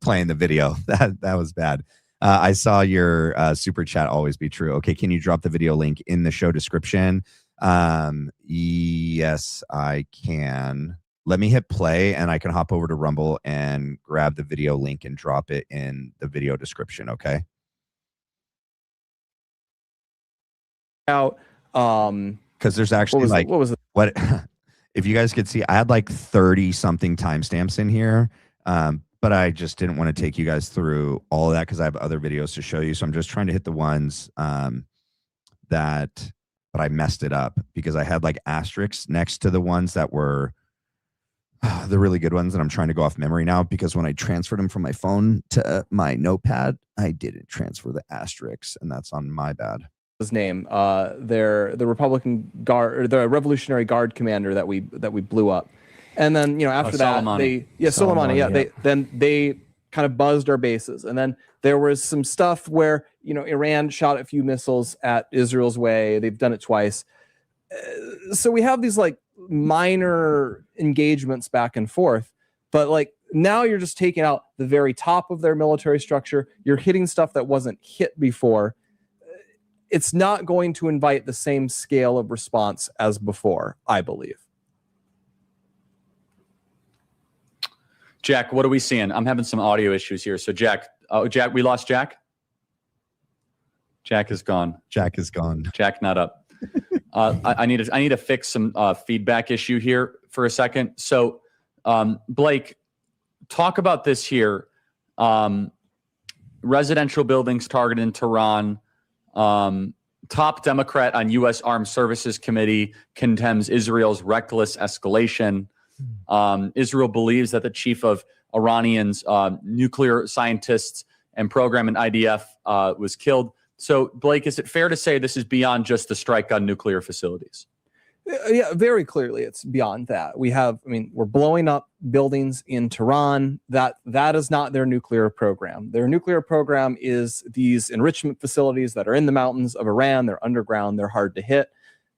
playing the video. That was bad. I saw your super chat always be true. Okay, can you drop the video link in the show description? Yes, I can. Let me hit play and I can hop over to Rumble and grab the video link and drop it in the video description. Okay. Out because there's actually what was it? What if you guys could see, I had like 30 something timestamps in here, but I just didn't want to take you guys through all of that because I have other videos to show you. So I'm just trying to hit the ones but I messed it up because I had like asterisks next to the ones that were the really good ones, and I'm trying to go off memory now because when I transferred them from my phone to my notepad, I didn't transfer the asterisks, and that's on my bad. His name, the Republican Guard, or the Revolutionary Guard commander that we blew up, and then after that Soleimani, they kind of buzzed our bases, and then there was some stuff where Iran shot a few missiles at Israel's way. They've done it twice, so we have these like minor engagements back and forth, but like now you're just taking out the very top of their military structure. You're hitting stuff that wasn't hit before. It's not going to invite the same scale of response as before, I believe. Jack, what are we seeing? I'm having some audio issues here. So Jack, we lost Jack? Jack is gone. Jack is gone. Jack not up. I need to fix some feedback issue here for a second. So Blake, talk about this here. Residential buildings targeted in Tehran. Top Democrat on U.S. Armed Services Committee condemns Israel's reckless escalation. Israel believes that the chief of Iranian's nuclear scientists and program in IDF was killed. So, Blake, is it fair to say this is beyond just the strike on nuclear facilities? Yeah, very clearly it's beyond that. We're blowing up buildings in Tehran. That is not their nuclear program. Their nuclear program is these enrichment facilities that are in the mountains of Iran. They're underground. They're hard to hit.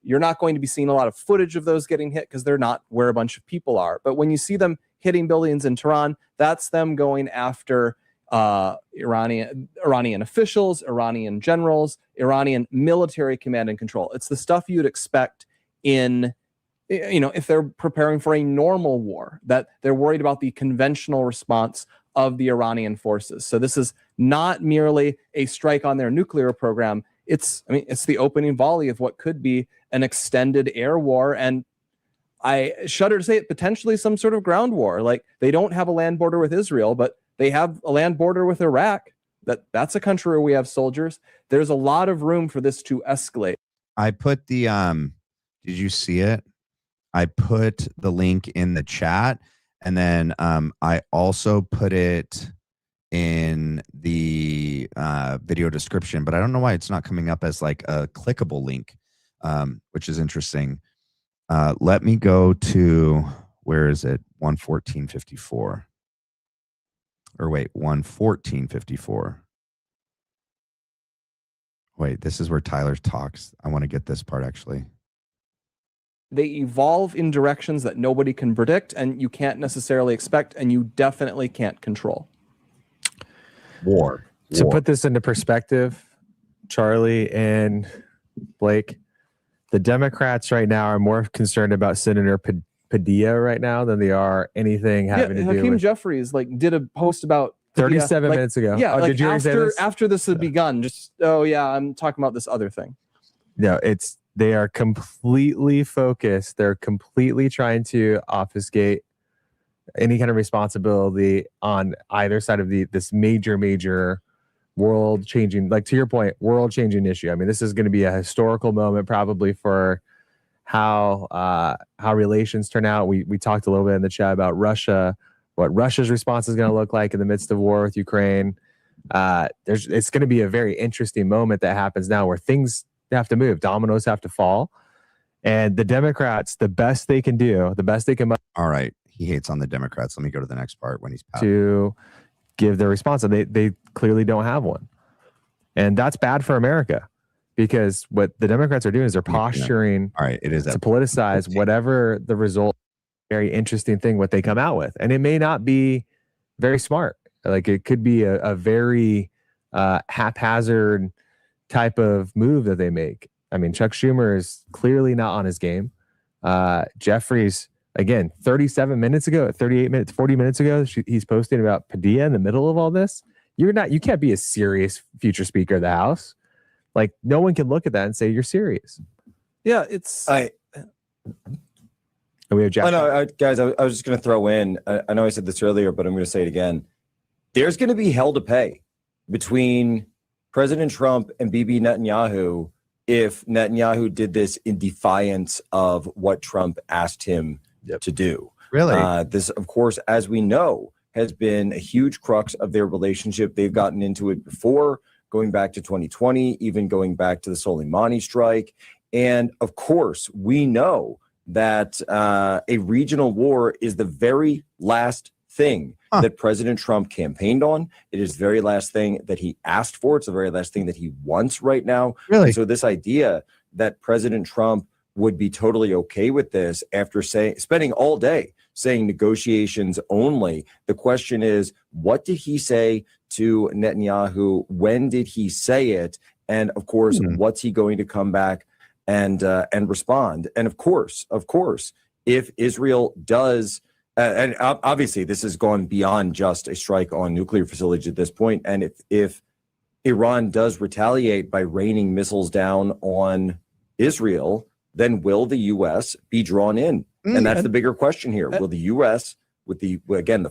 You're not going to be seeing a lot of footage of those getting hit because they're not where a bunch of people are. But when you see them hitting buildings in Tehran, that's them going after Iranian officials, Iranian generals, Iranian military command and control. It's the stuff you'd expect in, if they're preparing for a normal war, that they're worried about the conventional response of the Iranian forces. So this is not merely a strike on their nuclear program. It's the opening volley of what could be an extended air war. And I shudder to say it, potentially some sort of ground war. Like, they don't have a land border with Israel, but they have a land border with Iraq. That's a country where we have soldiers. There's a lot of room for this to escalate. I put the did you see it? I put the link in the chat, and then I also put it in the video description, but I don't know why it's not coming up as like a clickable link, which is interesting. Let me go to, where is it? 114.54. Or wait, 114.54. Wait, this is where Tyler talks. I want to get this part actually. They evolve in directions that nobody can predict, and you can't necessarily expect, and you definitely can't control. War. To put this into perspective, Charlie and Blake, the Democrats right now are more concerned about Senator Padilla right now than they are anything having to do Hakeem with... Jeffries did a post about 37 minutes ago. Yeah, did you already say this? After this had begun, I'm talking about this other thing. No, they are completely focused. They're completely trying to obfuscate any kind of responsibility on either side of this major world changing, like to your point, world changing issue. I mean, this is going to be a historical moment probably for how relations turn out. We talked a little bit in the chat about Russia, what Russia's response is going to look like in the midst of war with Ukraine. It's going to be a very interesting moment that happens now where things have to move, dominoes have to fall, and the Democrats, the best they can do, the best they can. All right, he hates on the Democrats. Let me go to the next part when he's to give their response, and they clearly don't have one, and that's bad for America, because what the Democrats are doing is they're posturing. All right, it is to politicize whatever the result. Very interesting thing what they come out with, and it may not be very smart. Like, it could be a very haphazard type of move that they make. I mean, Chuck Schumer is clearly not on his game. Jeffries, again, 37 minutes ago, 38 minutes, 40 minutes ago, he's posting about Padilla in the middle of all this. You can't be a serious future Speaker of the House. Like, no one can look at that and say you're serious. Yeah, And we have Jack. Guys, I was just going to throw in, I know I said this earlier, but I'm going to say it again. There's going to be hell to pay between President Trump and Bibi Netanyahu if Netanyahu did this in defiance of what Trump asked him to do. Really? This, of course, as we know, has been a huge crux of their relationship. They've gotten into it before, going back to 2020, even going back to the Soleimani strike. And of course, we know that a regional war is the very last thing that President Trump campaigned on. It is the very last thing that he asked for. It's the very last thing that he wants right now. Really? And so this idea that President Trump would be totally okay with this after spending all day saying negotiations only. The question is, what did he say to Netanyahu? When did he say it? And of course, what's he going to come back and respond? And of course, if Israel does, and obviously this has gone beyond just a strike on nuclear facilities at this point. And if Iran does retaliate by raining missiles down on Israel, then will the U.S. be drawn in? And that's the bigger question here. Will the U.S., with the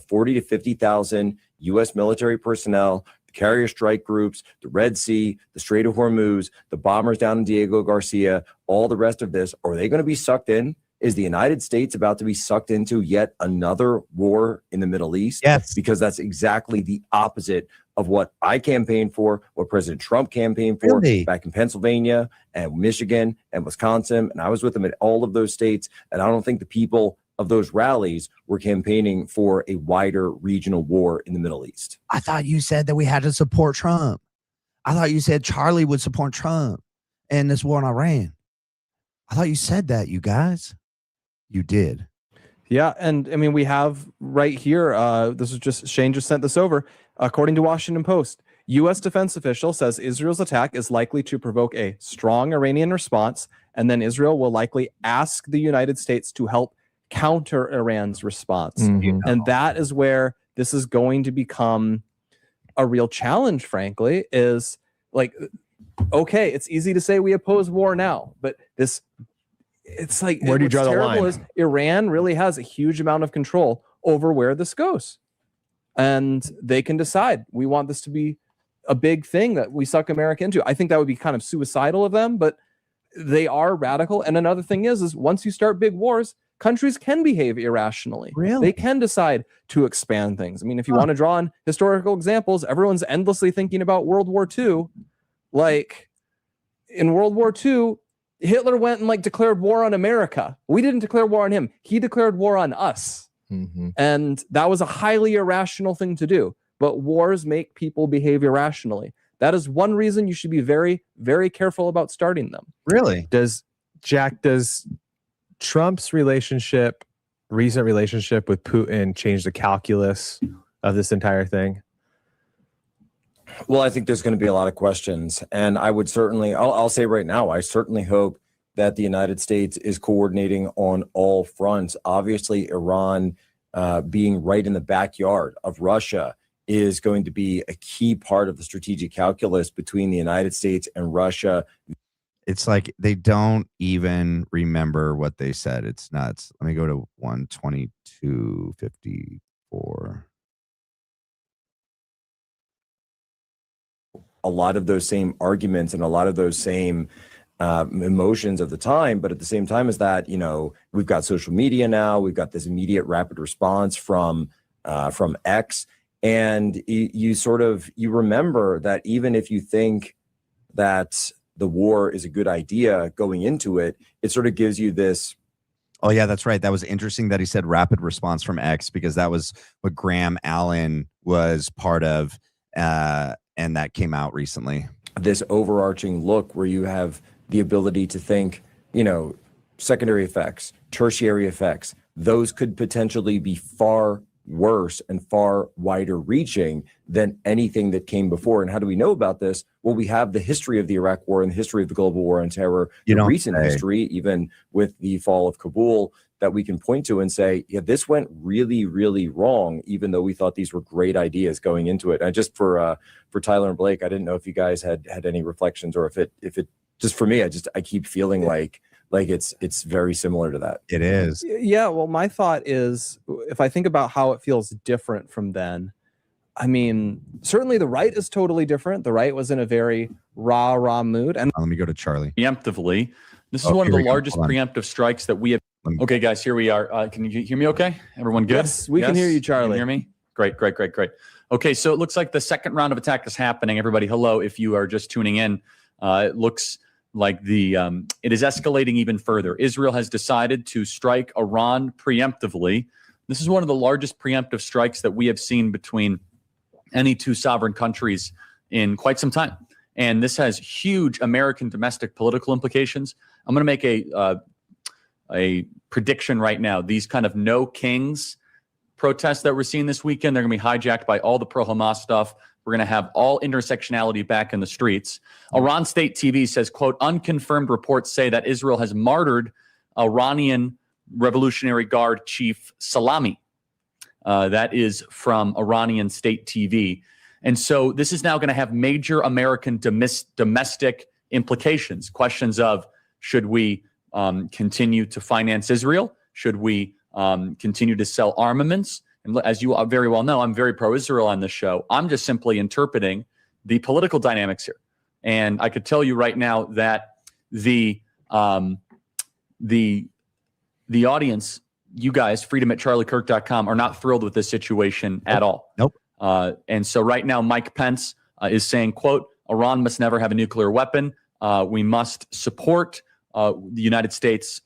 40 to 50,000 U.S. military personnel, the carrier strike groups, the Red Sea, the Strait of Hormuz, the bombers down in Diego Garcia, all the rest of this, are they going to be sucked in? Is the United States about to be sucked into yet another war in the Middle East? Yes. Because that's exactly the opposite of what I campaigned for, what President Trump campaigned for back in Pennsylvania and Michigan and Wisconsin. And I was with him in all of those states. And I don't think the people of those rallies were campaigning for a wider regional war in the Middle East. I thought you said that we had to support Trump. I thought you said Charlie would support Trump in this war in Iran. I thought you said that, you guys. You did. Yeah, and I mean, we have right here, this is just, Shane just sent this over. According to Washington Post, U.S. defense official says Israel's attack is likely to provoke a strong Iranian response and then Israel will likely ask the United States to help counter Iran's response. And that is where this is going to become a real challenge, frankly, is like, okay, it's easy to say we oppose war now, but it's like, where do you what's draw the terrible line? is Iran really has a huge amount of control over where this goes. And they can decide, we want this to be a big thing that we suck America into. I think that would be kind of suicidal of them, but they are radical. And another thing is once you start big wars, countries can behave irrationally. Really? They can decide to expand things. I mean, if you want to draw on historical examples, everyone's endlessly thinking about World War II. Like in World War II, Hitler went and like declared war on America. We didn't declare war on him. He declared war on us. And that was a highly irrational thing to do. But wars make people behave irrationally. That is one reason you should be very, very careful about starting them. Really? Does Trump's recent relationship with Putin change the calculus of this entire thing? Well, I think there's going to be a lot of questions. And I would certainly, I'll say right now, I certainly hope that the United States is coordinating on all fronts. Obviously, Iran being right in the backyard of Russia is going to be a key part of the strategic calculus between the United States and Russia. It's like they don't even remember what they said. It's nuts. Let me go to 122.54. A lot of those same arguments and a lot of those same emotions of the time, but at the same time as that, you know, we've got social media now, we've got this immediate rapid response from X, and you remember that even if you think that the war is a good idea going into it, it sort of gives you this. Oh yeah, that's right. That was interesting that he said rapid response from X, because that was what Graham Allen was part of, and that came out recently. This overarching look where you have the ability to think, you know, secondary effects, tertiary effects, those could potentially be far worse and far wider reaching than anything that came before. And how do we know about this? Well, we have the history of the Iraq War and the history of the global war on terror, recent history, even with the fall of Kabul, that we can point to and say, yeah, this went really, really wrong, even though we thought these were great ideas going into it. And just for Tyler and Blake, I didn't know if you guys had any reflections, or if it just for me, I keep feeling like it's very similar to that. It is. Yeah, well, my thought is, if I think about how it feels different from then, I mean, certainly the right is totally different. The right was in a very rah mood. And let me go to Charlie. Preemptively, this is one of the largest preemptive strikes that we have. Okay, guys, here we are. Can you hear me okay? Everyone good? Yes, we can hear you, Charlie. You can hear me? Great. Okay, so it looks like the second round of attack is happening. Everybody, hello. If you are just tuning in, it looks like it is escalating even further. Israel has decided to strike Iran preemptively. This is one of the largest preemptive strikes that we have seen between any two sovereign countries in quite some time. And this has huge American domestic political implications. I'm going to make a prediction right now. These kind of no kings protests that we're seeing this weekend, they're going to be hijacked by all the pro-Hamas stuff. We're going to have all intersectionality back in the streets. Iran State TV says, quote, unconfirmed reports say that Israel has martyred Iranian Revolutionary Guard Chief Salami. That is from Iranian State TV. And so this is now going to have major American domestic implications. Questions of, should we continue to finance Israel? Should we continue to sell armaments? And as you very well know, I'm very pro-Israel on this show. I'm just simply interpreting the political dynamics here. And I could tell you right now that the audience, you guys, freedom@charliekirk.com, are not thrilled with this situation at all. Nope. And so right now, Mike Pence is saying, quote, Iran must never have a nuclear weapon. We must support the United States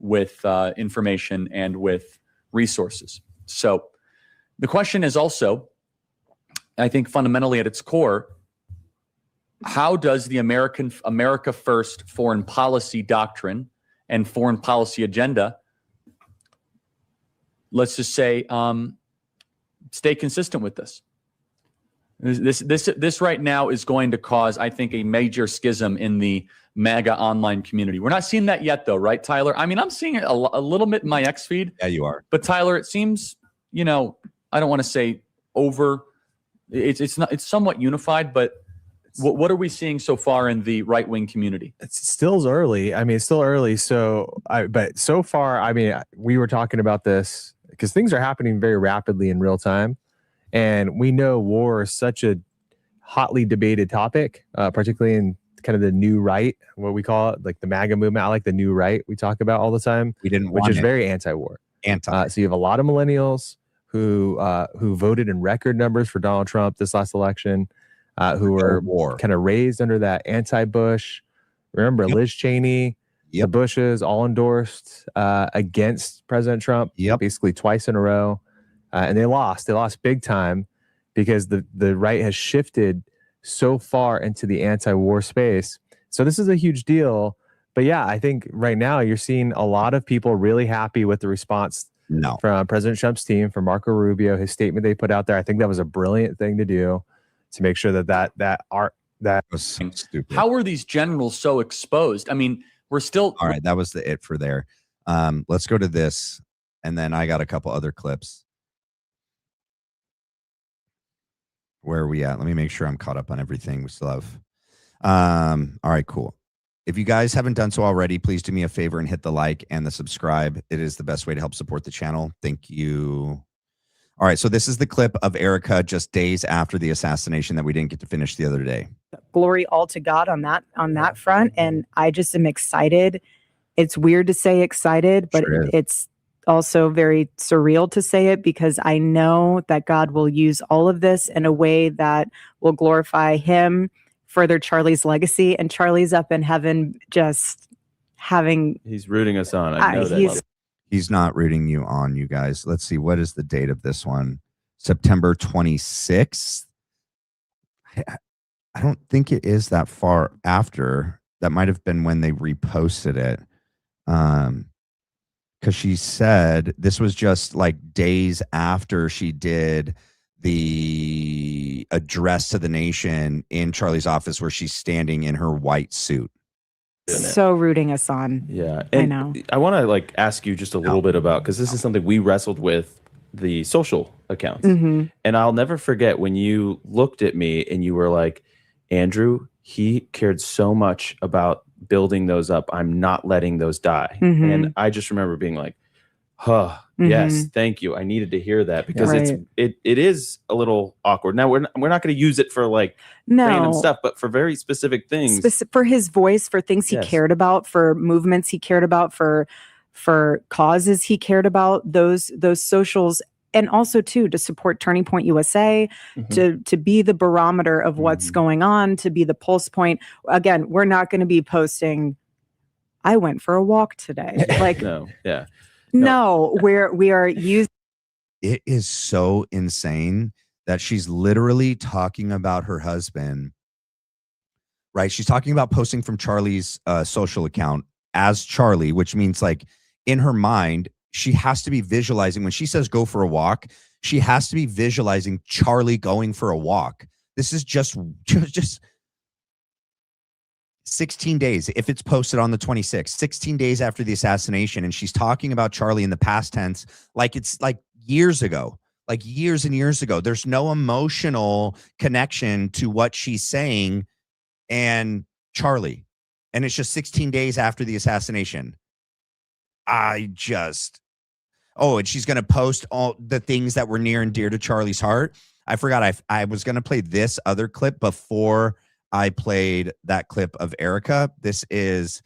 with information and with resources. So the question is also, I think fundamentally at its core, how does the America First foreign policy doctrine and foreign policy agenda, let's just say, stay consistent with this? This right now is going to cause, I think, a major schism in the MAGA online community. We're not seeing that yet, though, right, Tyler? I mean, I'm seeing it a little bit in my X feed. Yeah, you are. But Tyler, it seems, I don't want to say over. It's somewhat unified, but what are we seeing so far in the right wing community? It's still early. I mean, it's still early. But so far, I mean, we were talking about this because things are happening very rapidly in real time. And we know war is such a hotly debated topic, particularly in kind of the new right, what we call it, like the MAGA movement. I like the new right we talk about all the time, which is very anti-war. So you have a lot of millennials who voted in record numbers for Donald Trump this last election, who were kind of raised under that anti-Bush. Remember, Liz Cheney, the Bushes all endorsed against President Trump, basically twice in a row. And they lost big time because the right has shifted so far into the anti-war space. So this is a huge deal. But yeah, I think right now you're seeing a lot of people really happy with the response from President Trump's team, from Marco Rubio, his statement they put out there. I think that was a brilliant thing to do to make sure that was so stupid. How were these generals so exposed? I mean, we're still... All right, that was the it for there. Let's go to this. And then I got a couple other clips. Where are we at? Let me make sure I'm caught up on everything we still have. All right, cool. If you guys haven't done so already, please do me a favor and hit the like and the subscribe. It is the best way to help support the channel. Thank you. All right, so this is the clip of Erika just days after the assassination that we didn't get to finish the other day. Glory all to God on that front, and I just am excited. It's weird to say excited, but it's also very surreal to say it because I know that God will use all of this in a way that will glorify him, further Charlie's legacy, and Charlie's up in heaven just having... He's rooting us on. I know that. He's not rooting you on, you guys. Let's see. What is the date of this one? September 26th. I don't think it is that far after. That might have been when they reposted it. Because she said this was just like days after she did the address to the nation in Charlie's office where she's standing in her white suit. So rooting us on. Yeah. I know. I want to ask you just a little bit about, because this is something we wrestled with, the social accounts. And I'll never forget when you looked at me and you were like, Andrew, he cared so much about building those up. I'm not letting those die. And I just remember being like, yes, thank you. I needed to hear that because it is a little awkward. Now we're not going to use it for random stuff, but for very specific things. For his voice, for things he cared about, for movements he cared about, for causes he cared about, those socials. And also, too, to support Turning Point USA, to be the barometer of what's going on, to be the pulse point. Again, we're not going to be posting, I went for a walk today. No, we are using. It is so insane that she's literally talking about her husband, right? She's talking about posting from Charlie's social account as Charlie, which means in her mind, she has to be visualizing when she says go for a walk. She has to be visualizing Charlie going for a walk. This is just 16 days. If it's posted on the 26th, 16 days after the assassination, and she's talking about Charlie in the past tense, it's years ago, years and years ago. There's no emotional connection to what she's saying and Charlie. And it's just 16 days after the assassination. And she's going to post all the things that were near and dear to Charlie's heart. I forgot I was going to play this other clip before I played that clip of Erika. This is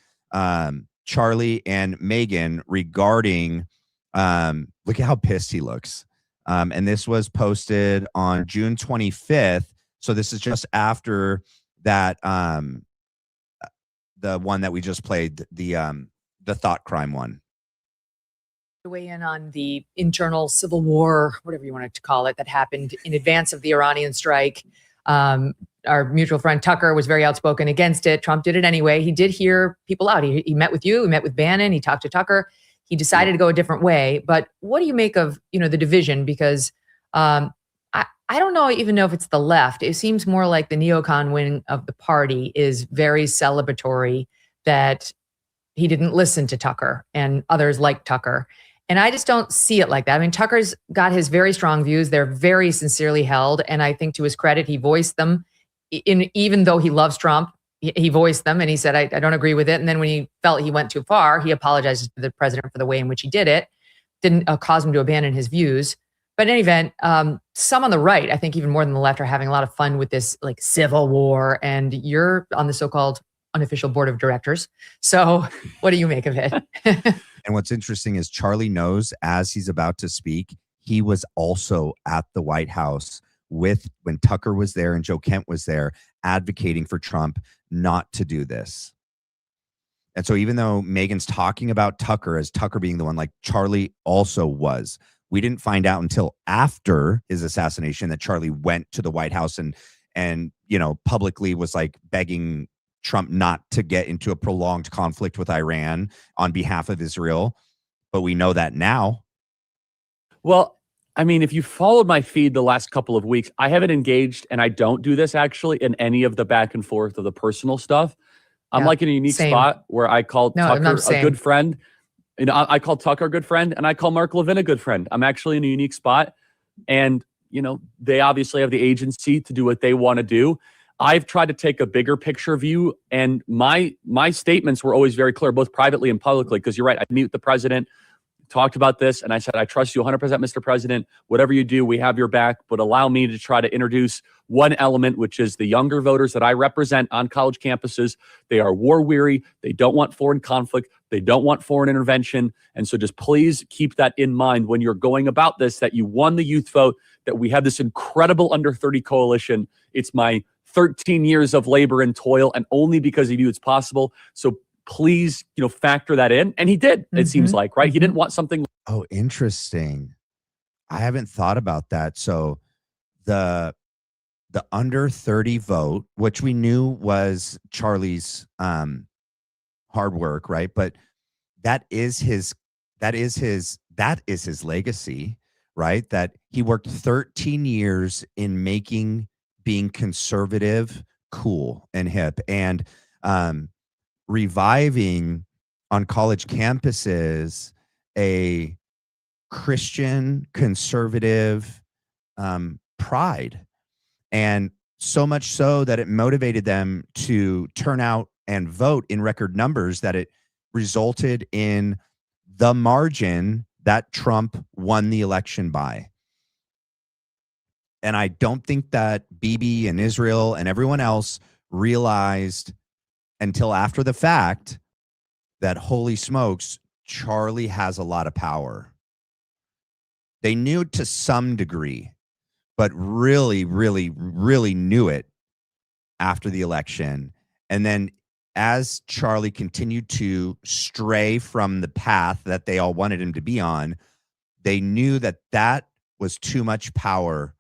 Charlie and Megan regarding, look at how pissed he looks. And this was posted on June 25th. So this is just after that, the one that we just played, the thought crime one. To weigh in on the internal civil war, whatever you wanted to call it, that happened in advance of the Iranian strike. Our mutual friend Tucker was very outspoken against it. Trump did it anyway. He did hear people out. He met with you, he met with Bannon, he talked to Tucker. He decided to go a different way. But what do you make of, the division? Because I I don't even know if it's the left. It seems more like the neocon wing of the party is very celebratory that he didn't listen to Tucker and others like Tucker. And I just don't see it like that. I mean, Tucker's got his very strong views. They're very sincerely held. And I think to his credit, he voiced them. Even though he loves Trump, he voiced them and he said, I don't agree with it. And then when he felt he went too far, he apologized to the president for the way in which he did it. Didn't cause him to abandon his views. But in any event, some on the right, I think even more than the left, are having a lot of fun with this like civil war. And you're on the so-called unofficial board of directors. So what do you make of it? And what's interesting is Charlie knows as he's about to speak, he was also at the White House when Tucker was there and Joe Kent was there advocating for Trump not to do this. And so even though Megyn's talking about Tucker as Tucker being the one, like Charlie also was. We didn't find out until after his assassination that Charlie went to the White House and publicly was like begging Trump not to get into a prolonged conflict with Iran on behalf of Israel. But we know that now. Well, I mean, if you followed my feed the last couple of weeks, I haven't engaged, and I don't do this actually, in any of the back and forth of the personal stuff. I'm like in a unique spot where I called Tucker a good friend. I call Tucker a good friend, and I call Mark Levin a good friend. I'm actually in a unique spot. And, they obviously have the agency to do what they want to do. I've tried to take a bigger picture view, and my statements were always very clear, both privately and publicly, because you're right. I meet with the president, talked about this, and I said, I trust you 100%, Mr. President. Whatever you do, we have your back, but allow me to try to introduce one element, which is the younger voters that I represent on college campuses. They are war weary. They don't want foreign conflict. They don't want foreign intervention. And so just please keep that in mind when you're going about this, that you won the youth vote, that we have this incredible under 30 coalition. It's my 13 years of labor and toil, and only because of you it's possible. So please, factor that in. And he did, it seems like, right? He didn't want something. Oh, interesting. I haven't thought about that. So the under 30 vote, which we knew was Charlie's hard work, right? But that is his legacy, right? That he worked 13 years in making being conservative cool and hip, and reviving on college campuses a Christian conservative pride. And so much so that it motivated them to turn out and vote in record numbers, that it resulted in the margin that Trump won the election by. And I don't think that Bibi and Israel and everyone else realized until after the fact that, holy smokes, Charlie has a lot of power. They knew to some degree, but really, really, really knew it after the election. And then as Charlie continued to stray from the path that they all wanted him to be on, they knew that that was too much power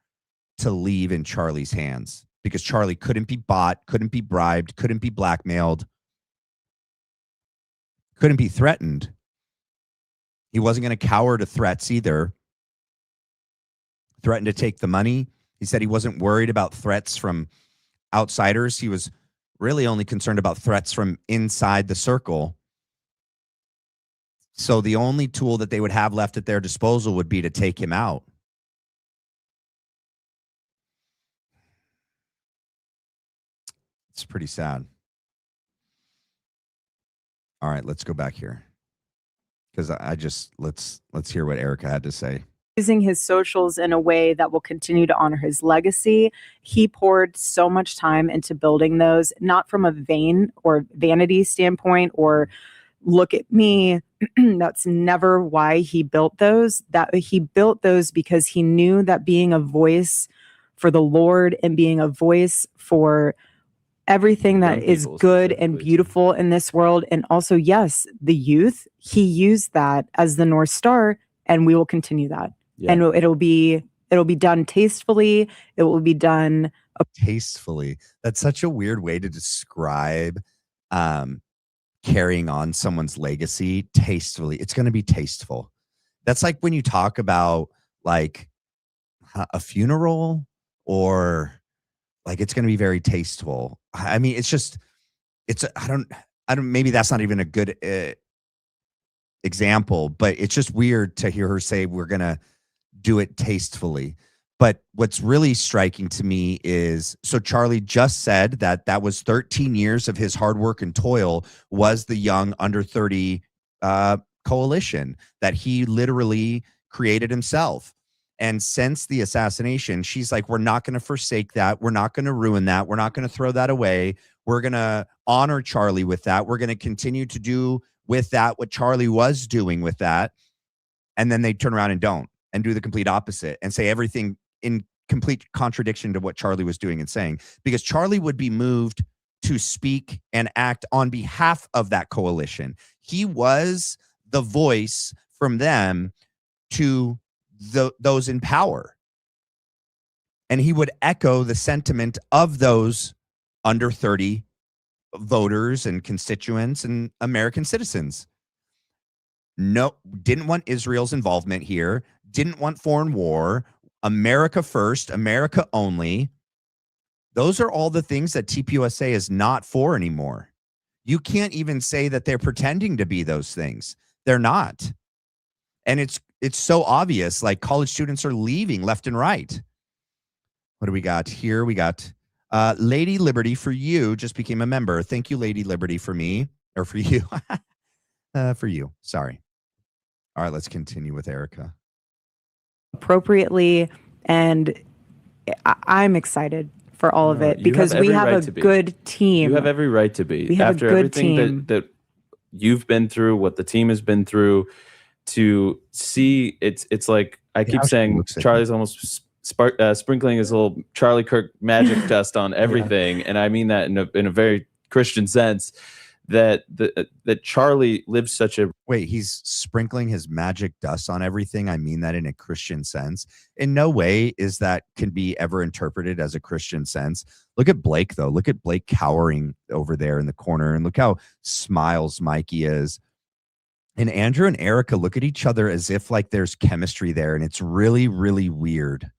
to leave in Charlie's hands, because Charlie couldn't be bought, couldn't be bribed, couldn't be blackmailed, couldn't be threatened. He wasn't going to cower to threats either. Threatened to take the money. He said he wasn't worried about threats from outsiders. He was really only concerned about threats from inside the circle. So the only tool that they would have left at their disposal would be to take him out. It's pretty sad. All right, let's go back here, because let's hear what Erika had to say. Using his socials in a way that will continue to honor his legacy. He poured so much time into building those, not from a vain or vanity standpoint or look at me. That's never why he built those. That he built those because he knew that being a voice for the Lord and being a voice for everything that is good and beautiful in this world, and also, yes, the youth, he used that as the North Star, and we will continue that. Yeah. And it'll be done tastefully. It will be done tastefully. That's such a weird way to describe carrying on someone's legacy. Tastefully. It's going to be tasteful. That's like when you talk about like a funeral or like it's going to be very tasteful. I mean, I don't, maybe that's not even a good example, but it's just weird to hear her say we're going to do it tastefully. But what's really striking to me is, so Charlie just said that was 13 years of his hard work and toil was the Young Under 30 coalition that he literally created himself. And since the assassination, she's like, we're not going to forsake that. We're not going to ruin that. We're not going to throw that away. We're going to honor Charlie with that. We're going to continue to do with that what Charlie was doing with that. And then they turn around and don't, and do the complete opposite and say everything in complete contradiction to what Charlie was doing and saying, because Charlie would be moved to speak and act on behalf of that coalition. He was the voice from them to those in power. And he would echo the sentiment of those under 30 voters and constituents and American citizens. No, didn't want Israel's involvement here, didn't want foreign war, America first, America only. Those are all the things that TPUSA is not for anymore. You can't even say that they're pretending to be those things. They're not. And it's so obvious, like college students are leaving left and right. What do we got here? We got Lady Liberty for you just became a member. Thank you, Lady Liberty, for me, or for you. For you. Sorry. All right, let's continue with Erika. Appropriately, and I'm excited for all of it because we have a good team. You have every right to be. We have after a good everything team. that you've been through, what the team has been through, to see it's like I keep saying Charlie's almost sprinkling his little Charlie Kirk magic dust on everything, and I mean that in a very Christian sense. That Charlie lives such a he's sprinkling his magic dust on everything. I mean that in a Christian sense. In no way is that can be ever interpreted as a Christian sense. Look at Blake though. Look at Blake cowering over there in the corner, and look how smiles Mikey is. And Andrew and Erika look at each other as if like there's chemistry there, and it's really, really weird.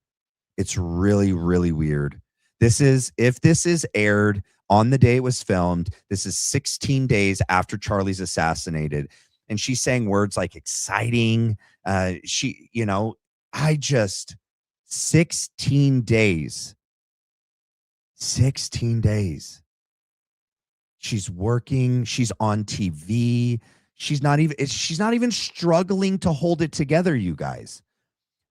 It's really, really weird. If this is aired on the day it was filmed, this is 16 days after Charlie's assassinated. And she's saying words like exciting. 16 days. 16 days. She's working. She's on TV. She's not even struggling to hold it together, you guys.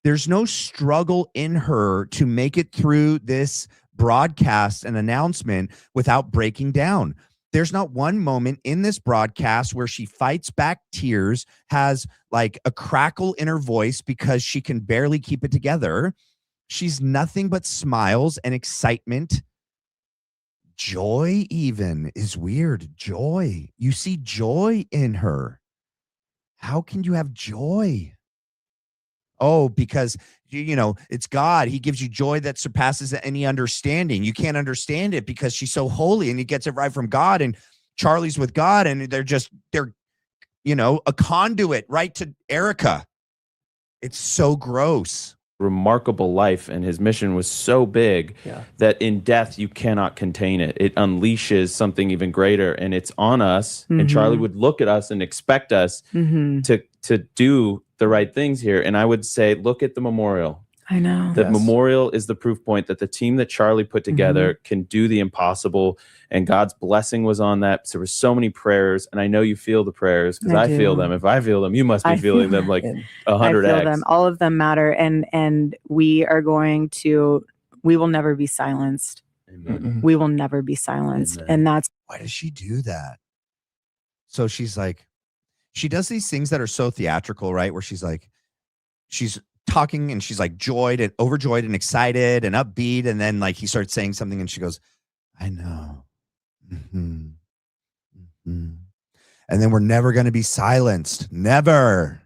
There's no struggle in her to make it through this broadcast and announcement without breaking down. There's not one moment in this broadcast where she fights back tears, has like a crackle in her voice because she can barely keep it together. She's nothing but smiles and excitement. Joy even is weird. Joy. You see joy in her. How can you have joy? Oh, because it's God. He gives you joy that surpasses any understanding. You can't understand it because she's so holy and he gets it right from God, and Charlie's with God, and they're a conduit right to Erika. It's so gross. remarkable life, and his mission was so big that in death you cannot contain it. It unleashes something even greater, and it's on us. And Charlie would look at us and expect us to do the right things here. And I would say, look at the memorial. I know. The memorial is the proof point that the team that Charlie put together can do the impossible, and God's blessing was on that. So there were so many prayers, and I know you feel the prayers because I feel them. If I feel them, you must be feeling them like 100x. Them. All of them matter, and we will never be silenced. Amen. We will never be silenced. Amen. And that's why does she do that? So she's like, she does these things that are so theatrical, right? Where she's talking and she's like overjoyed and excited and upbeat, and then like he starts saying something and she goes, I know. And then we're never going to be silenced. Never.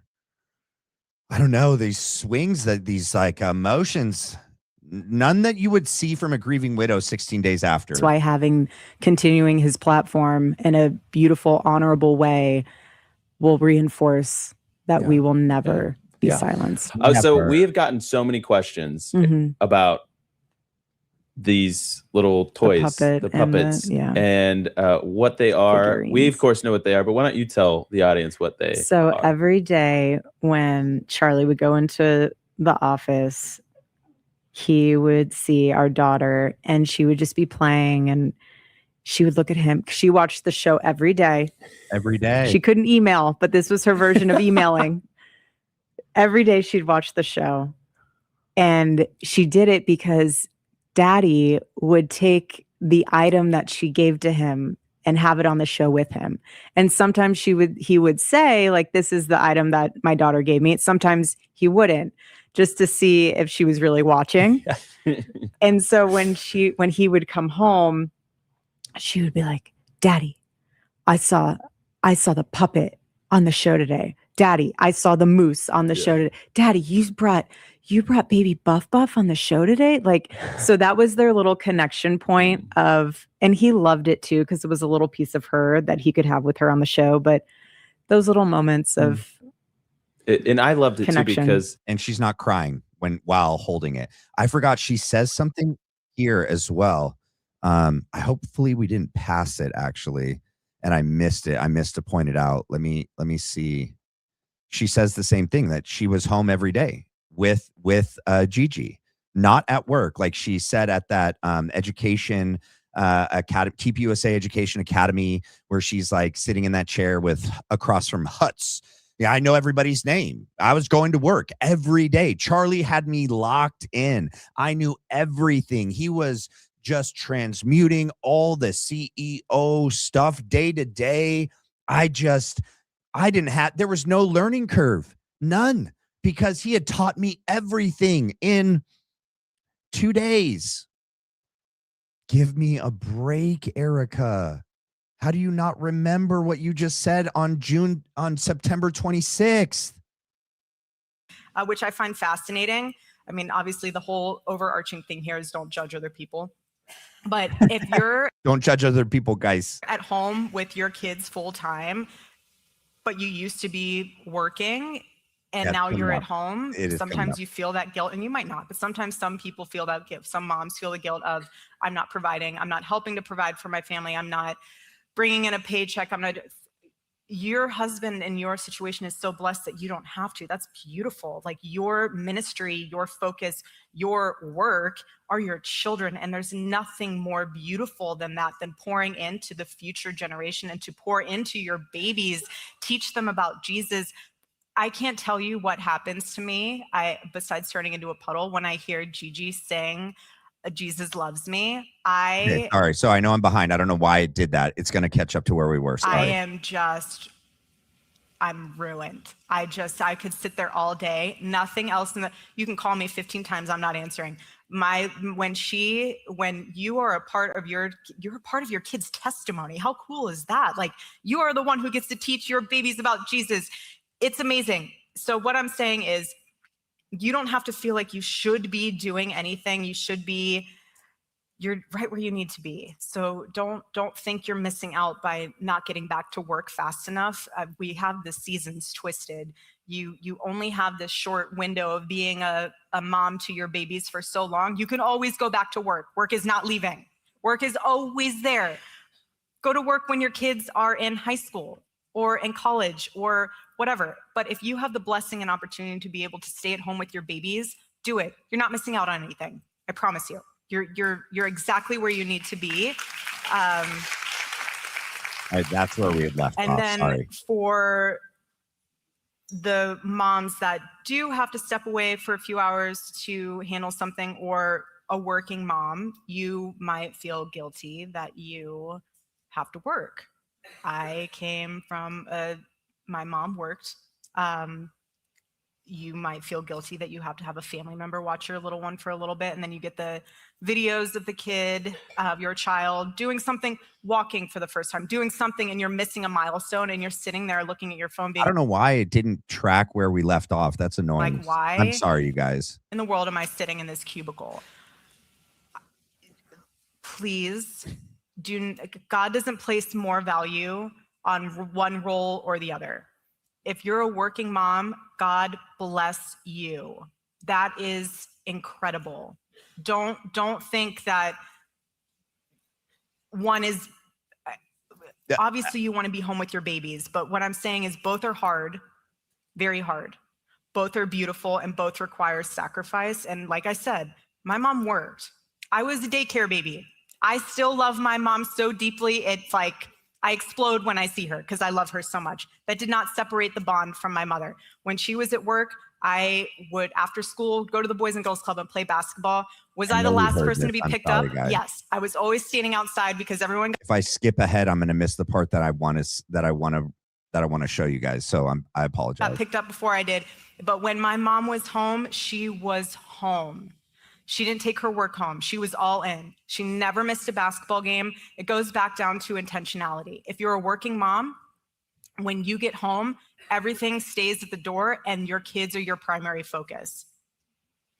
I don't know, these swings, these like emotions, none that you would see from a grieving widow 16 days after. That's why continuing his platform in a beautiful, honorable way will reinforce that we will never be silenced. So we have gotten so many questions about these little toys, the puppets, and what they are. Figurines. We of course know what they are, but why don't you tell the audience what they So are? every day when Charlie would go into the office, he would see our daughter and she would just be playing and she would look at him. She watched the show every day. Every day. She couldn't email, but this was her version of emailing. Every day she'd watch the show. And she did it because Daddy would take the item that she gave to him and have it on the show with him. And sometimes he would say, like, this is the item that my daughter gave me. Sometimes he wouldn't, just to see if she was really watching. And so when he would come home, she would be like, Daddy, I saw the puppet on the show today. Daddy, I saw the moose on the show today. Daddy, you brought baby Buff on the show today. Like, so that was their little connection point of, and he loved it too, because it was a little piece of her that he could have with her on the show. But those little moments of and I loved it connection. too, because and she's not crying while holding it. I forgot she says something here as well. Hopefully we didn't pass it actually, and I missed it. I missed to point it out. Let me see. She says the same thing, that she was home every day with Gigi, not at work, like she said at that education academy, TPUSA Education Academy, where she's like sitting in that chair with across from Huts. Yeah, I know everybody's name. I was going to work every day. Charlie had me locked in. I knew everything. He was just transmuting all the CEO stuff day to day. There was no learning curve, none, because he had taught me everything in 2 days. Give me a break, Erika. How do you not remember what you just said on September 26th? Which I find fascinating. I mean, obviously the whole overarching thing here is don't judge other people. But if you're don't judge other people, guys. At home with your kids full time, but you used to be working and now you're at home, sometimes you feel that guilt, and you might not, but sometimes some people feel that guilt. Some moms feel the guilt of, I'm not providing, I'm not helping to provide for my family, I'm not bringing in a paycheck, your husband in your situation is so blessed that you don't have to. That's beautiful. Like, your ministry, your focus, your work are your children. And there's nothing more beautiful than that, than pouring into the future generation and to pour into your babies, teach them about Jesus. I can't tell you what happens to me, besides turning into a puddle, when I hear Gigi sing Jesus Loves Me. Okay, sorry. So I know I'm behind. I don't know why it did that. It's going to catch up to where we were. Sorry. I'm ruined. I could sit there all day. Nothing else. You can call me 15 times. I'm not answering. When you are a part of you're a part of your kid's testimony. How cool is that? Like, you are the one who gets to teach your babies about Jesus. It's amazing. So what I'm saying is, you don't have to feel like you should be doing anything. You're right where you need to be. So don't think you're missing out by not getting back to work fast enough. We have the seasons twisted. You only have this short window of being a mom to your babies for so long. You can always go back to work. Work is not leaving. Work is always there. Go to work when your kids are in high school or in college or whatever. But if you have the blessing and opportunity to be able to stay at home with your babies, do it. You're not missing out on anything. I promise you. You're exactly where you need to be. That's where we had left and off. then Sorry. For the moms that do have to step away for a few hours to handle something, or a working mom, you might feel guilty that you have to work. I came from my mom worked. You might feel guilty that you have to have a family member watch your little one for a little bit, and then you get the videos of the kid, of your child doing something, walking for the first time, doing something, and you're missing a milestone, and you're sitting there looking at your phone being, I don't know why it didn't track where we left off. That's annoying. like, why I'm sorry, you guys. in the world am I sitting in this cubicle? Please, God doesn't place more value on one role or the other. If you're a working mom, God bless you. That is incredible. Don't think that one is obviously you want to be home with your babies, but what I'm saying is both are hard, very hard. Both are beautiful and both require sacrifice. And like I said, my mom worked. I was a daycare baby. I still love my mom so deeply. It's like I explode when I see her because I love her so much. That did not separate the bond from my mother. When she was at work, I would, after school, go to the Boys and Girls Club and play basketball. Was I the last person to be picked up? Yes. I was always standing outside because everyone. If I skip ahead, I'm going to miss the part that I want to show you guys. So I apologize. Got picked up before I did. But when my mom was home, she was home. She didn't take her work home. She was all in. She never missed a basketball game. It goes back down to intentionality. If you're a working mom, when you get home, everything stays at the door and your kids are your primary focus.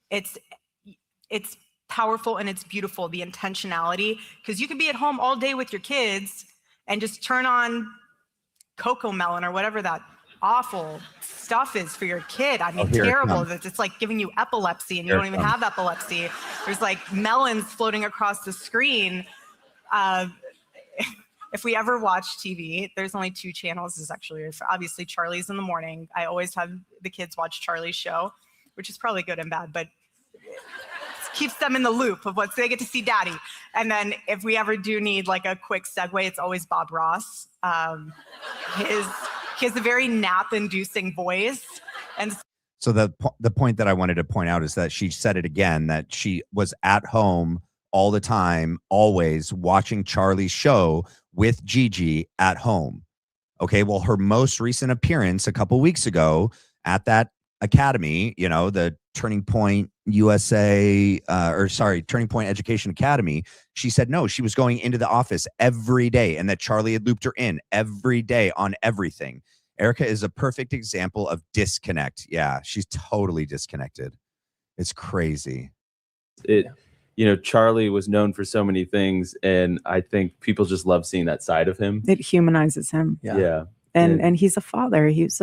It's powerful and it's beautiful, the intentionality, because you could be at home all day with your kids and just turn on Cocoa Melon or whatever that awful stuff is for your kid. I mean, terrible. It's like giving you epilepsy and you don't even have epilepsy. There's like melons floating across the screen. If we ever watch TV, there's only 2 channels. Is actually obviously Charlie's in the morning. I always have the kids watch Charlie's show, which is probably good and bad, but it keeps them in the loop of what they get to see daddy. And then if we ever do need like a quick segue, it's always Bob Ross. He has a very nap-inducing voice. And so the point that I wanted to point out is that she said it again, that she was at home all the time, always watching Charlie's show with Gigi at home. Okay, well, her most recent appearance a couple weeks ago at that academy, you know, the Turning Point USA, Turning Point Education Academy, she said no, she was going into the office every day and that Charlie had looped her in every day on everything. Erika is a perfect example of disconnect. Yeah, she's totally disconnected. It's crazy. Charlie was known for so many things, and I think people just love seeing that side of him. It humanizes him. Yeah. And he's a father. He's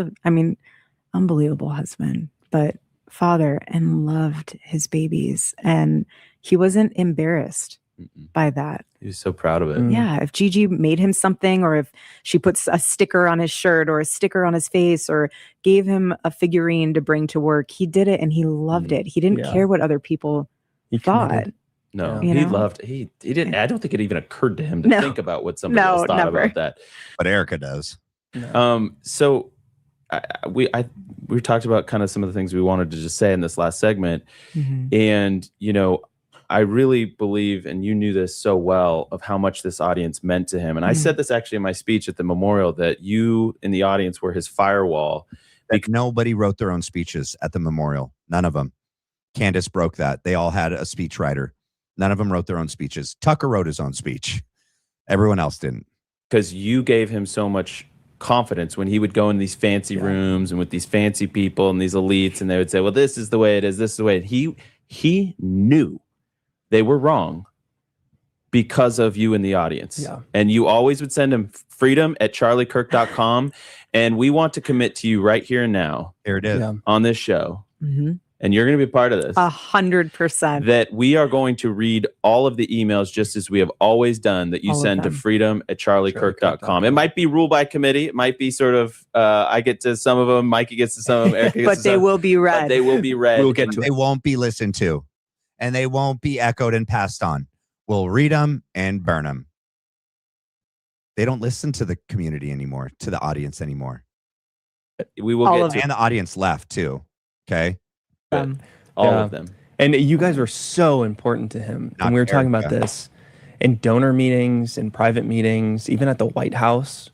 unbelievable husband, but father, and loved his babies. And he wasn't embarrassed by that. He was so proud of it. Yeah. If Gigi made him something, or if she puts a sticker on his shirt or a sticker on his face or gave him a figurine to bring to work, he did it and he loved it. He didn't care what other people thought. No, he didn't. I don't think it even occurred to him to think about what somebody else thought about that. But Erika does. So we talked about kind of some of the things we wanted to just say in this last segment. And, I really believe, and you knew this so well, of how much this audience meant to him. And I said this actually in my speech at the memorial, that you in the audience were his firewall. Like nobody wrote their own speeches at the memorial. None of them. Candace broke that. They all had a speechwriter. None of them wrote their own speeches. Tucker wrote his own speech. Everyone else didn't. Because you gave him so much confidence when he would go in these fancy rooms and with these fancy people and these elites, and they would say, well, this is the way it is. This is the way he knew they were wrong because of you in the audience. Yeah. And you always would send him freedom@charliekirk.com. And we want to commit to you right here and now. Here it is. On this show. And you're going to be part of this. 100%. That we are going to read all of the emails just as we have always done, that you send to freedom@charliekirk.com. It might be rule by committee. It might be sort of, I get to some of them, Mikey gets to some of them, Erika gets but to they some. will be read. But they will be read. We'll get to they won't be listened to. And they won't be echoed and passed on. We'll read them and burn them. They don't listen to the community anymore, to the audience anymore. We will get to and the audience left too. Okay. All of them. And you guys were so important to him. And we were talking about this in donor meetings, in private meetings, even at the White House.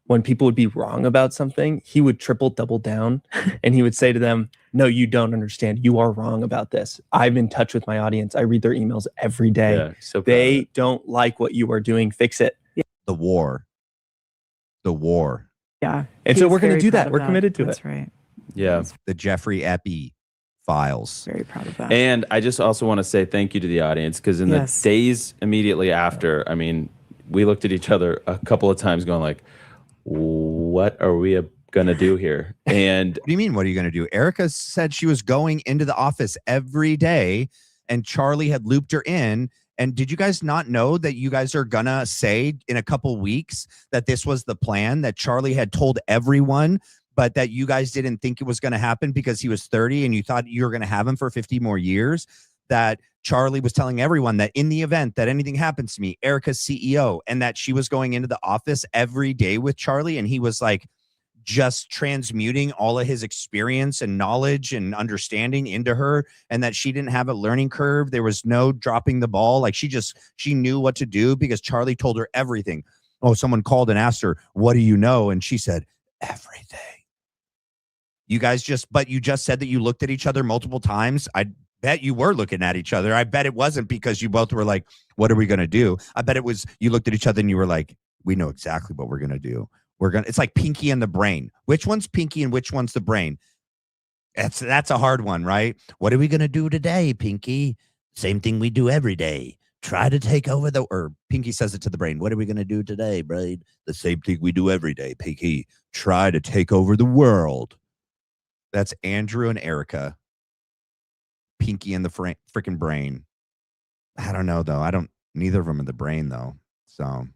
When people would be wrong about something, he would double down, and he would say to them, no, you don't understand. You are wrong about this. I'm in touch with my audience. I read their emails every day. Yeah, so they don't like what you are doing. Fix it. The war. Yeah. And so we're going to do that. We're committed to it. That's right. Yeah. The Jeffrey Epps files. Very proud of that. And I just also want to say thank you to the audience, because in the days immediately after, I mean, we looked at each other a couple of times going like, what are we going to do here? And what do you mean, what are you going to do? Erika said she was going into the office every day and Charlie had looped her in. And did you guys not know that you guys are gonna say in a couple weeks that this was the plan, that Charlie had told everyone, but that you guys didn't think it was going to happen because he was 30 and you thought you were going to have him for 50 more years? That Charlie was telling everyone that in the event that anything happens to me, Erika's CEO, and that she was going into the office every day with Charlie, and he was like just transmuting all of his experience and knowledge and understanding into her, and that she didn't have a learning curve. There was no dropping the ball. Like she knew what to do because Charlie told her everything. Oh, someone called and asked her, what do you know? And she said, everything. You guys but you just said that you looked at each other multiple times. I bet you were looking at each other. I bet it wasn't because you both were like, what are we going to do? I bet it was, you looked at each other and you were like, we know exactly what we're going to do. It's like Pinky and the brain. Which one's Pinky and which one's the brain? That's a hard one, right? What are we going to do today, Pinky? Same thing we do every day. Try to take over or Pinky says it to the brain. What are we going to do today, brain? The same thing we do every day, Pinky. Try to take over the world. That's Andrew and Erika. Pinky and the freaking brain. I don't know, though. Neither of them are the brain, though. So.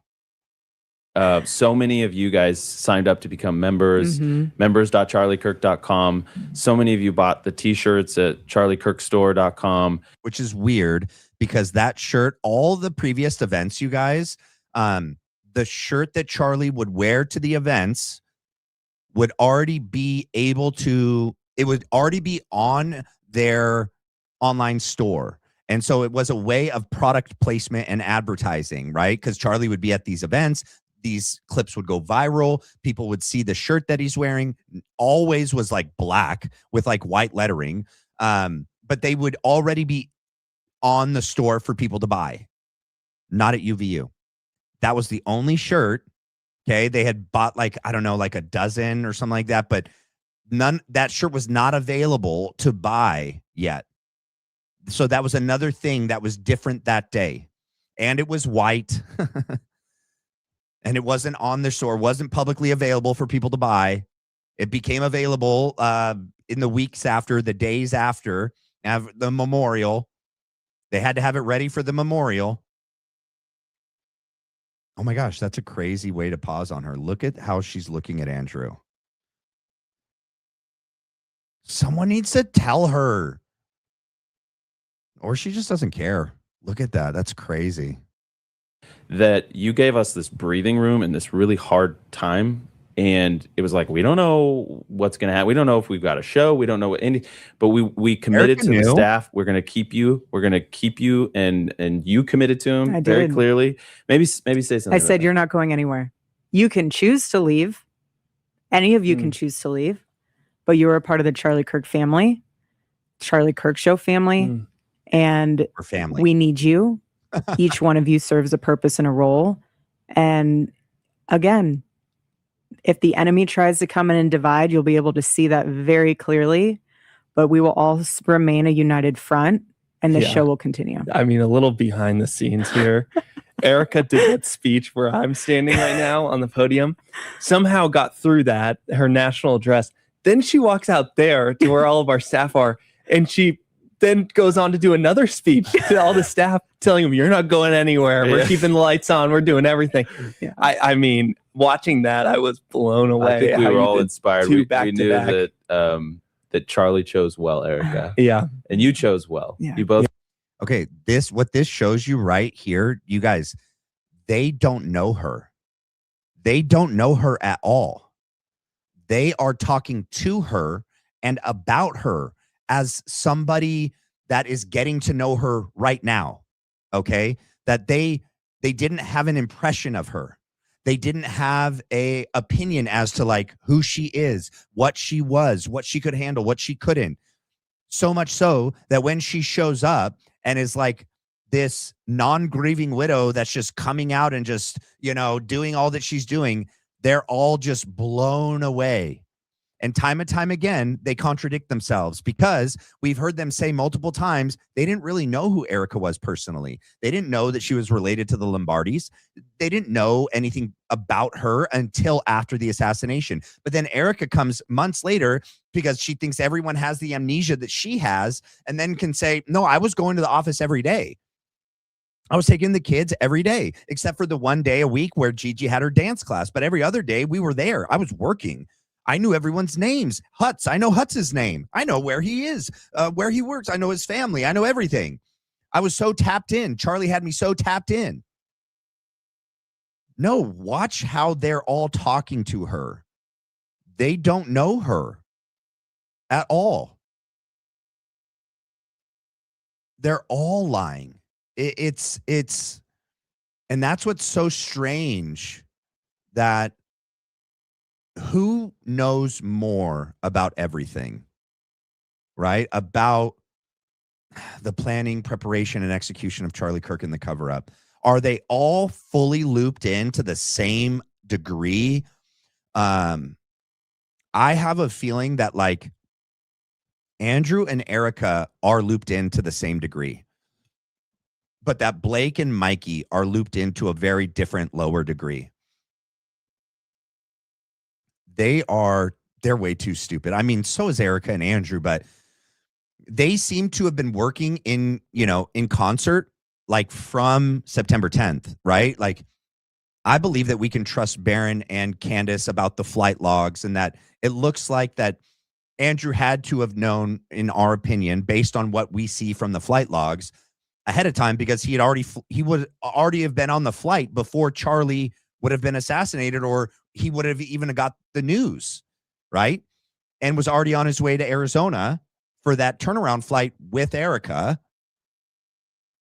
So many of you guys signed up to become members, members.charliekirk.com. So many of you bought the t-shirts at charliekirkstore.com. Which is weird because that shirt, all the previous events, you guys, the shirt that Charlie would wear to the events would already be it would already be on their online store. And so it was a way of product placement and advertising, right? Because Charlie would be at these events. These clips would go viral. People would see the shirt that he's wearing. Always was like black with like white lettering. But they would already be on the store for people to buy. Not at UVU. That was the only shirt. Okay. They had bought like, I don't know, like a dozen or something like that. But that shirt was not available to buy yet. So that was another thing that was different that day. And it was white. And it wasn't on the store, wasn't publicly available for people to buy. It became available in the weeks after, the days after the memorial. They had to have it ready for the memorial. Oh my gosh, that's a crazy way to pause on her. Look at how she's looking at Andrew. Someone needs to tell her. Or she just doesn't care. Look at that. That's crazy. That you gave us this breathing room in this really hard time. And it was like, we don't know what's going to happen. We don't know if we've got a show. We don't know but we committed to the staff. We're going to keep you. We're going to keep you. And you committed to him very clearly. Maybe say something. I said, you're not going anywhere. You can choose to leave. Any of you can choose to leave, but you are a part of the Charlie Kirk family, Charlie Kirk Show family. And family. We need you. Each one of you serves a purpose and a role. And again, if the enemy tries to come in and divide, you'll be able to see that very clearly. But we will all remain a united front, and the show will continue. I mean, a little behind the scenes here. Erika did that speech where I'm standing right now on the podium. Somehow got through that, her national address. Then she walks out there to where all of our staff are, and she then goes on to do another speech to all the staff, telling them, you're not going anywhere. We're keeping the lights on. We're doing everything. Yeah. I mean, watching that, I was blown away. I think we were all inspired. We knew that that Charlie chose well, Erika. Yeah. And you chose well. Yeah. You both. Okay, what this shows you right here, you guys, they don't know her. They don't know her at all. They are talking to her and about her as somebody that is getting to know her right now. Okay, that they didn't have an impression of her. They didn't have a opinion as to like who she is, what she was, what she could handle, what she couldn't. So much so that when she shows up and is like this non-grieving widow that's just coming out and just, doing all that she's doing, they're all just blown away. And time again, they contradict themselves because we've heard them say multiple times they didn't really know who Erika was personally. They didn't know that she was related to the Lombardis. They didn't know anything about her until after the assassination. But then Erika comes months later because she thinks everyone has the amnesia that she has, and then can say, no, I was going to the office every day. I was taking the kids every day, except for the one day a week where Gigi had her dance class. But every other day we were there. I was working. I knew everyone's names. Hutz, I know Hutz's name. I know where he is, where he works. I know his family. I know everything. I was so tapped in. Charlie had me so tapped in. No, watch how they're all talking to her. They don't know her at all. They're all lying. It's, and that's what's so strange, that who knows more about everything, right? About the planning, preparation, and execution of Charlie Kirk and the cover-up. Are they all fully looped into the same degree? I have a feeling that like Andrew and Erika are looped into the same degree, but that Blake and Mikey are looped into a very different, lower degree. They're way too stupid. I mean, so is Erika and Andrew, but they seem to have been working in concert, like from September 10th, right? Like, I believe that we can trust Barron and Candace about the flight logs, and that it looks like that Andrew had to have known, in our opinion, based on what we see from the flight logs ahead of time, because he would already have been on the flight before Charlie would have been assassinated, or he would have even got the news, right? And was already on his way to Arizona for that turnaround flight with Erika.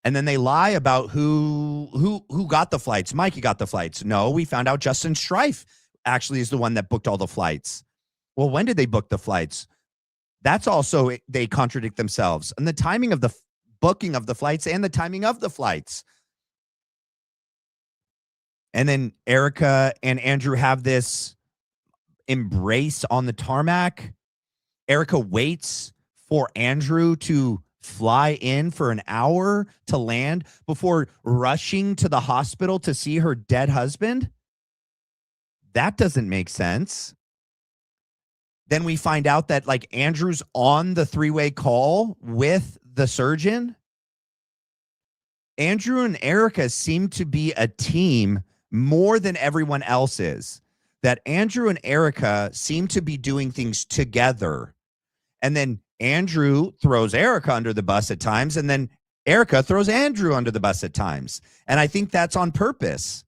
And then they lie about who got the flights. Mikey got the flights. No, we found out Justin Strife actually is the one that booked all the flights. Well, when did they book the flights? That's also, they contradict themselves. And the timing of the booking of the flights and the timing of the flights. And then Erika and Andrew have this embrace on the tarmac. Erika waits for Andrew to fly in for an hour to land before rushing to the hospital to see her dead husband. That doesn't make sense. Then we find out that like Andrew's on the three-way call with the surgeon. Andrew and Erika seem to be a team more than everyone else is. That Andrew and Erika seem to be doing things together. And then Andrew throws Erika under the bus at times, and then Erika throws Andrew under the bus at times. And I think that's on purpose.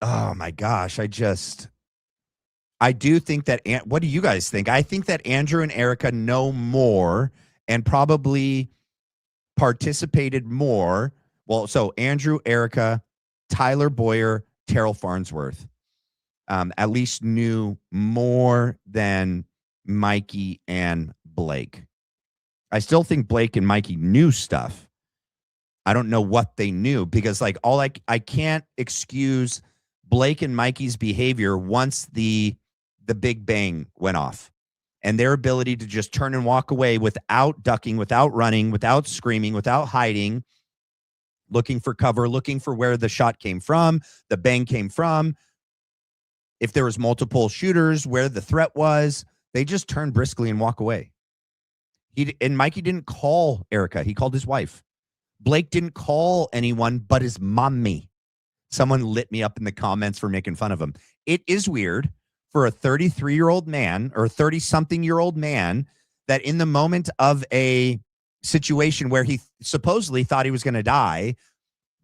Oh my gosh, I do think that, what do you guys think? I think that Andrew and Erika know more and probably participated more. Well, so Andrew, Erika, Tyler Bowyer, Terrell Farnsworth, at least knew more than Mikey and Blake. I still think Blake and Mikey knew stuff. I don't know what they knew, because like I can't excuse Blake and Mikey's behavior once the big bang went off, and their ability to just turn and walk away without ducking, without running, without screaming, without hiding, looking for cover, looking for where the shot came from, the bang came from. If there was multiple shooters, where the threat was, they just turn briskly and walk away. And Mikey didn't call Erika. He called his wife. Blake didn't call anyone but his mommy. Someone lit me up in the comments for making fun of him. It is weird for a 33-year-old man or 30-something-year-old man that in the moment of a situation where he supposedly thought he was going to die,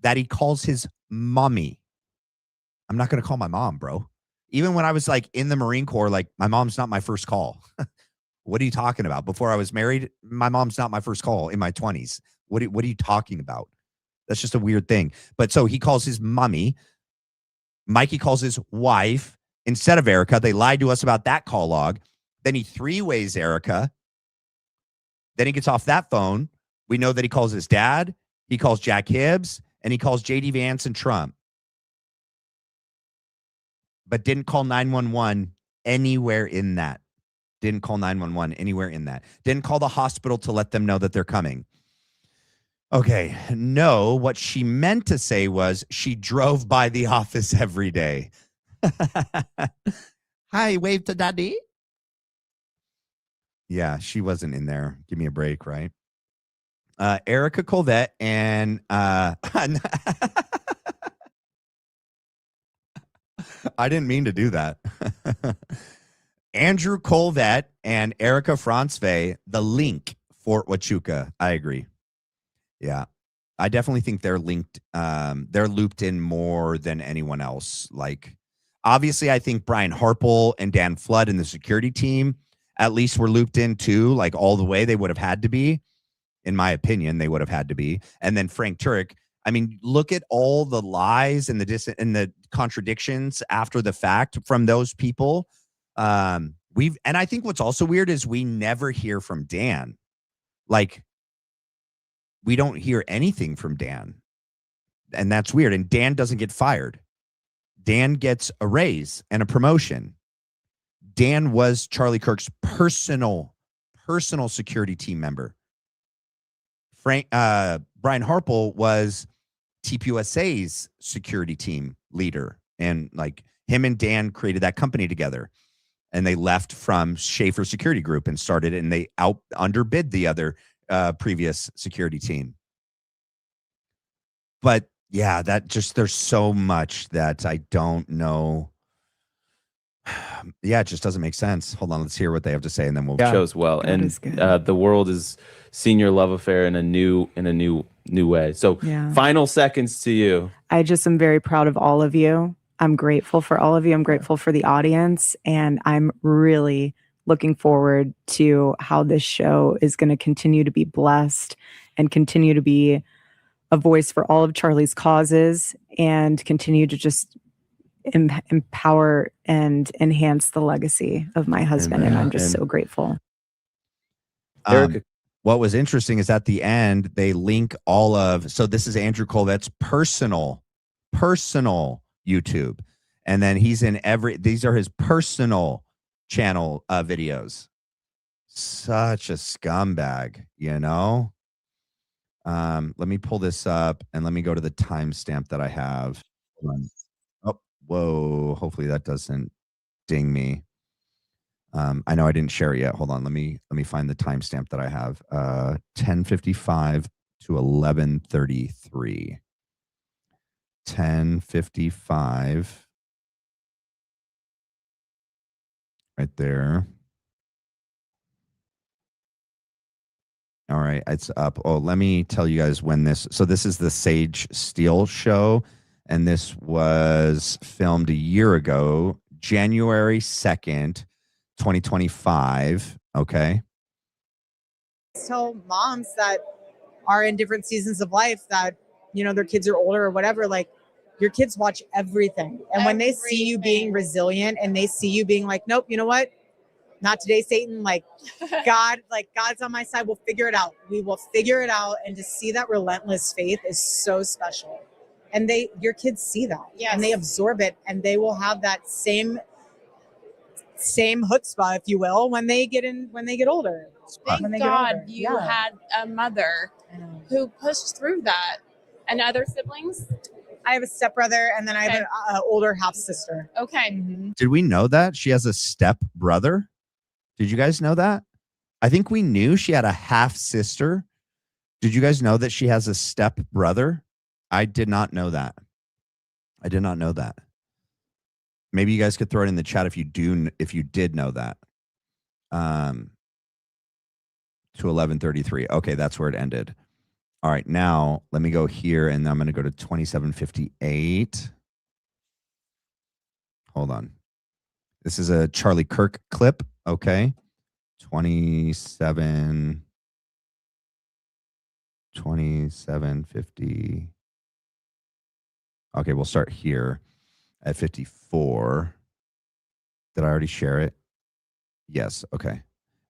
that he calls his mommy. I'm not going to call my mom, bro. Even when I was like in the Marine Corps, like my mom's not my first call. What are you talking about? Before I was married, my mom's not my first call in my 20s. What are you talking about? That's just a weird thing. But so he calls his mommy. Mikey calls his wife instead of Erika. They lied to us about that call log. Then he three-ways Erika. Then he gets off that phone. We know that he calls his dad. He calls Jack Hibbs. And he calls J.D. Vance and Trump. But didn't call 911 anywhere in that. Didn't call 911 anywhere in that. Didn't call the hospital to let them know that they're coming. Okay. No, what she meant to say was she drove by the office every day. Hi, wave to daddy. Yeah, she wasn't in there. Give me a break, right? Erika Kolvet and I didn't mean to do that. Andrew Kolvet and Erika Franzve, the link, Fort Huachuca. I agree. Yeah. I definitely think they're linked. They're looped in more than anyone else. Like, obviously, I think Brian Harple and Dan Flood and the security team at least were looped in too, like all the way. They would have had to be. In my opinion, they would have had to be. And then Frank Turek. I mean, look at all the lies and the contradictions after the fact from those people. And I think what's also weird is we never hear from Dan. Like, we don't hear anything from Dan. And that's weird. And Dan doesn't get fired. Dan gets a raise and a promotion. Dan was Charlie Kirk's personal security team member. Brian Harple was TPUSA's security team leader. And like him and Dan created that company together. And they left from Schaefer Security Group and started it. And they underbid the other previous security team. But yeah, there's so much that I don't know. Yeah, it just doesn't make sense. Hold on, let's hear what they have to say, and then we'll shows well. And the world is seeing your love affair in a new way. So final seconds to you. I just am very proud of all of you. I'm grateful for all of you. I'm grateful for the audience, and I'm really looking forward to how this show is going to continue to be blessed and continue to be a voice for all of Charlie's causes and continue to just empower and enhance the legacy of my husband. And I'm just so grateful. What was interesting is at the end, they link so this is Andrew Kolvet's personal YouTube. And then he's in these are his personal channel videos. Such a scumbag, you know? Let me pull this up and let me go to the timestamp that I have. Oh, whoa. Hopefully that doesn't ding me. I know I didn't share it yet. Hold on. Let me find the timestamp that I have. 10:55 to 11:33. 10:55. Right there. All right, it's up. Oh, let me tell you guys when this. So this is the Sage Steele show, and this was filmed a year ago, January 2nd, 2025. Okay. Tell moms that are in different seasons of life that, you know, their kids are older or whatever, like your kids watch everything. And when they see you being resilient and they see you being like, nope, you know what? Not today, Satan. Like God's on my side. We'll figure it out. We will figure it out. And to see that relentless faith is so special. And your kids see that, and they absorb it, and they will have that same chutzpah, if you will, when they get older. Thank God you had a mother who pushed through that. And other siblings? I have a stepbrother, and then I have an older half sister. Okay. Mm-hmm. Did we know that she has a step brother? Did you guys know that? I think we knew she had a half sister. Did you guys know that she has a step brother? I did not know that. Maybe you guys could throw it in the chat if you did know that. To 11:33. Okay, that's where it ended. All right, now let me go here, and I'm going to go to 27:58. Hold on. This is a Charlie Kirk clip. Okay. 27:50. Okay, we'll start here at 54. Did I already share it? Yes. Okay.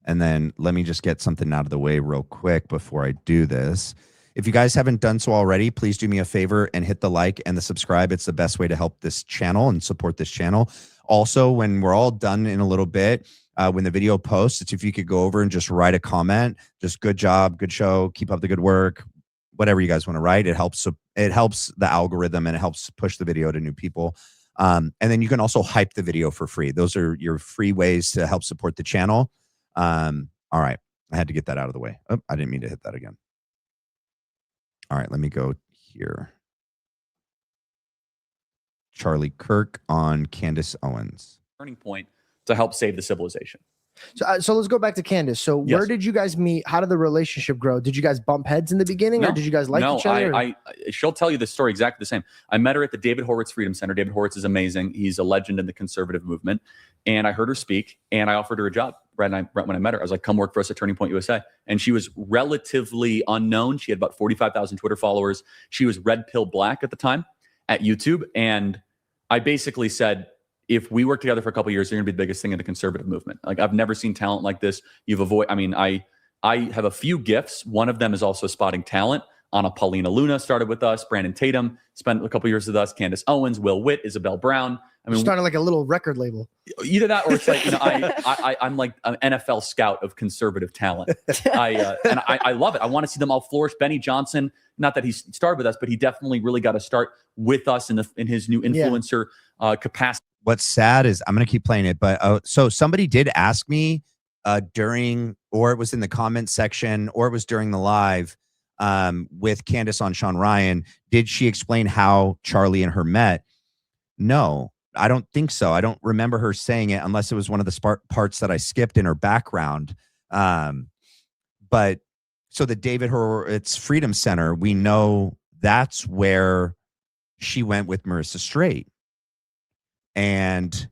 And then let me just get something out of the way real quick before I do this. If you guys haven't done so already, please do me a favor and hit the like and the subscribe. It's the best way to help this channel and support this channel. Also, when we're all done in a little bit, when the video posts, it's if you could go over and just write a comment, just good job, good show, keep up the good work, whatever you guys want to write. It helps the algorithm, and it helps push the video to new people. And then you can also hype the video for free. Those are your free ways to help support the channel. All right. I had to get that out of the way. Oh, I didn't mean to hit that again. All right, let me go here. Charlie Kirk on Candace Owens. Turning point to help save the civilization. So let's go back to Candace. So Yes. where did you guys meet? How did the relationship grow? Did you guys bump heads in the beginning, or did you guys like each other? She'll tell you the story exactly the same. I met her at the David Horowitz Freedom Center. David Horowitz is amazing. He's a legend in the conservative movement. And I heard her speak, and I offered her a job when I met her. I was like, come work for us at Turning Point USA. And she was relatively unknown. She had about 45,000 Twitter followers. She was red pill black at the time at YouTube. And I basically said, if we work together for a couple of years, you're gonna be the biggest thing in the conservative movement. Like, I've never seen talent like this. I have a few gifts. One of them is also spotting talent. Anna Paulina Luna started with us. Brandon Tatum spent a couple years with us. Candace Owens, Will Witt, Isabel Brown. I mean, started like a little record label. Either that, or it's like, I'm like an NFL scout of conservative talent. I love it. I want to see them all flourish. Benny Johnson, not that he started with us, but he definitely really got to start with us in his new influencer capacity. What's sad is I'm going to keep playing it, but so somebody did ask me during, or it was in the comment section, or it was during the live with Candace on Sean Ryan, did she explain how Charlie and her met? No, I don't think so. I don't remember her saying it, unless it was one of the parts that I skipped in her background. But so the David Horowitz Freedom Center, we know that's where she went with Marissa Straight. And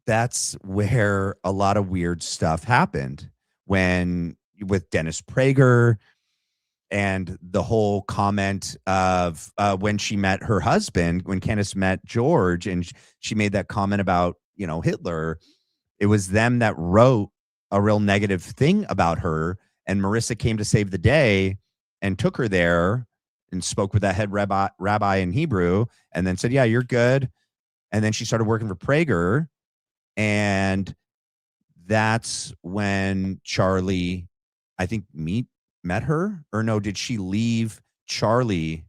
that's where a lot of weird stuff happened with Dennis Prager, and the whole comment of when she met her husband, when Candace met George, and she made that comment about, Hitler. It was them that wrote a real negative thing about her, and Marissa came to save the day and took her there and spoke with that head rabbi in Hebrew, and then said, yeah, you're good. And then she started working for Prager, and that's when Charlie, I think, met her. Or no, did she leave Charlie?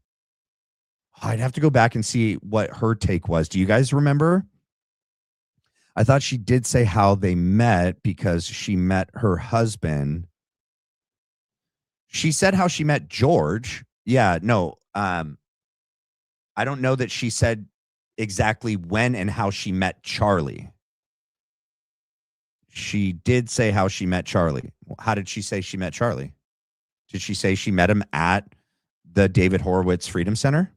I'd have to go back and see what her take was. Do you guys remember? I thought she did say how they met, because she met her husband. She said how she met George. Yeah, no. I don't know that she said exactly when and how she met Charlie. She did say how she met Charlie. How did she say she met Charlie? Did she say she met him at the David Horowitz Freedom Center?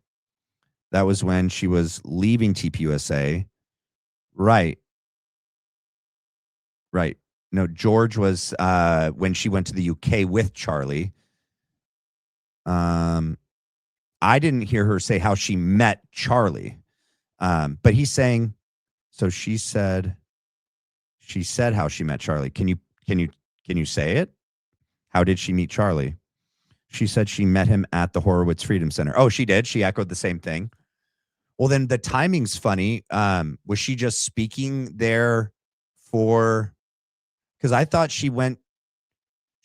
That was when she was leaving TPUSA. Right. No, George was when she went to the UK with Charlie. I didn't hear her say how she met Charlie. But he's saying, so she said how she met Charlie. Can you say it? How did she meet Charlie? She said she met him at the Horowitz Freedom Center. Oh, she did. She echoed the same thing. Well, then the timing's funny. Was she just speaking there because I thought she went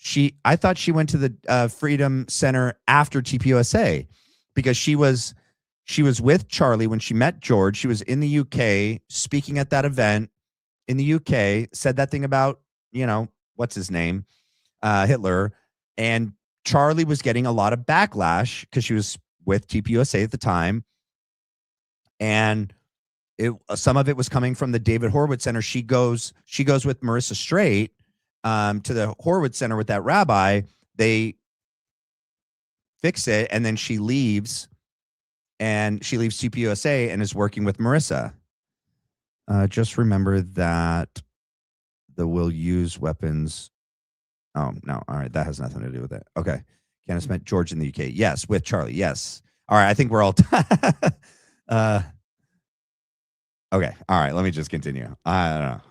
to the Freedom Center after TPUSA, because she was with Charlie when she met George. She was in the UK speaking at that event in the UK, said that thing about, what's his name? Hitler. And Charlie was getting a lot of backlash because she was with TPUSA at the time. And some of it was coming from the David Horowitz Center. She goes with Marissa Straight to the Horowitz Center with that rabbi. They fix it, and then she leaves. And she leaves TPUSA and is working with Marissa. Just remember that will use weapons. Oh, no. All right. That has nothing to do with it. Okay. Candace met George in the UK. Yes. With Charlie. Yes. All right. I think we're all. Okay. All right. Let me just continue. I don't know.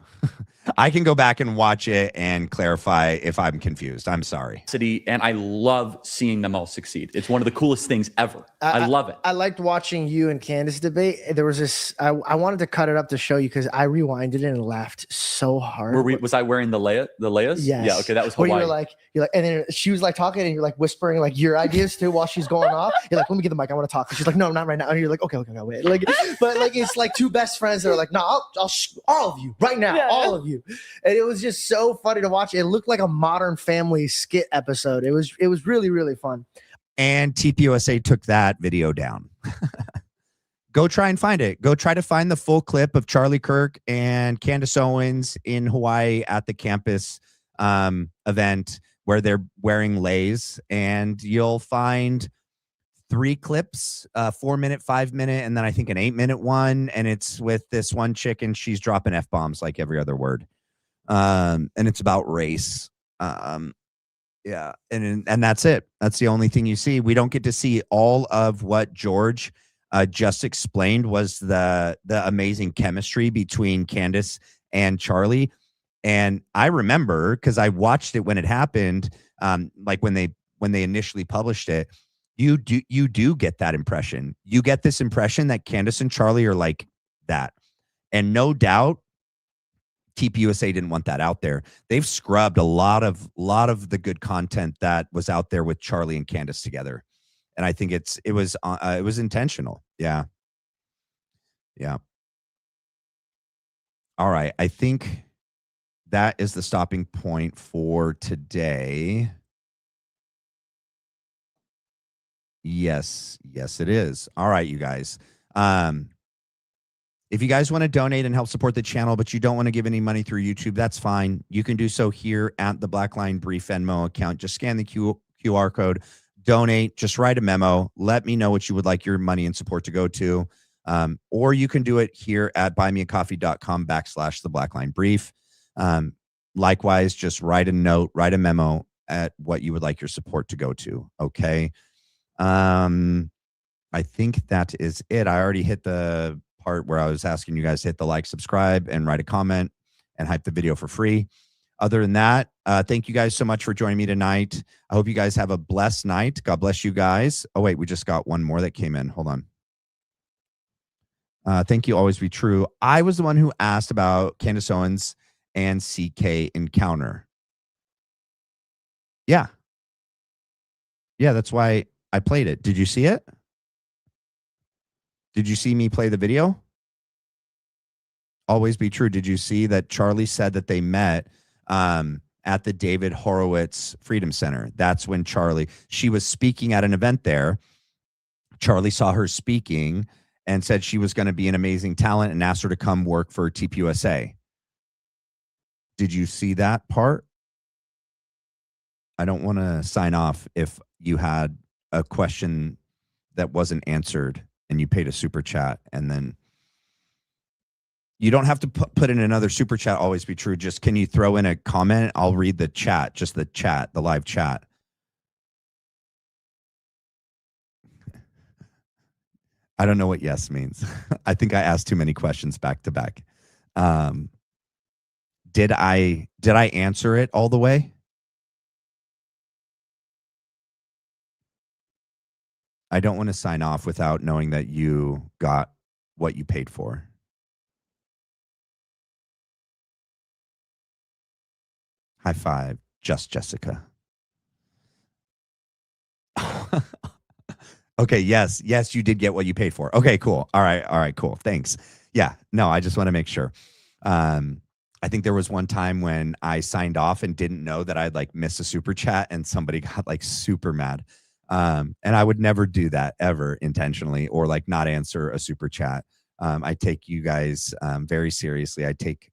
I can go back and watch it and clarify if I'm confused. I'm sorry. And I love seeing them all succeed. It's one of the coolest things ever. I love it. I liked watching you and Candace debate. There was this, I wanted to cut it up to show you because I rewinded it and laughed so hard. Was I wearing the Leia's? Yes. Yeah. Okay. That was Where Hawaii. you're like, and then she was like talking and you're like whispering like your ideas too while she's going off. You're like, let me get the mic. I want to talk. And she's like, no, not right now. And you're like, okay, wait. Like, but like, it's like two best friends that are like, no, I'll all of you right now, all of you. And it was just so funny to watch. It looked like a Modern Family skit episode. It was really, really fun. And TPUSA took that video down. Go try and find it. Go try to find the full clip of Charlie Kirk and Candace Owens in Hawaii at the campus event where they're wearing leis, and you'll find 3 clips, 4-minute, 5-minute, and then I think an 8-minute one. And it's with this one chick and she's dropping F-bombs like every other word. And it's about race. Yeah. And that's it. That's the only thing you see. We don't get to see all of what George just explained was the amazing chemistry between Candace and Charlie. And I remember, because I watched it when it happened, like when they initially published it, you do get that impression. You get this impression that Candace and Charlie are like that. And no doubt TPUSA didn't want that out there. They've scrubbed a lot of the good content that was out there with Charlie and Candace together. And I think it was intentional. Yeah. Yeah. All right. I think that is the stopping point for today. Yes, it is. All right, you guys. If you guys want to donate and help support the channel, but you don't want to give any money through YouTube, that's fine. You can do so here at the Blackline Brief Venmo account. Just scan the QR code, donate, just write a memo. Let me know what you would like your money and support to go to. Or you can do it here at buymeacoffee.com/the Blackline Brief. Likewise, just write a note, write a memo at what you would like your support to go to. Okay. I think that is it. I already hit the part where I was asking you guys to hit the like, subscribe, and write a comment and hype the video for free. Other than that, thank you guys so much for joining me tonight. I hope you guys have a blessed night. God bless you guys. Oh, wait, we just got one more that came in. Hold on. Thank you. Always be true. I was the one who asked about Candace Owens and CK encounter. Yeah. Yeah, that's why I played it. Did you see it? Did you see me play the video? Always be true. Did you see that Charlie said that they met at the David Horowitz Freedom Center? That's when she was speaking at an event there. Charlie saw her speaking and said she was going to be an amazing talent and asked her to come work for TPUSA. Did you see that part? I don't want to sign off if you had a question that wasn't answered and you paid a super chat, and then you don't have to put in another super chat. Always be true. Just can you throw in a comment? I'll read the chat, just the chat, the live chat. I don't know what yes means. I think I asked too many questions back to back. Did I answer it all the way? I don't want to sign off without knowing that you got what you paid for. High five, just Jessica. Okay, yes, you did get what you paid for. Okay, cool. All right, cool. Thanks. Yeah, no, I just want to make sure. I think there was one time when I signed off and didn't know that I'd like miss a super chat and somebody got like super mad. And I would never do that ever intentionally or like not answer a super chat. I take you guys very seriously. I take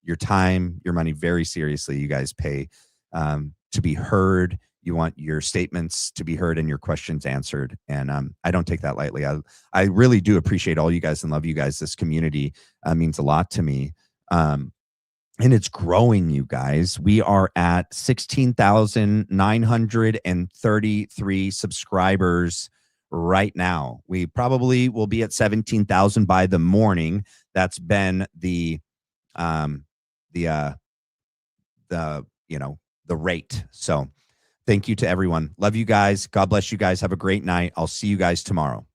your time, your money very seriously. You guys pay to be heard. You want your statements to be heard and your questions answered. And I don't take that lightly. I really do appreciate all you guys and love you guys. This community means a lot to me. And it's growing, you guys. We are at 16,933 subscribers right now. We probably will be at 17,000 by the morning. That's been the the rate. So thank you to everyone. Love you guys. God bless you guys. Have a great night. I'll see you guys tomorrow.